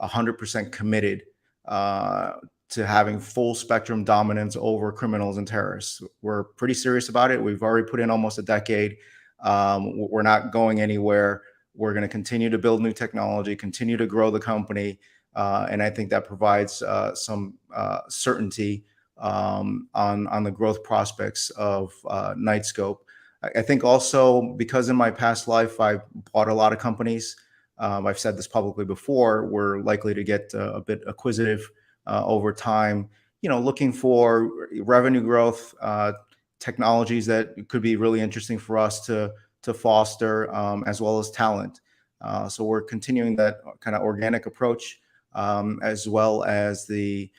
100% committed to having full spectrum dominance over criminals and terrorists. We're pretty serious about it. We've already put in almost a decade. We're not going anywhere. We're going to continue to build new technology, continue to grow the company. And I think that provides some certainty on the growth prospects of Knightscope. I think also because in my past life, I've bought a lot of companies. I've said this publicly before, we're likely to get a bit acquisitive over time, looking for revenue growth, technologies that could be really interesting for us to foster, as well as talent. So we're continuing that kind of organic approach, as well as the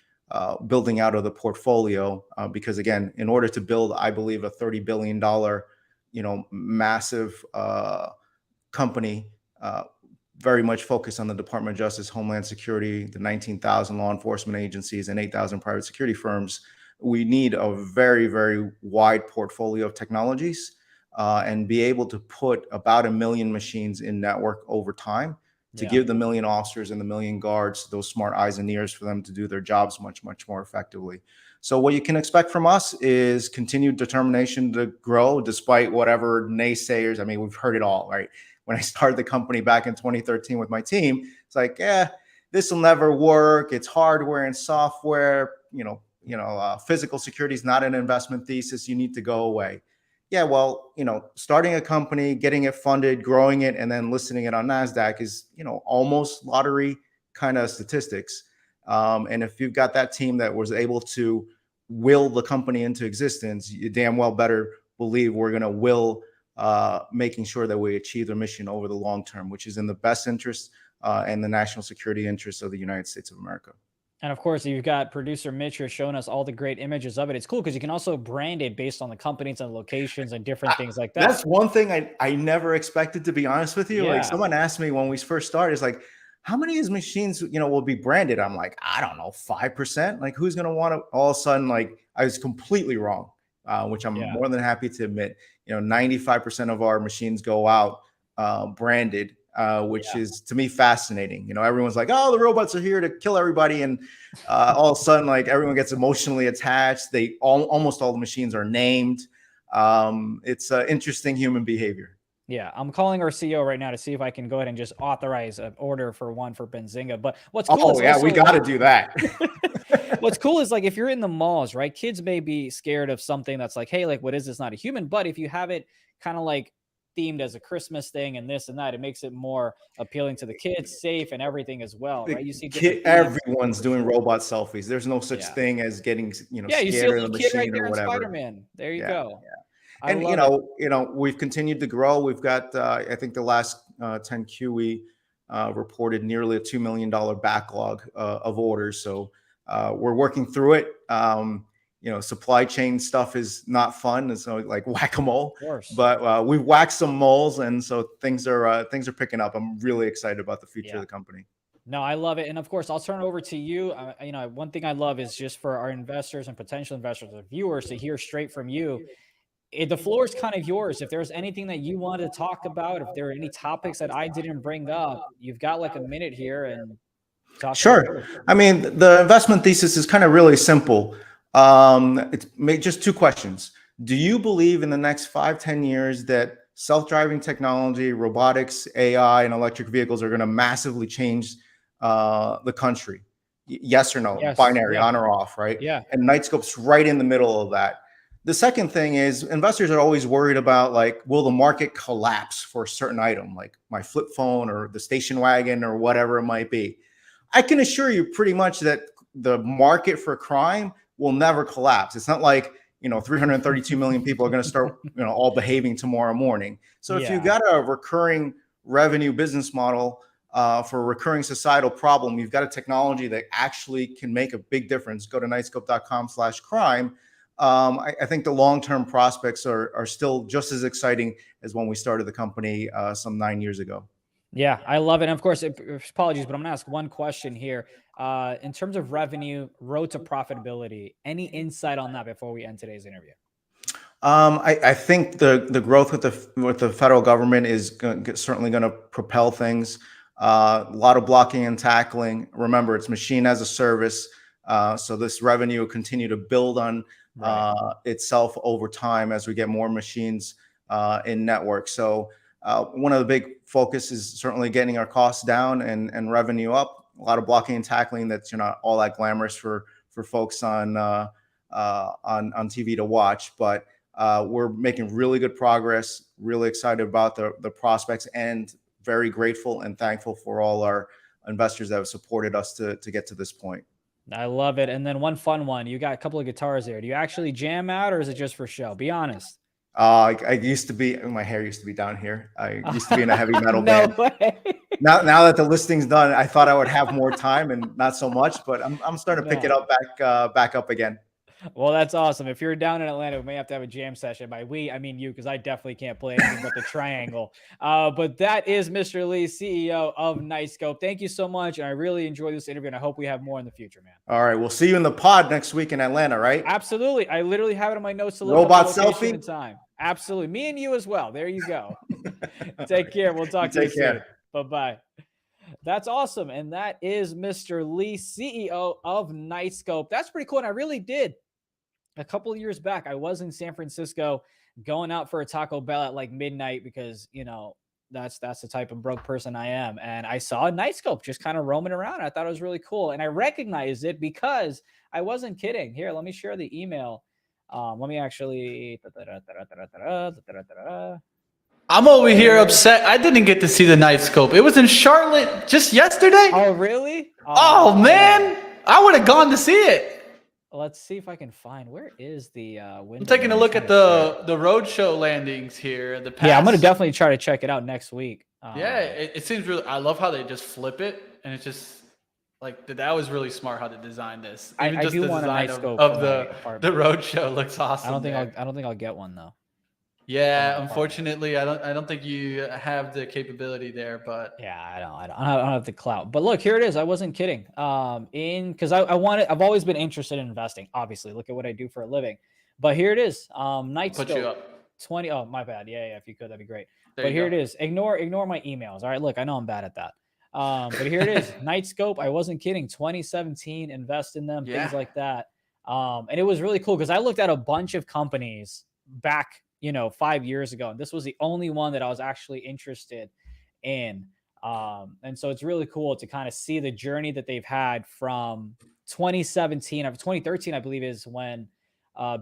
building out of the portfolio, because again, in order to build, I believe, a $30 billion, massive company, very much focused on the Department of Justice, Homeland Security, the 19,000 law enforcement agencies, and 8,000 private security firms. We need a very, very wide portfolio of technologies and be able to put about 1 million machines in network over time to give the 1 million officers and the 1 million guards those smart eyes and ears for them to do their jobs much, much more effectively. So what you can expect from us is continued determination to grow despite whatever naysayers. I mean, we've heard it all, right? When I started the company back in 2013 with my team, it's like, this will never work. It's hardware and software. Physical security is not an investment thesis. You need to go away. Yeah, well, starting a company, getting it funded, growing it, and then listing it on NASDAQ is, almost lottery kind of statistics. And if you've got that team that was able to will the company into existence, you damn well better believe we're going to will making sure that we achieve their mission over the long term, which is in the best interest and the national security interests of the United States of America. And of course, you've got producer Mitch here showing us all the great images of it. It's cool because you can also brand it based on the companies and locations and different things like that. That's one thing I never expected, to be honest with you. Like Yeah. someone asked me when we first started, it's like, how many of these machines, will be branded? I'm like, I don't know, 5%. Like who's going to want to, all of a sudden, like I was completely wrong, which I'm more than happy to admit. 95% of our machines go out branded, which is to me fascinating. Everyone's like, oh, the robots are here to kill everybody. And all of a sudden, like everyone gets emotionally attached. Almost all the machines are named. It's interesting human behavior. Yeah, I'm calling our CEO right now to see if I can go ahead and just authorize an order for one for Benzinga. But what's cool is we got to do that. What's cool is like if you're in the malls, right? Kids may be scared of something that's like, hey, like what is this? Not a human. But if you have it kind of like themed as a Christmas thing and this and that, it makes it more appealing to the kids, safe and everything as well, right? You see everyone's doing robot selfies. There's no such thing as getting you scared see a of little the kid right machine there or in whatever. Spider-Man. There you go. Yeah. And we've continued to grow. We've got I think the last 10Q we reported nearly a $2 million backlog of orders. So we're working through it. Supply chain stuff is not fun. And so like whack-a-mole, but we've whacked some moles. And so things are picking up. I'm really excited about the future of the company. No, I love it. And of course, I'll turn it over to you. One thing I love is just for our investors and potential investors or viewers to hear straight from you. The floor is kind of yours. If there's anything that you want to talk about, if there are any topics that I didn't bring up, you've got like a minute here and talk. Sure. I mean, the investment thesis is kind of really simple. It's just two questions. Do you believe in the next 5-10 years that self-driving technology, robotics, AI, and electric vehicles are going to massively change the country? Yes or no? Yes. Binary, on or off, right? Yeah. And Knightscope's right in the middle of that. The second thing is investors are always worried about like, will the market collapse for a certain item, like my flip phone or the station wagon or whatever it might be? I can assure you pretty much that the market for crime will never collapse. It's not like, 332 million people are going to start, all behaving tomorrow morning. So if you got a recurring revenue business model for a recurring societal problem, you've got a technology that actually can make a big difference. Go to knightscope.com/crime. I think the long-term prospects are still just as exciting as when we started the company some 9 years ago. Yeah, I love it. And of course, apologies, but I'm going to ask one question here. In terms of revenue, road to profitability, any insight on that before we end today's interview? I think the growth with the federal government is certainly going to propel things. A lot of blocking and tackling. Remember, it's machine as a service. So this revenue will continue to build on itself over time as we get more machines in network. So one of the big focus is certainly getting our costs down and revenue up. A lot of blocking and tackling that's not all that glamorous for folks on TV to watch, but we're making really good progress. Really excited about the prospects and very grateful and thankful for all our investors that have supported us to get to this point. I love it. And then one fun one, you got a couple of guitars there. Do you actually jam out or is it just for show? Be honest. I used to be, my hair used to be down here. I used to be in a heavy metal No band. way. Now that the listing's done, I thought I would have more time and not so much, but I'm starting to pick it up back up again. Well, that's awesome. If you're down in Atlanta, we may have to have a jam session. By we, I mean you, because I definitely can't play anything but the triangle. But that is Mr. Lee, CEO of Knightscope. Thank you so much. And I really enjoyed this interview, and I hope we have more in the future, man. All right. We'll see you in the pod next week in Atlanta, right? Absolutely. I literally have it on my notes to look Robot up the location selfie? and time. Absolutely. Me and you as well. There you go. Take care. We'll talk to you soon. Bye-bye. That's awesome. And that is Mr. Lee, CEO of Knightscope. That's pretty cool. And I really did. A couple of years back, I was in San Francisco going out for a Taco Bell at like midnight because, that's the type of broke person I am. And I saw a Knightscope just kind of roaming around. I thought it was really cool. And I recognized it because I wasn't kidding. Here, let me share the email. Let me actually. I'm over here upset. I didn't get to see the Knightscope. It was in Charlotte just yesterday. Oh, really? Oh man, I would have gone to see it. Let's see if I can find, where is the window? I'm taking a look at the roadshow landings here. Yeah, I'm going to definitely try to check it out next week. Yeah, it seems really, I love how they just flip it and it's just Like that was really smart how to design this. I Even just do the want a design Knightscope of for my the apartment. roadshow looks awesome. I don't think I'll get one though. Yeah, apartment. unfortunately, I don't think you have the capability there, but Yeah, I don't have the clout. But look, here it is. I wasn't kidding. Because I've always been interested in investing. Obviously, look at what I do for a living. But here it is. I'll put you Knightscope up. 20. Oh, my bad. Yeah, if you could, that'd be great. There But you here go. it is. Ignore my emails. All right, look, I know I'm bad at that. But here it is. Knightscope. I wasn't kidding. 2017, invest in them, things Yeah. like that. And it was really cool because I looked at a bunch of companies back, 5 years ago, and this was the only one that I was actually interested in. And so it's really cool to kind of see the journey that they've had from 2017 or 2013, I believe, is when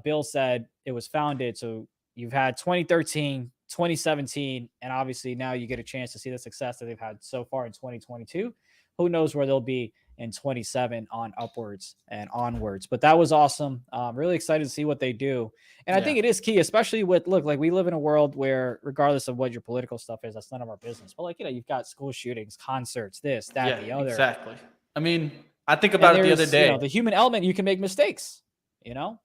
Bill said it was founded. So you've had 2013, 2017, and obviously now you get a chance to see the success that they've had so far in 2022. Who knows where they'll be in 27 on upwards and onwards. But that was awesome. Really excited to see what they do. And I think it is key, especially with, look, like we live in a world where regardless of what your political stuff is, that's none of our business. But like, you've got school shootings, concerts, this, that, the other. Exactly. I mean, I think about it the other day. The human element, you can make mistakes, And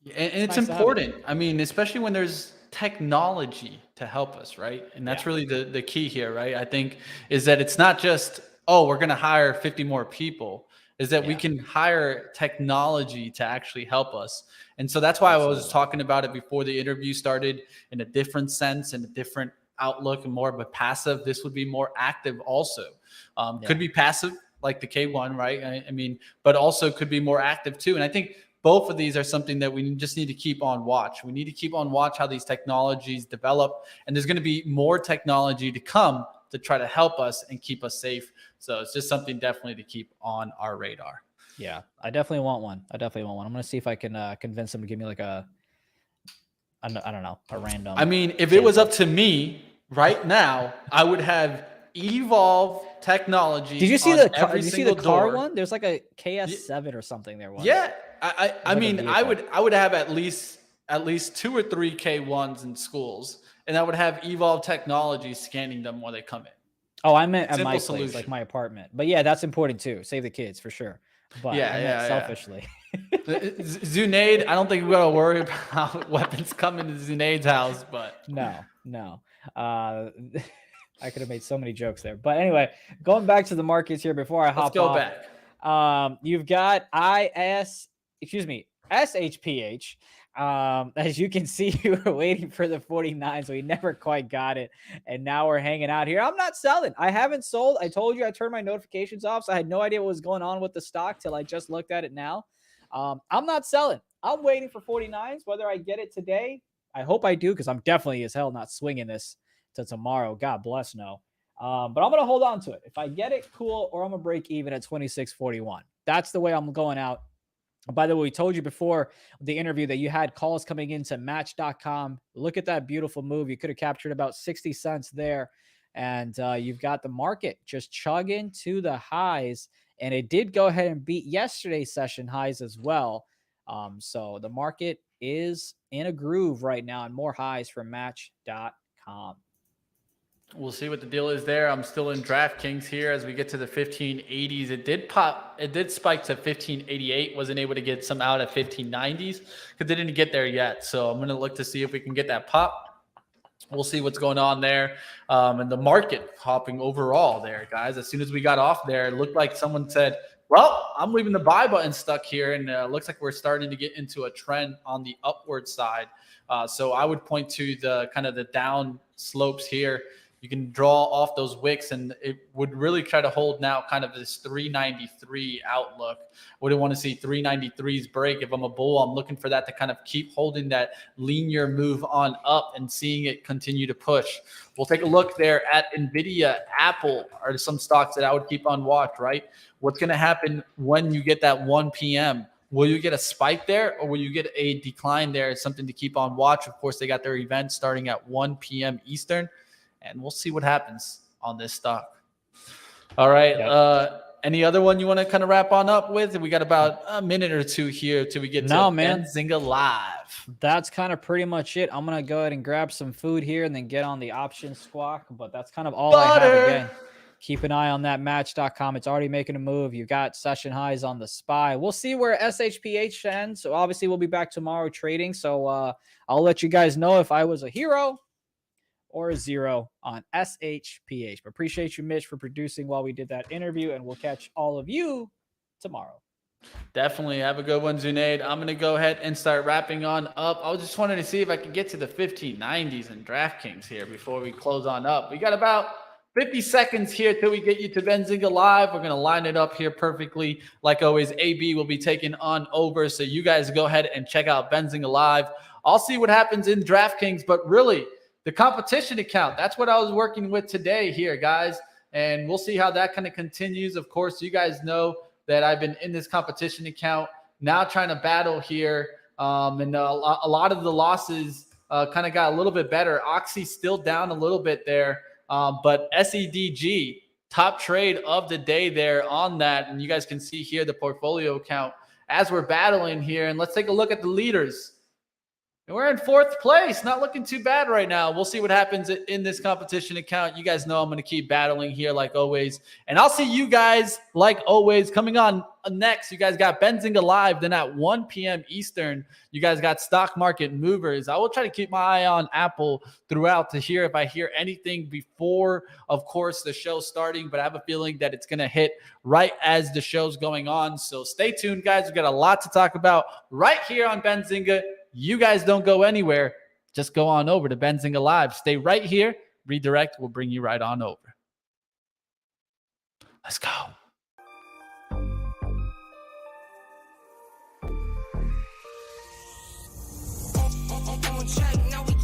it's nice important. I mean, especially when there's technology to help us, right? And that's really the key here, right? I think is that it's not just, oh, we're going to hire 50 more people, is that we can hire technology to actually help us. And so that's why I was talking about it before the interview started, in a different sense and a different outlook and more of a passive. This would be more active also. Could be passive like the K1, right? I mean, but also could be more active too. And I think both of these are something that we just need to keep on watch. We need to keep on watch how these technologies develop. And there's going to be more technology to come to try to help us and keep us safe. So it's just something definitely to keep on our radar. Yeah, I definitely want one. I'm going to see if I can convince them to give me like I don't know, a random. I mean, if it was up to me right now, I would have Evolve technology. Did you see the car door. one? There's like a KS7 or something there. Yeah. I mean, I would have at least 2 or 3 K1s in schools, and I would have Evolve technology scanning them when they come in. Oh, I meant at Simple my solution. place, like my apartment. But yeah, that's important too. Save the kids for sure. But I meant selfishly. Zunaid, I don't think we got to worry about weapons coming to Zunaid's house, but no. I could have made so many jokes there. But anyway, going back to the markets here before I hop Let's go off. back. You've got SHPH. As you can see, we were waiting for the 49s. We never quite got it. And now we're hanging out here. I'm not selling. I haven't sold. I told you I turned my notifications off, so I had no idea what was going on with the stock till I just looked at it now. I'm not selling. I'm waiting for 49s. Whether I get it today, I hope I do, because I'm definitely as hell not swinging this to tomorrow. God bless, no. But I'm going to hold on to it. If I get it, cool, or I'm going to break even at 26.41. That's the way I'm going out. By the way, we told you before the interview that you had calls coming into Match.com. Look at that beautiful move. You could have captured about 60 cents there. And you've got the market just chugging to the highs. And it did go ahead and beat yesterday's session highs as well. So the market is in a groove right now, and more highs from Match.com. We'll see what the deal is there. I'm still in DraftKings here as we get to the 1580s. It did pop. It did spike to 1588. Wasn't able to get some out at 1590s because they didn't get there yet. So I'm going to look to see if we can get that pop. We'll see what's going on there. And the market hopping overall there, guys. As soon as we got off there, it looked like someone said, well, I'm leaving the buy button stuck here. And it looks like we're starting to get into a trend on the upward side. So I would point to the kind of the down slopes here. You can draw off those wicks, and it would really try to hold now kind of this 393 outlook. Wouldn't want to see 393s break. If I'm a bull, I'm looking for that to kind of keep holding that linear move on up and seeing it continue to push. We'll take a look there at Nvda, Apple are some stocks that I would keep on watch, right? What's going to happen when you get that 1 p.m.? Will you get a spike there, or will you get a decline there? It's something to keep on watch. Of course, they got their event starting at 1 p.m. Eastern. And we'll see what happens on this stock. All right. Yep. Any other one you want to kind of wrap on up with? We got about a minute or two here till we get to Benzinga Live. That's kind of pretty much it. I'm going to go ahead and grab some food here and then get on the option squawk. But that's kind of all I have again. Keep an eye on that Match.com. It's already making a move. You got session highs on the SPY. We'll see where SHPH ends. So obviously we'll be back tomorrow trading. So I'll let you guys know if I was a hero or a zero on SHPH. But appreciate you, Mitch, for producing while we did that interview. And we'll catch all of you tomorrow. Definitely. Have a good one, Zunaid. I'm going to go ahead and start wrapping on up. I was just wanting to see if I could get to the 1590s and DraftKings here before we close on up. We got about 50 seconds here till we get you to Benzinga Live. We're going to line it up here perfectly. Like always, AB will be taking on over. So you guys go ahead and check out Benzinga Live. I'll see what happens in DraftKings, but really the competition account, that's what I was working with today here, guys. And we'll see how that kind of continues. Of course, you guys know that I've been in this competition account now trying to battle here. And a lot of the losses kind of got a little bit better. Oxy's still down a little bit there. But SEDG, top trade of the day there on that. And you guys can see here the portfolio count as we're battling here. And let's take a look at the leaders. And we're in 4th place. Not looking too bad right now. We'll see what happens in this competition account. You guys know I'm going to keep battling here like always. And I'll see you guys like always coming on next. You guys got Benzinga Live. Then at 1 p.m. Eastern, you guys got Stock Market Movers. I will try to keep my eye on Apple throughout to hear if I hear anything before, of course, the show starting. But I have a feeling that it's going to hit right as the show's going on. So stay tuned, guys. We've got a lot to talk about right here on Benzinga. You guys don't go anywhere. Just go on over to Benzinga Live. Stay right here. Redirect will bring you right on over. Let's go. Check, now we